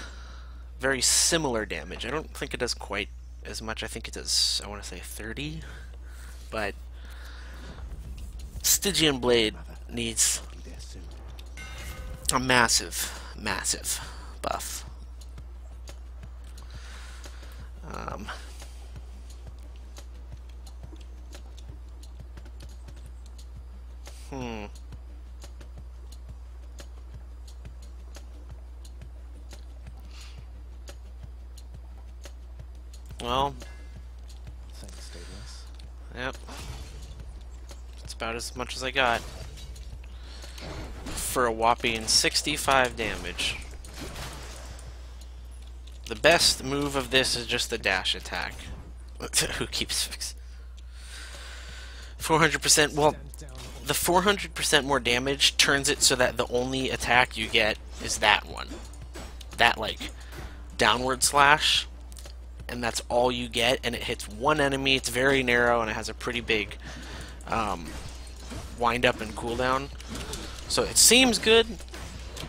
very similar damage. I don't think it does quite as much. I think it does, I want to say 30, but Stygian Blade needs a massive, massive buff. Well, thanks, Daedalus. Yep. That's about as much as I got. For a whopping 65 damage. The best move of this is just the dash attack. Who keeps fixing? 400%. Well, the 400% more damage turns it so that the only attack you get is that one. That, like, downward slash. And that's all you get, and it hits one enemy. It's very narrow, and it has a pretty big wind up and cooldown. So it seems good,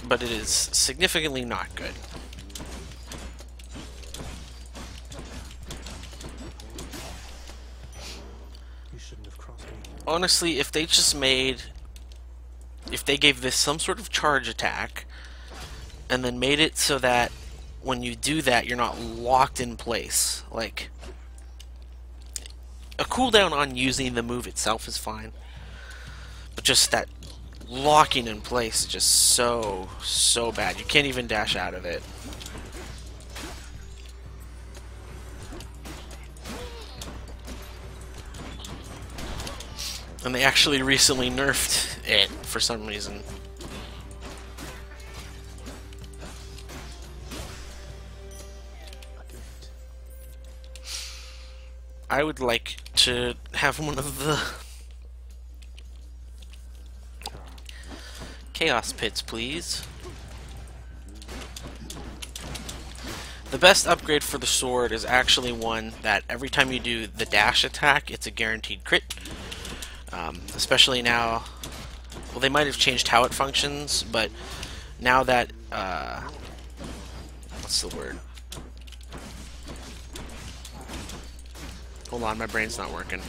but it is significantly not good. You shouldn't have crossed me. Honestly, if they gave this some sort of charge attack, and then made it so that when you do that, you're not locked in place. Like, a cooldown on using the move itself is fine, but just that locking in place is just so bad. You can't even dash out of it. And they actually recently nerfed it for some reason. I would like to have one of the Chaos Pits, please. The best upgrade for the sword is actually one that every time you do the dash attack, it's a guaranteed crit. Especially now, well, they might have changed how it functions, but now that, what's the word? Hold on, my brain's not working.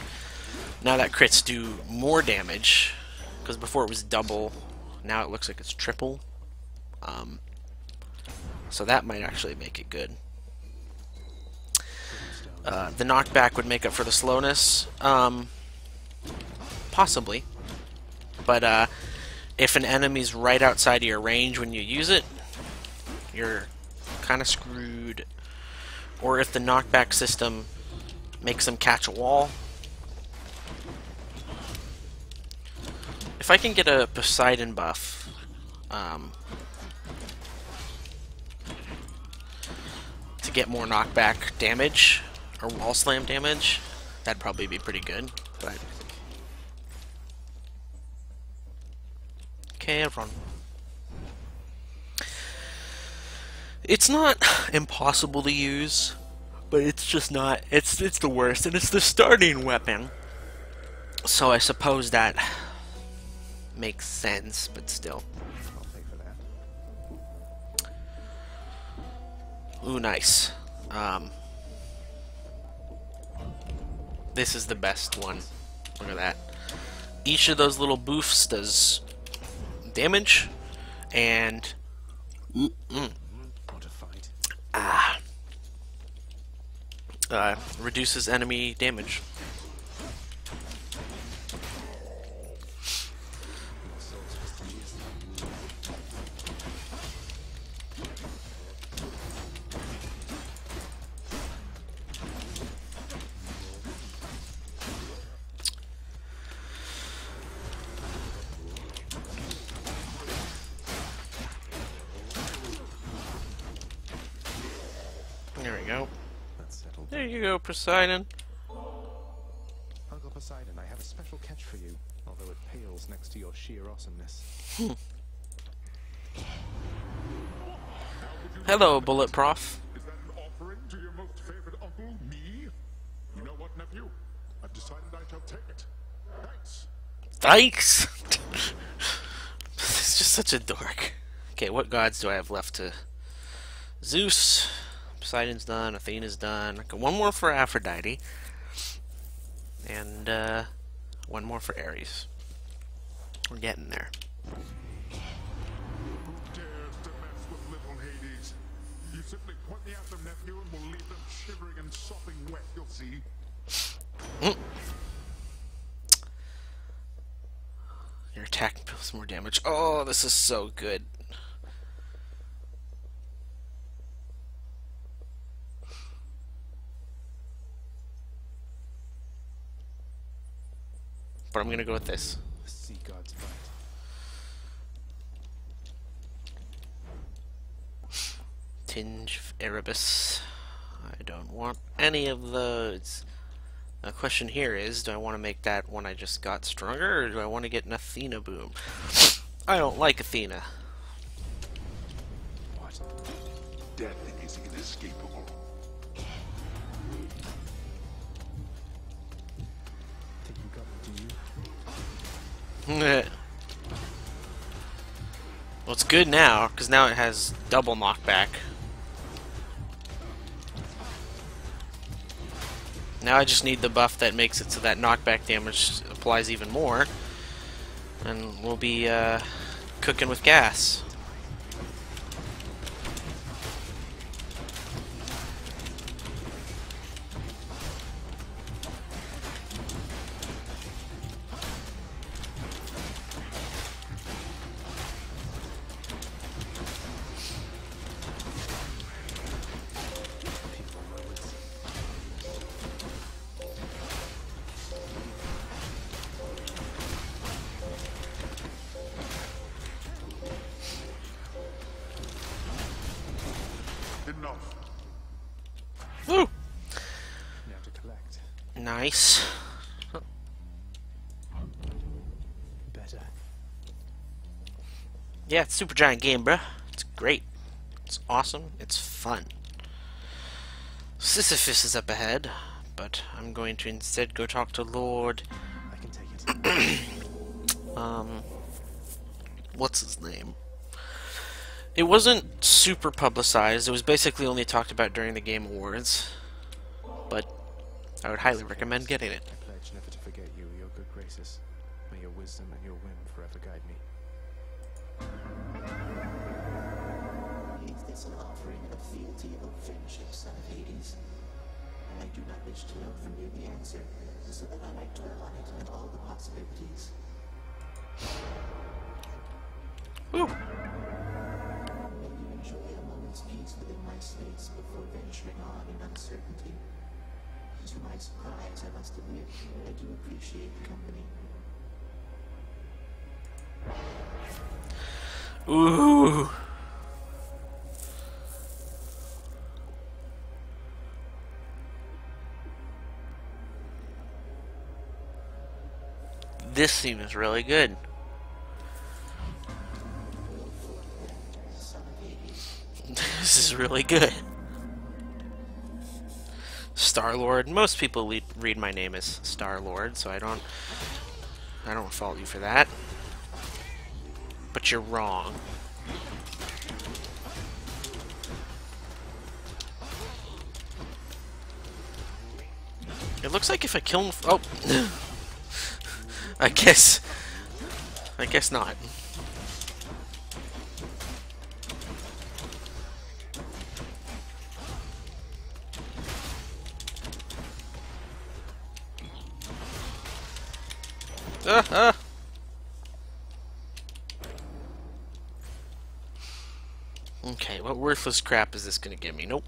Now that crits do more damage, because before it was double, now it looks like it's triple. So that might actually make it good. The knockback would make up for the slowness. Possibly. But if an enemy's right outside of your range when you use it, you're kind of screwed. Or if the knockback system makes them catch a wall. If I can get a Poseidon buff, to get more knockback damage, or wall slam damage, that'd probably be pretty good. But okay, everyone. It's not impossible to use, but it's just not. It's the worst, and it's the starting weapon. So I suppose that makes sense, but still. I'll pay for that. Ooh, nice. This is the best one. Look at that. Each of those little boofs does damage, and What a fight. reduces enemy damage. There we go. That's settled. There you go, Poseidon. Uncle Poseidon, I have a special catch for you, although it pales next to your sheer awesomeness. Hello, Bullet Prof. Is that an offering to your most favorite uncle, me? You know what, nephew? I've decided I shall take it. Thanks. Thanks! He's just such a dork. Okay, what gods do I have left to... Zeus, Poseidon's done, Athena's done. Okay, one more for Aphrodite. And, one more for Ares. We're getting there. Who dares to mess with little Hades? You simply point me at them, nephew, and we'll leave them shivering and sopping wet, you'll see. Your attack deals more damage. Oh, this is so good. But I'm gonna go with this. The sea god's fight. Tinge of Erebus. I don't want any of those. The question here is, do I want to make that one I just got stronger, or do I want to get an Athena boom? I don't like Athena. What? Death is inescapable. Think you got it, do you? Well, it's good now, because now it has double knockback. Now I just need the buff that makes it so that knockback damage applies even more. And we'll be cooking with gas. Enough. Woo! You have to collect. Nice. Better. Yeah, it's Super Giant game, bruh. It's great. It's awesome. It's fun. Sisyphus is up ahead, but I'm going to instead go talk to Lord. I can take it. What's his name? It wasn't super publicized. It was basically only talked about during the Game Awards, but I would highly recommend getting it. I pledge never to forget you or your good graces. May your wisdom and your whim forever guide me. Is this an offering of fealty or friendship, son of Hades? I do not wish to know from you the answer, so that I might dwell on it and all the possibilities. Woo! May you enjoy a moment's peace within my space before venturing on in uncertainty. To my surprise, I must admit, I do appreciate the company. Ooh! This seems really good. This is really good. StallordD. Most people read my name as StallordD, so I don't fault you for that. But you're wrong. It looks like if I kill him, oh, I guess not. Okay, what worthless crap is this gonna give me? Nope.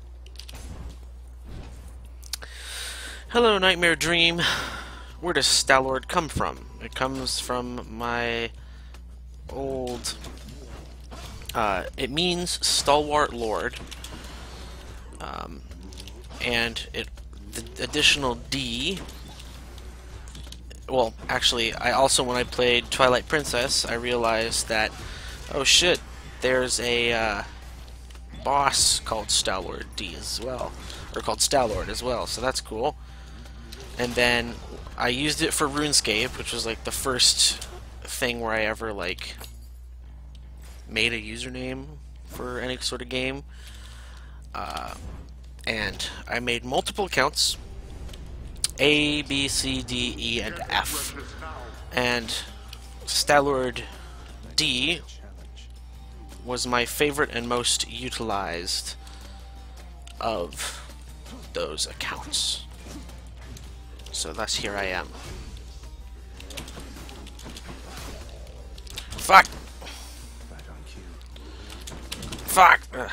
Hello, Nightmare Dream. Where does StallordD come from? It comes from my old... it means Stalwart Lord. And the additional D... Well, actually, I also, when I played Twilight Princess, I realized that, oh shit, there's a boss called StallordD as well, or called StallordD as well, so that's cool. And then I used it for RuneScape, which was like the first thing where I ever like made a username for any sort of game. And I made multiple accounts. A, B, C, D, E, and F. And StallordD was my favorite and most utilized of those accounts. So thus here I am. Fuck! Fuck! Ugh.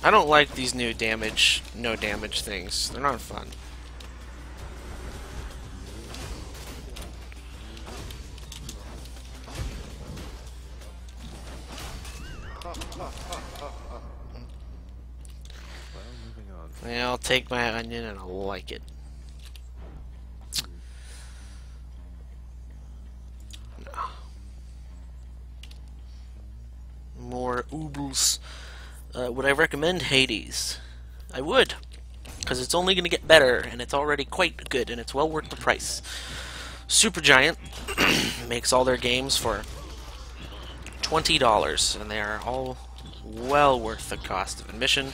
I don't like these new damage, no damage things. They're not fun. Yeah, I'll take my onion and I'll like it. No. More oobles. Would I recommend Hades? I would, because it's only going to get better, and it's already quite good, and it's well worth the price. Supergiant makes all their games for $20, and they are all well worth the cost of admission.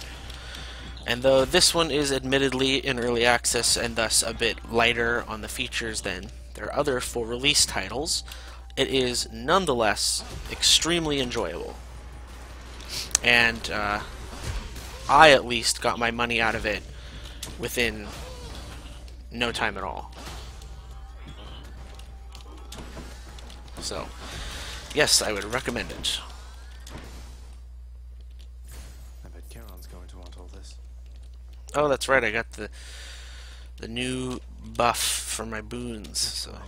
And though this one is admittedly in early access and thus a bit lighter on the features than their other full release titles, it is nonetheless extremely enjoyable. And I at least got my money out of it within no time at all. So, yes, I would recommend it. I bet Charon's going to want all this. Oh, that's right, I got the new buff for my boons, so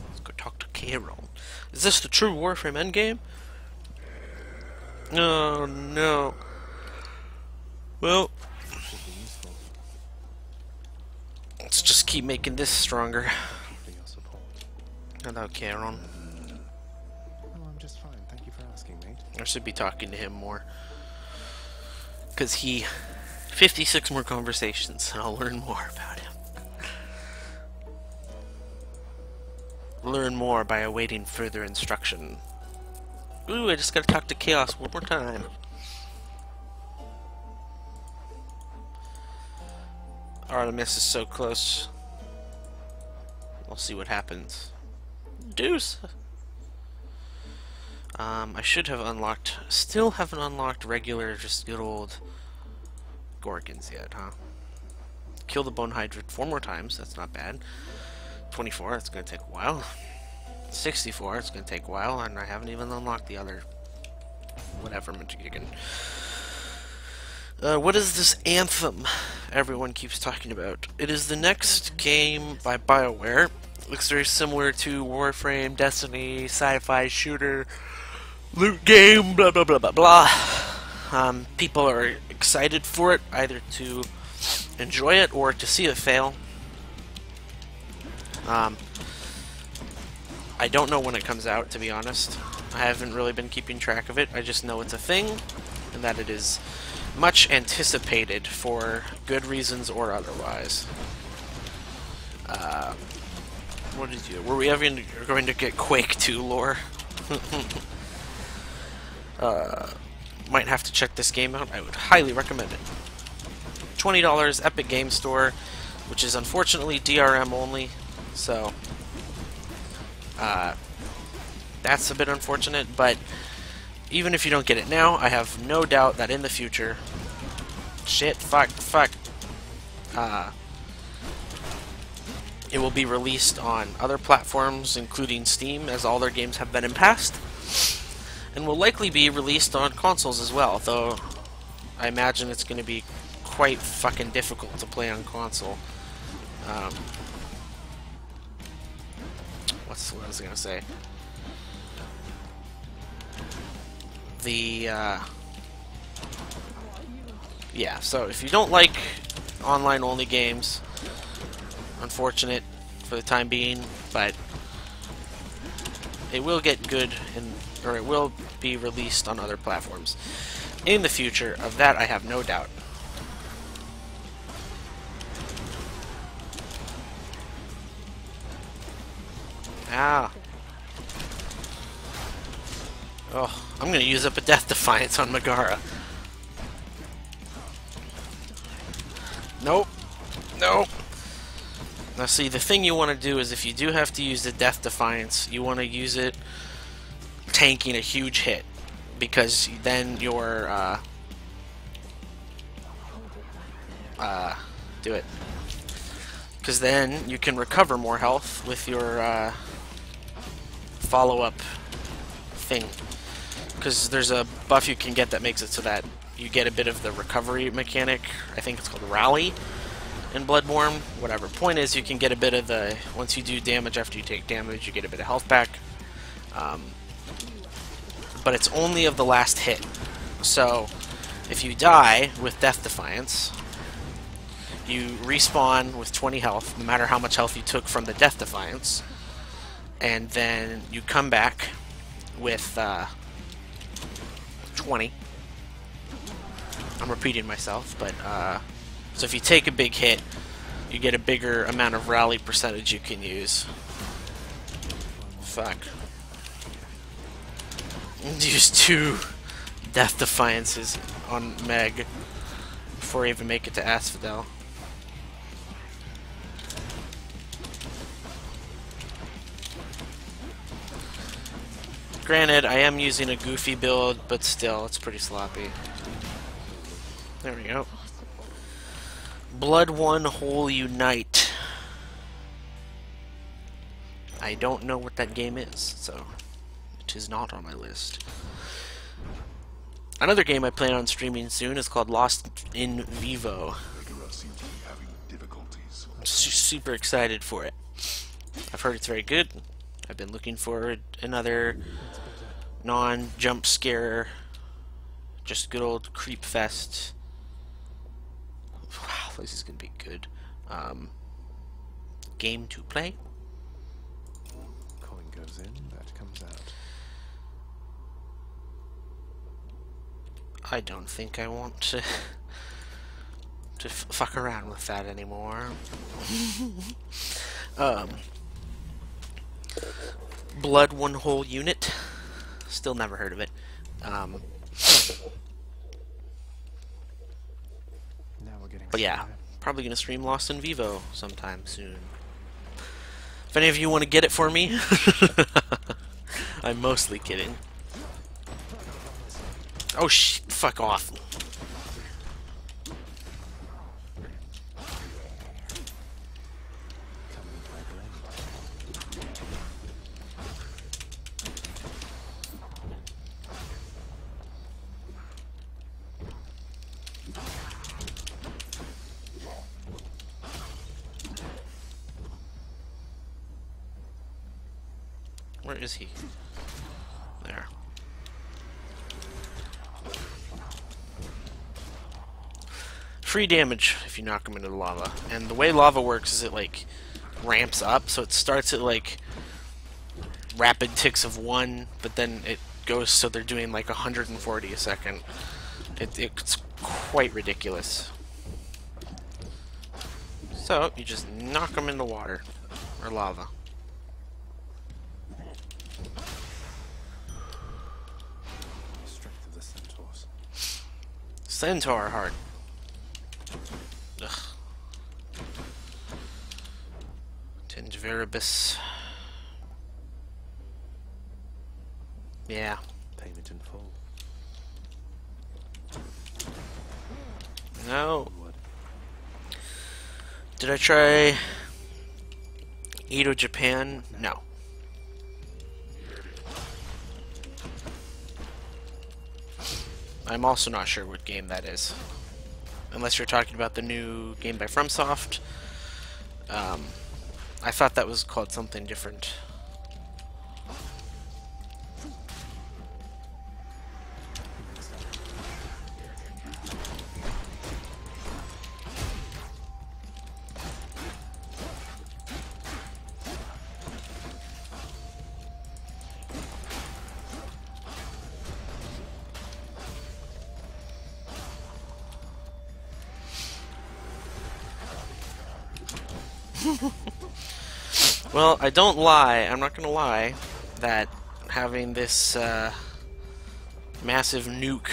let's go talk to Charon. Is this the true Warframe endgame? Oh, no. Well, let's just keep making this stronger. Hello, Charon. Oh, I'm just fine. Thank you for asking, mate. I should be talking to him more. Because 56 more conversations, and I'll learn more about him. Learn more by awaiting further instruction. Ooh, I just gotta talk to Chaos one more time. Artemis is so close. We'll see what happens. Deuce! I should have unlocked... Still haven't unlocked regular, just good old Gorgons yet, huh? Kill the Bone Hydra 4 more times, that's not bad. 24, that's gonna take a while. 64, it's gonna take a while, and I haven't even unlocked the other... whatever, Majigan. What is this Anthem everyone keeps talking about? It is the next game by BioWare. Looks very similar to Warframe, Destiny, sci-fi shooter, loot game, blah blah blah blah blah. People are excited for it, either to enjoy it or to see it fail. I don't know when it comes out, to be honest. I haven't really been keeping track of it. I just know it's a thing, and that it is much anticipated for good reasons or otherwise. What did you... Were we ever going to get Quake 2 lore? Might have to check this game out. I would highly recommend it. $20, Epic Game Store, which is unfortunately DRM only, so that's a bit unfortunate, but even if you don't get it now, I have no doubt that in the future... Shit, fuck. It will be released on other platforms, including Steam, as all their games have been in past, and will likely be released on consoles as well, though I imagine it's going to be quite fucking difficult to play on console. What was I going to say? Yeah, so if you don't like online-only games, unfortunate for the time being, but it will get good, or it will be released on other platforms in the future. Of that, I have no doubt. Ah. Oh, I'm gonna use up a Death Defiance on Megara. Nope. Nope. Now see, the thing you want to do is if you do have to use the Death Defiance, you want to use it tanking a huge hit, because then your do it. Because then you can recover more health with your follow-up thing. Because there's a buff you can get that makes it so that you get a bit of the recovery mechanic. I think it's called Rally in Bloodborne. Whatever. Point is, you can get a bit of the... Once you do damage after you take damage, you get a bit of health back. But it's only of the last hit. So, if you die with Death Defiance, you respawn with 20 health, no matter how much health you took from the Death Defiance. And then you come back with 20. I'm repeating myself, but so if you take a big hit, you get a bigger amount of rally percentage you can use. fuck. Use 2 Death Defiances on Meg before I even make it to Asphodel. Granted, I am using a goofy build, but still, it's pretty sloppy. There we go. Blood One Whole Unite. I don't know what that game is, so it is not on my list. Another game I plan on streaming soon is called Lost in Vivo. I'm super excited for it. I've heard it's very good. I've been looking for another non-jump scare, just good old creep fest. Wow, this is gonna be good. Game to play. Coin goes in, that comes out. I don't think I want to fuck around with that anymore. Blood One Whole Unit. Still never heard of it. But yeah, probably gonna stream Lost in Vivo sometime soon. If any of you want to get it for me, I'm mostly kidding. Oh fuck off. Where is he? There. Free damage if you knock him into the lava. And the way lava works is it like ramps up, so it starts at like rapid ticks of 1, but then it goes so they're doing like 140 a second. It's quite ridiculous. So you just knock them into water or lava. Strength of the centaurs. Centaur hard. Ugh. Tingeveribus. Yeah. Payment in full. No. Did I try Edo Japan? No. I'm also not sure what game that is. Unless you're talking about the new game by FromSoft. I thought that was called something different. Well, I don't lie, I'm not gonna lie, that having this massive nuke,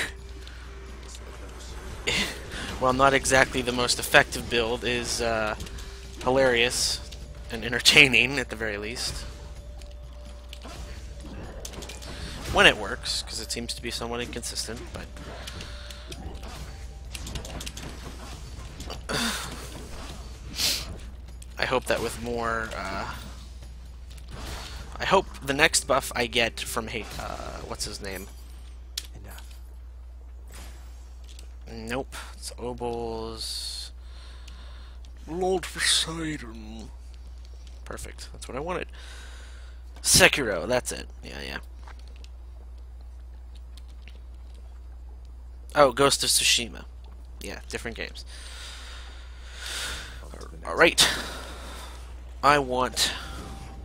while not exactly the most effective build, is hilarious and entertaining at the very least. When it works, because it seems to be somewhat inconsistent, but I hope that with more, I hope the next buff I get from, what's his name? Enough. Nope, it's Obel's Lord Poseidon. Perfect, that's what I wanted. Sekiro, that's it. Yeah. Oh, Ghost of Tsushima. Yeah, different games. Alright. I want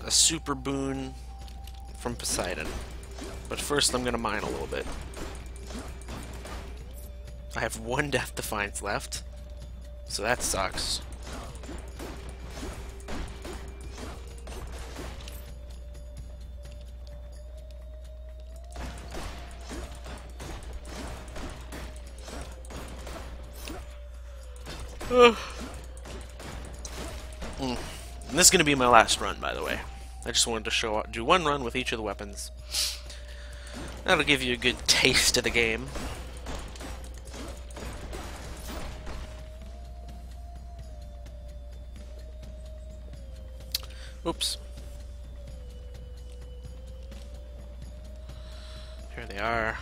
a super boon from Poseidon. But first I'm gonna mine a little bit. I have 1 Death Defiance left, so that sucks. And this is going to be my last run, by the way. I just wanted to do one run with each of the weapons. That'll give you a good taste of the game. Oops. Here they are.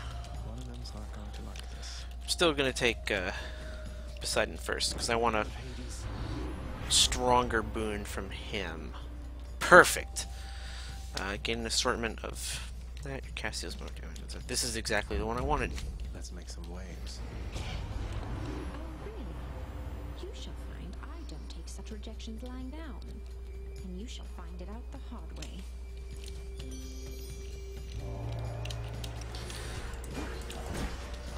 One of them's not going to like this. I'm still going to take Poseidon first, because I want a stronger boon from him. Perfect! Gain an assortment of that. Cassio's more damage. This is exactly the one I wanted. Let's make some waves. Oh, really? You shall find I don't take such rejections lying down. And you shall find it out the hard way.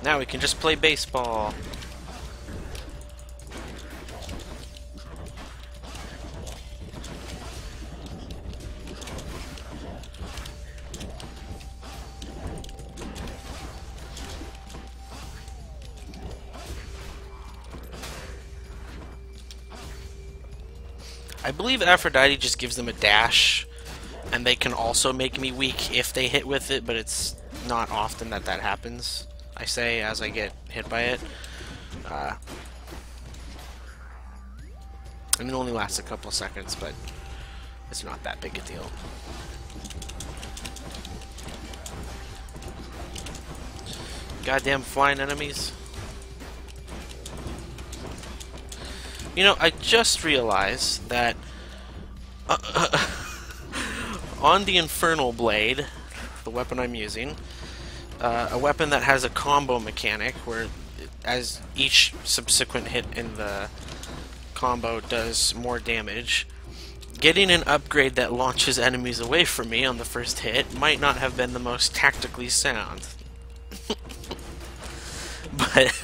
Now we can just play baseball. I believe Aphrodite just gives them a dash, and they can also make me weak if they hit with it, but it's not often that that happens, I say, as I get hit by it. And it only lasts a couple seconds, but it's not that big a deal. Goddamn flying enemies. You know, I just realized that on the Infernal Blade, the weapon I'm using, a weapon that has a combo mechanic where as each subsequent hit in the combo does more damage, getting an upgrade that launches enemies away from me on the first hit might not have been the most tactically sound. But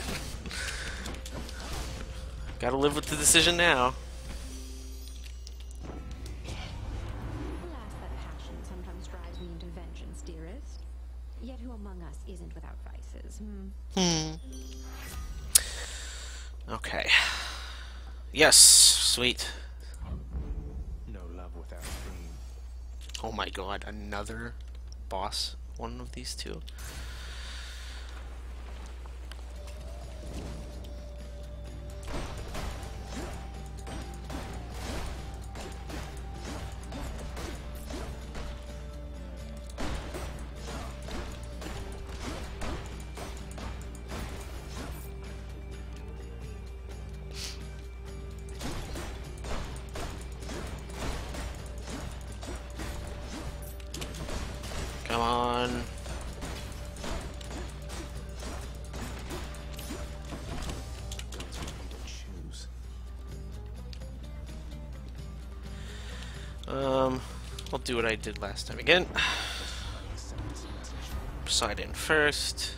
gotta live with the decision now. Alas, that passion sometimes drives me into vengeance, dearest. Yet who among us isn't without vices, Okay. Yes, sweet. No love without pain. Oh my god, another boss, one of these two. Come on. I'll do what I did last time again. Poseidon first.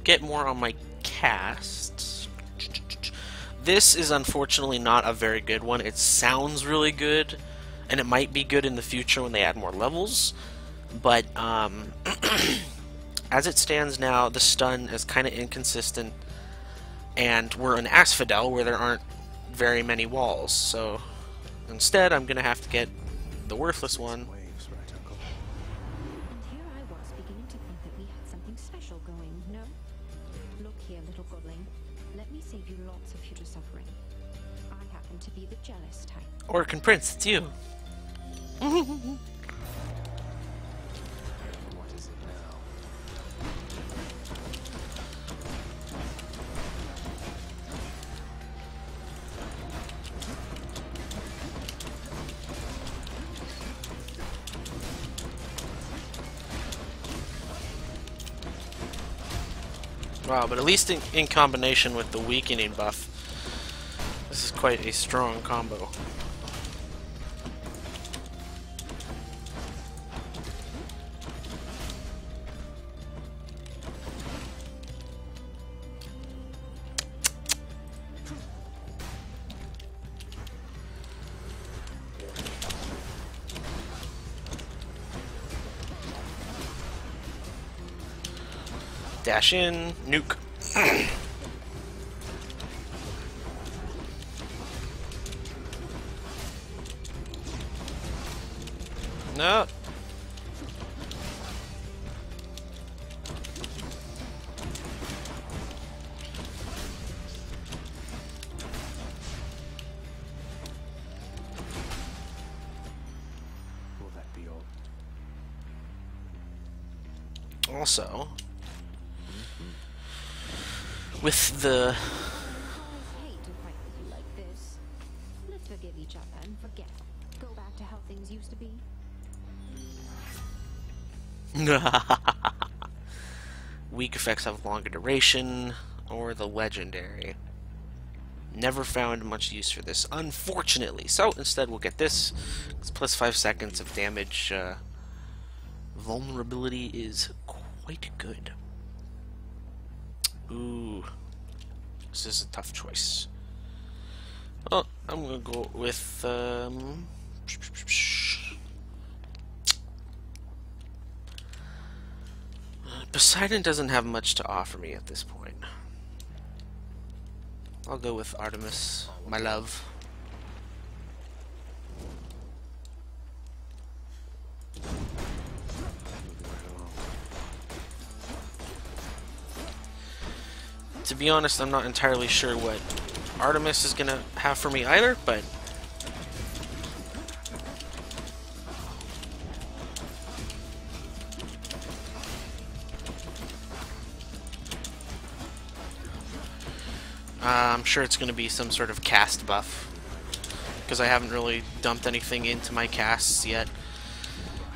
Get more on my casts. This is unfortunately not a very good one. It sounds really good, and it might be good in the future when they add more levels, but as it stands now, the stun is kind of inconsistent, and we're in Asphodel where there aren't very many walls, so instead I'm going to have to get the worthless one. And here I was beginning to think that we had something special going, no? Look here, little godling. Let me save you lots of future suffering. I happen to be the jealous type. Orcan Prince, it's you. What is it now? Wow, but at least in combination with the weakening buff, this is quite a strong combo. Dash in, nuke. No. Will that be all? Also, with the I hate to fight with you like this. Let's forgive each other and forget. Go back to how things used to be. weak effects have longer duration, or the legendary. Never found much use for this, unfortunately. So instead we'll get this. It's plus 5 seconds of damage. Vulnerability is quite good. Ooh. This is a tough choice. Oh, I'm gonna go with Poseidon doesn't have much to offer me at this point. I'll go with Artemis, my love. To be honest, I'm not entirely sure what Artemis is gonna have for me either, but I'm sure it's going to be some sort of cast buff, because I haven't really dumped anything into my casts yet.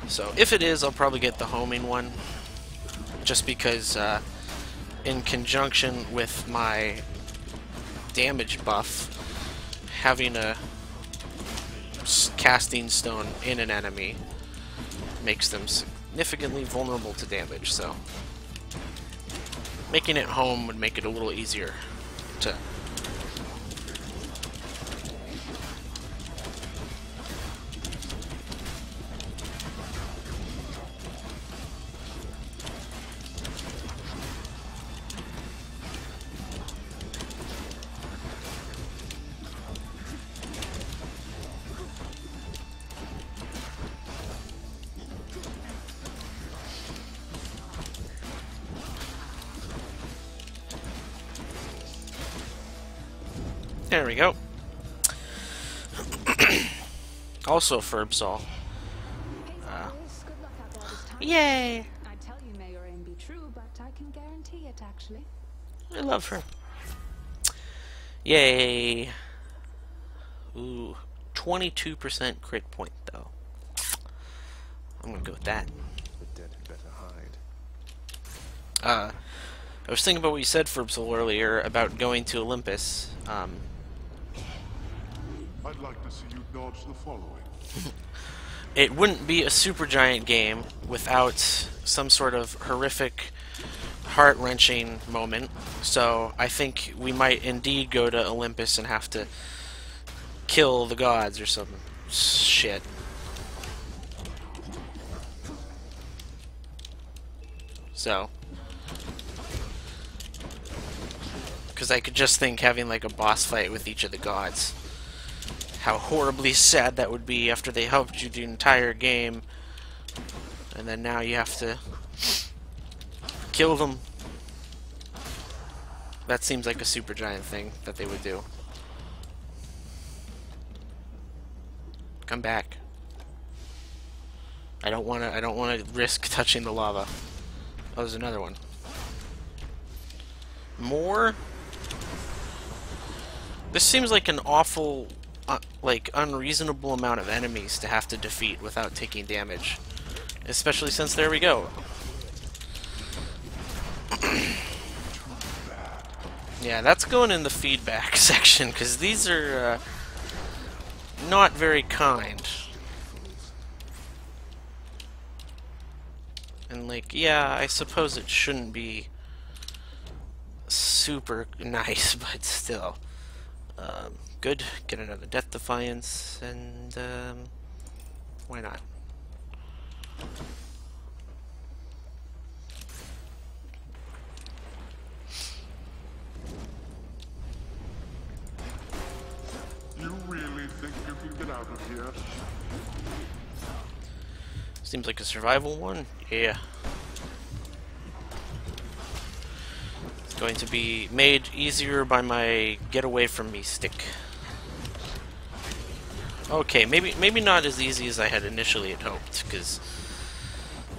So if it is, I'll probably get the homing one, just because in conjunction with my damage buff, having a casting stone in an enemy makes them significantly vulnerable to damage, so making it home would make it a little easier to There we go. Also Furbsol. Yay! I tell you, may your aim be true, but I can guarantee it, actually. I love her. Yay! Ooh, 22% crit point though. I'm gonna go with that. The dead had better hide. I was thinking about what you said, Furbsol, earlier about going to Olympus. I'd like to see you dodge the following. It wouldn't be a Supergiant game without some sort of horrific, heart-wrenching moment. So I think we might indeed go to Olympus and have to kill the gods or some shit. So, because I could just think having like a boss fight with each of the gods. How horribly sad that would be after they helped you the entire game, and then now you have to kill them. That seems like a Supergiant thing that they would do. Come back. I don't wanna risk touching the lava. Oh, there's another one. More? This seems like an awful like unreasonable amount of enemies to have to defeat without taking damage, especially since there we go. Yeah, that's going in the feedback section because these are not very kind. And like, yeah, I suppose it shouldn't be super nice, but still. Good. Get another Death Defiance, and why not? can get out of here. Seems like a survival one. Yeah. It's going to be made easier by my get away from me stick. Okay, maybe not as easy as I had initially hoped, because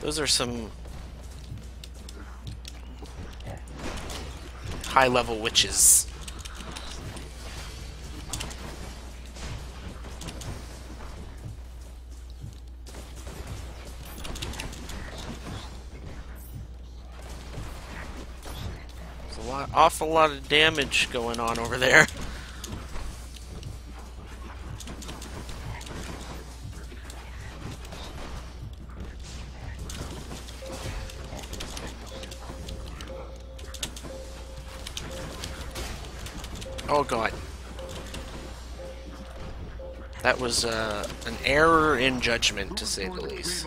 those are some high-level witches. There's awful lot of damage going on over there. Oh god. That was an error in judgment, to say the least.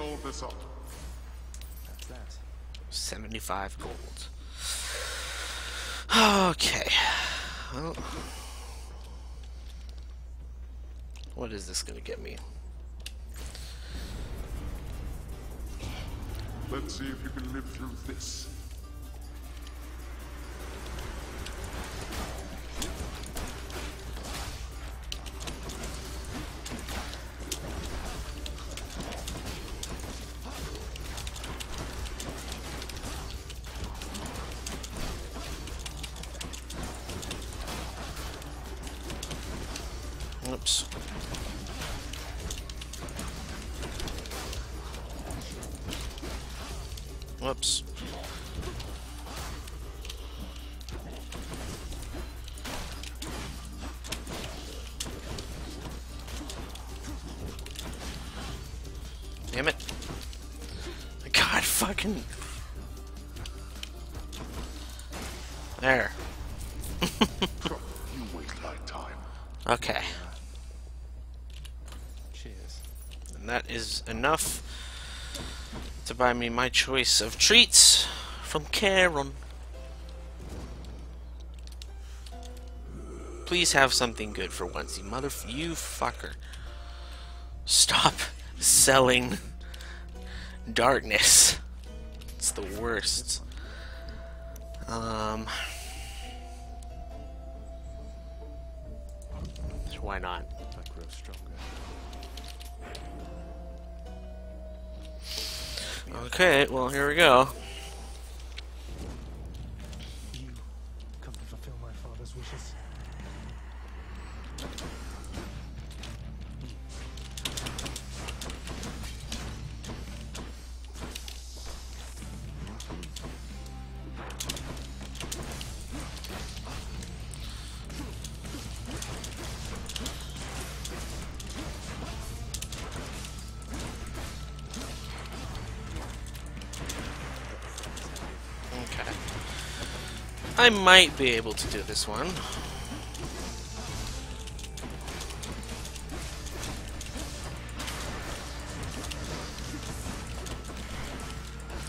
75 gold. Okay. Well, what is this gonna get me? Let's see if you can live through this. Oops. Whoops. Damn it. God fucking... There. You wait my time. Okay. Cheers. And that is enough to buy me my choice of treats from Karen. Please have something good for once, you fucker. Stop selling darkness. It's the worst. Why not? I grow stronger. Okay, well, here we go. You come to fulfill my father's wishes. Okay. I might be able to do this one.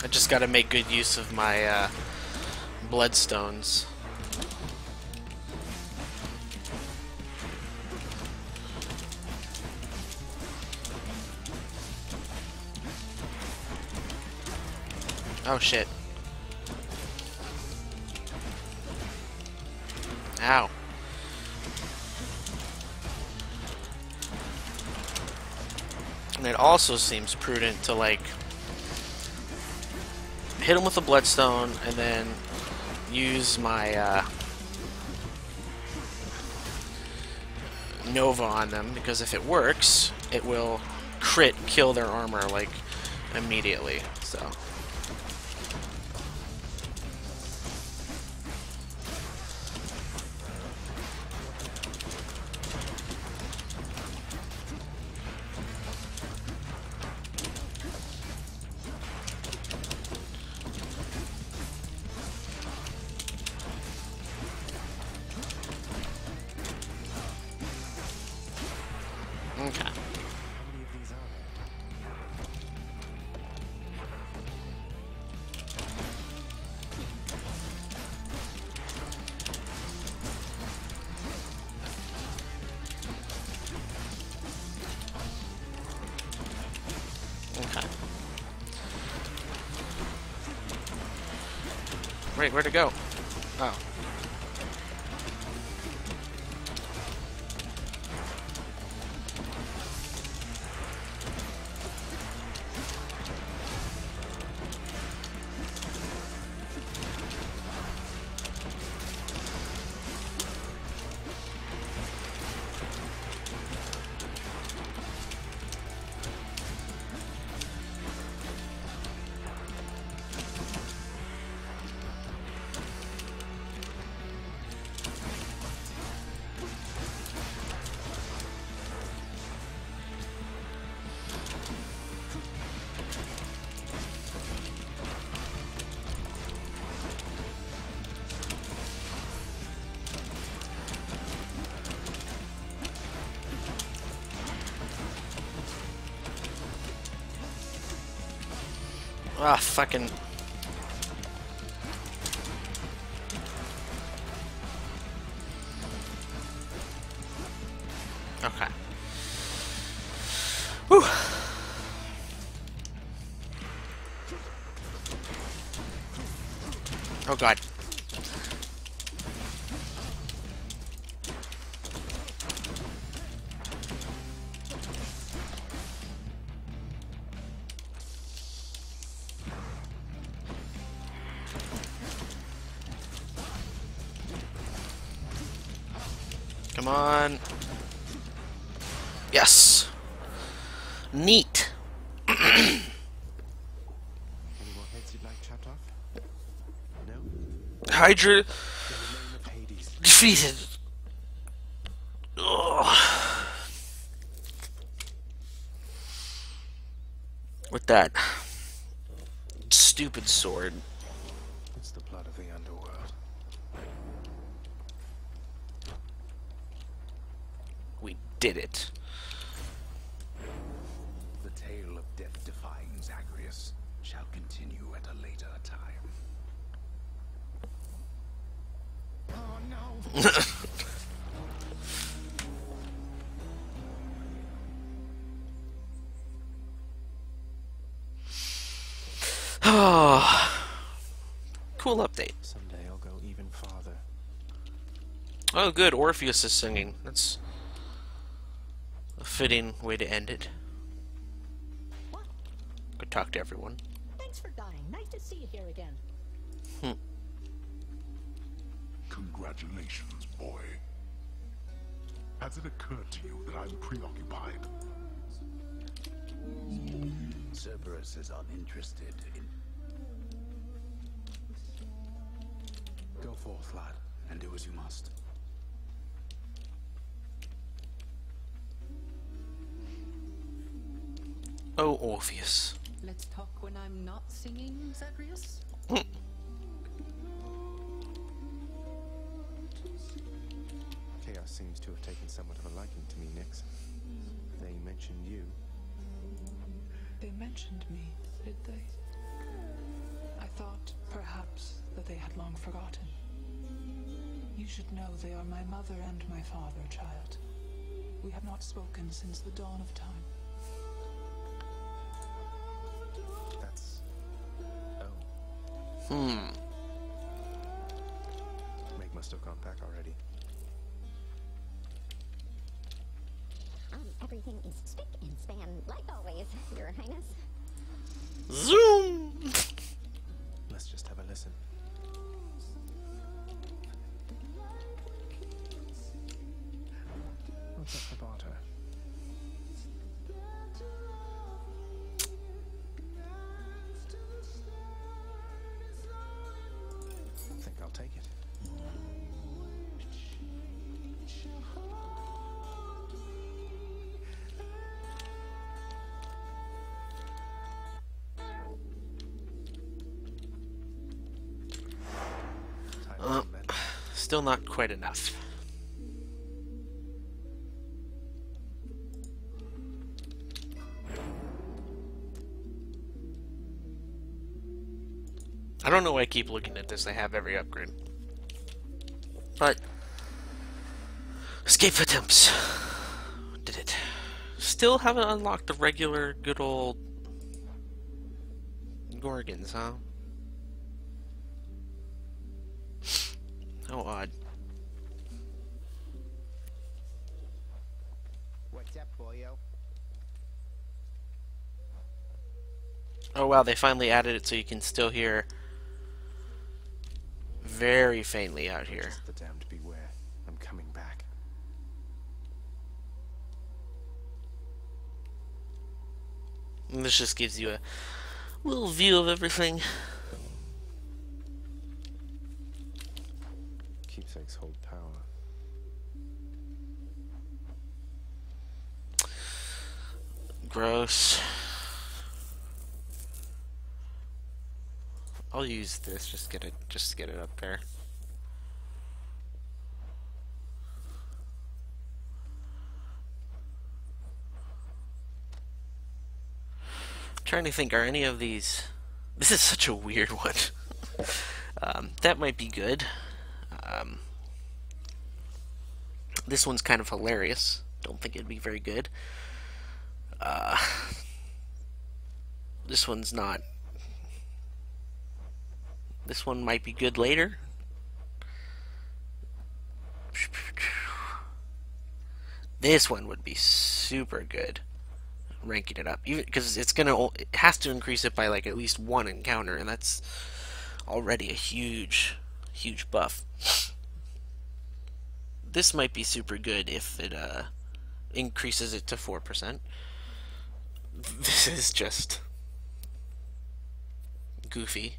I just gotta make good use of my bloodstones. Oh shit. Ow. And it also seems prudent to, like, hit him with a bloodstone and then use my Nova on them, because if it works, it will crit kill their armor, like, immediately. So... Okay. Okay. Wait, where'd it go? Oh. Ah, fucking... Okay. Whew. Oh god. Come on. Yes. Neat. Any more heads you'd like chopped off? No? Hydra In the name of Hades. defeated. Ugh. With that stupid sword. It's the blood of the underworld. We did it. The tale of death-defying Zagreus shall continue at a later time. Oh no! Oh, cool update. Someday I'll go even farther. Oh, good. Orpheus is singing. That's a fitting way to end it. Good talk to everyone. Thanks for dying. Nice to see you here again. Congratulations, boy. Has it occurred to you that I'm preoccupied? Cerberus is uninterested in... Go forth, lad, and do as you must. Oh, Orpheus. Let's talk when I'm not singing, Zagreus. Chaos seems to have taken somewhat of a liking to me, Nyx. They mentioned you. They mentioned me, did they? I thought, perhaps, that they had long forgotten. You should know they are my mother and my father, child. We have not spoken since the dawn of time. That's... oh. Meg must have gone back already. Everything is spick and span, like always, Your Highness. Zoom! Let's just have a listen. What's up for barter? I think I'll take it. Still not quite enough. I don't know why I keep looking at this. I have every upgrade. But escape attempts. Did it. Still haven't unlocked the regular good old Gorgons, huh? How odd. What's up, boyo? Oh wow, they finally added it so you can still hear very faintly out here. Just the damned beware. I'm coming back. And this just gives you a little view of everything. Keepsakes hold power. Gross. I'll use this, just get it up there. I'm trying to think, are any of these... This is such a weird one. That might be good. This one's kind of hilarious. Don't think it'd be very good. This one's not. This one might be good later. This one would be super good. Ranking it up, even because it has to increase it by like at least one encounter, and that's already a huge buff. This might be super good if it increases it to 4%. This is just goofy.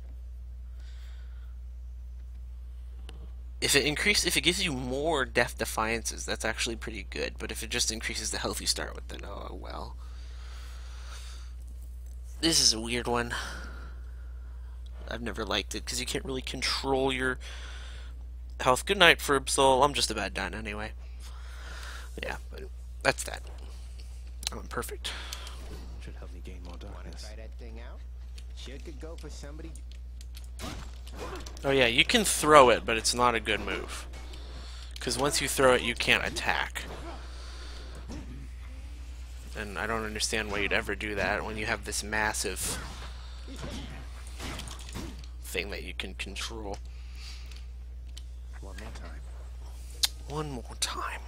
If it gives you more death defiances, that's actually pretty good. But if it just increases the health you start with, then oh well. This is a weird one. I've never liked it because you can't really control your health. Good night, Furbsoul. I'm just about done anyway. Yeah, but that's that. I'm perfect. Should help me gain more Wanna darkness. try that thing out? Sure could go for somebody. Oh yeah, you can throw it, but it's not a good move. Because once you throw it, you can't attack. And I don't understand why you'd ever do that when you have this massive thing that you can control. One more time. One more time.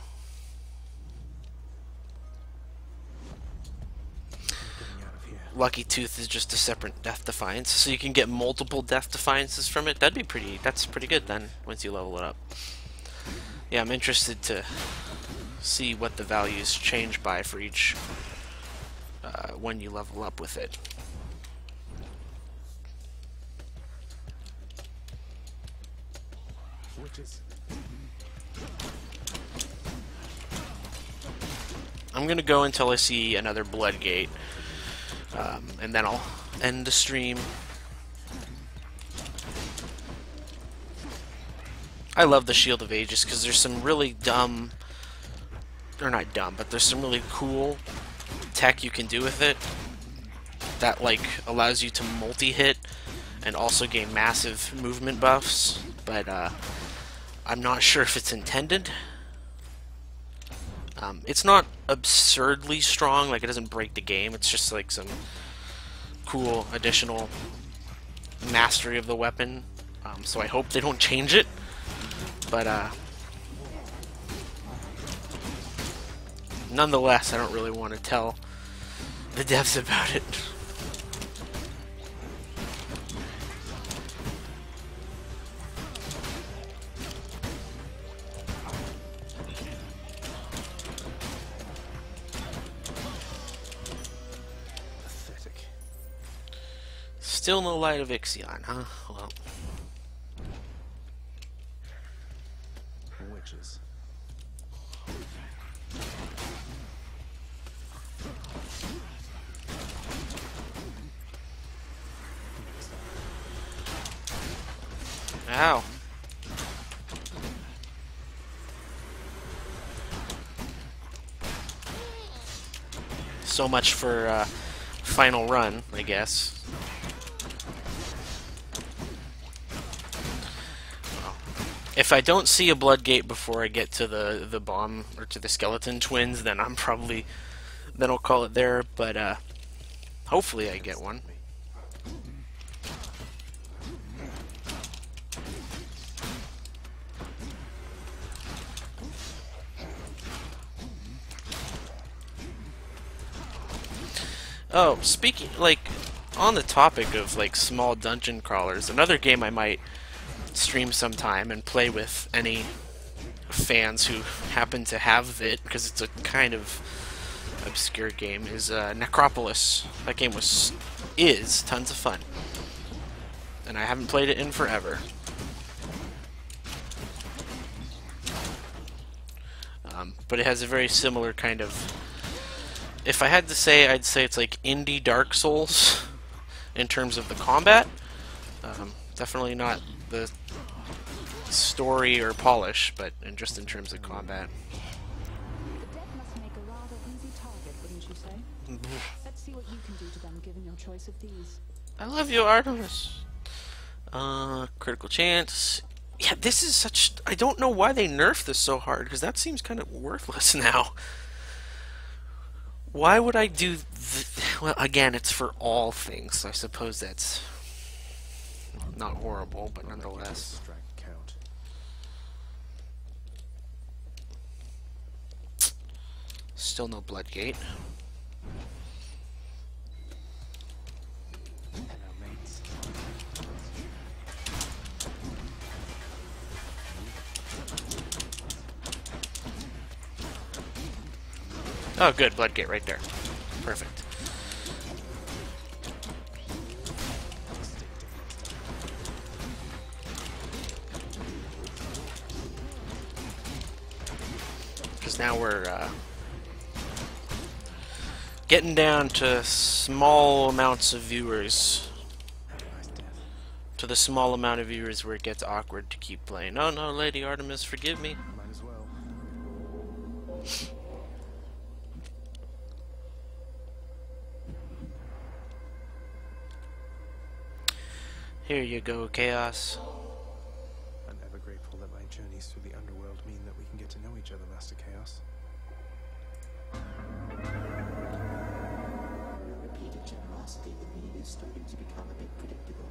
Getting out of here. Lucky Tooth is just a separate Death Defiance, so you can get multiple Death Defiances from it. That's pretty good then, once you level it up. Yeah, I'm interested to see what the values change by for each when you level up with it. Witches. I'm gonna go until I see another Blood Gate, and then I'll end the stream. I love the Shield of Ages because there's some really dumb, or not dumb, but there's some really cool tech you can do with it that like allows you to multi-hit and also gain massive movement buffs, but I'm not sure if it's intended. It's not absurdly strong, like it doesn't break the game, it's just like some cool additional mastery of the weapon, so I hope they don't change it, but nonetheless, I don't really want to tell the devs about it. Pathetic. Still no light of Ixion, huh? Well, Witches. ow. So much for final run, I guess. Well, if I don't see a Blood Gate before I get to the bomb or to the skeleton twins, then I'll call it there. But hopefully I get one. Oh, speaking, like, on the topic of, like, small dungeon crawlers, another game I might stream sometime and play with any fans who happen to have it, because it's a kind of obscure game, is Necropolis. That game is tons of fun. And I haven't played it in forever. But it has a very similar kind of... If I had to say, I'd say it's like indie Dark Souls in terms of the combat. Definitely not the story or polish, but just in terms of combat. The dead must make a rather easy target, wouldn't you say? Let's see what you can do to them, given your choice of these. I love you, Artemis. Critical chance. Yeah, this is such... I don't know why they nerfed this so hard, because that seems kind of worthless now. Why would I do... Well, again, it's for all things, so I suppose that's not horrible, but nonetheless. Still no Bloodgate. Oh, good. Bloodgate right there. Perfect. Because now we're getting down to small amounts of viewers. To the small amount of viewers where it gets awkward to keep playing. Oh no, Lady Artemis, forgive me. Might as well. Here you go, Chaos. I'm ever grateful that my journeys through the underworld mean that we can get to know each other, Master Chaos. Repeated generosity with me is starting to become a bit predictable.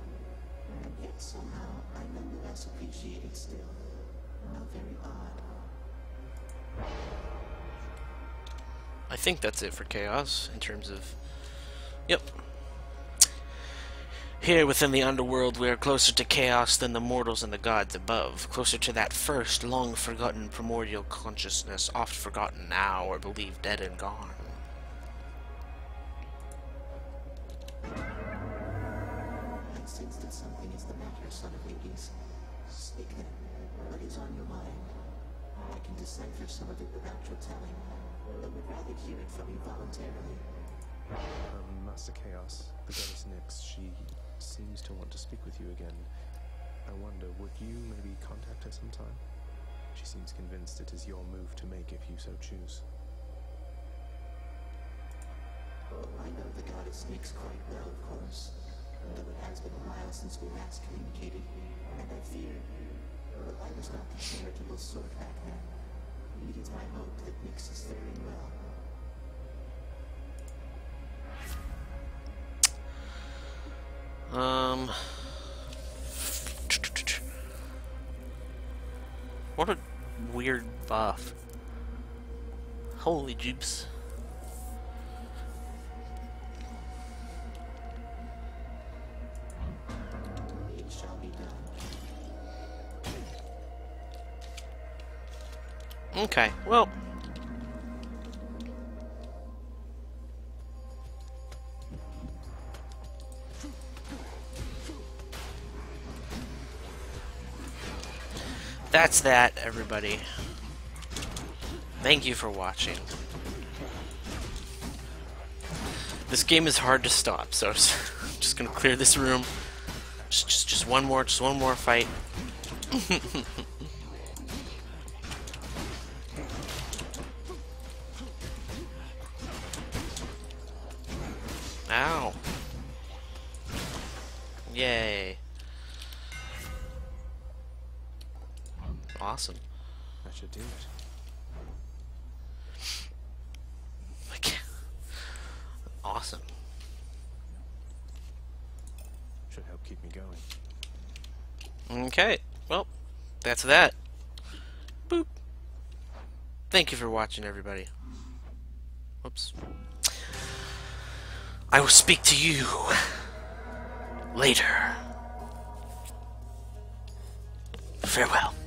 And yet somehow I nonetheless appreciate it still. How very odd. I think that's it for Chaos, in terms of... Yep. Here within the underworld we are closer to chaos than the mortals and the gods above, closer to that first, long-forgotten primordial consciousness, oft forgotten now or believed dead and gone. I sense that something is the matter, son of Hades. Speak then. What is on your mind? I can decipher some of it without your telling, but would rather hear it from you voluntarily. Master Chaos, the goddess Nyx, she seems to want to speak with you again. I wonder, would you maybe contact her sometime? She seems convinced it is your move to make if you so choose. Oh, I know the goddess Nyx quite well, of course. Though it has been a while since we last communicated, and I fear, well, I was not the charitable sort back then. It is my hope that Nyx is faring well. What a weird buff. Holy jeeps. It shall be done. Okay, well... That's that, everybody. Thank you for watching. This game is hard to stop, so I'm just gonna clear this room. Just one more fight. Ow. Yay. Awesome. That should do it. Awesome. Should help keep me going. Okay. Well, that's that. Boop. Thank you for watching, everybody. Whoops. I will speak to you later. Farewell.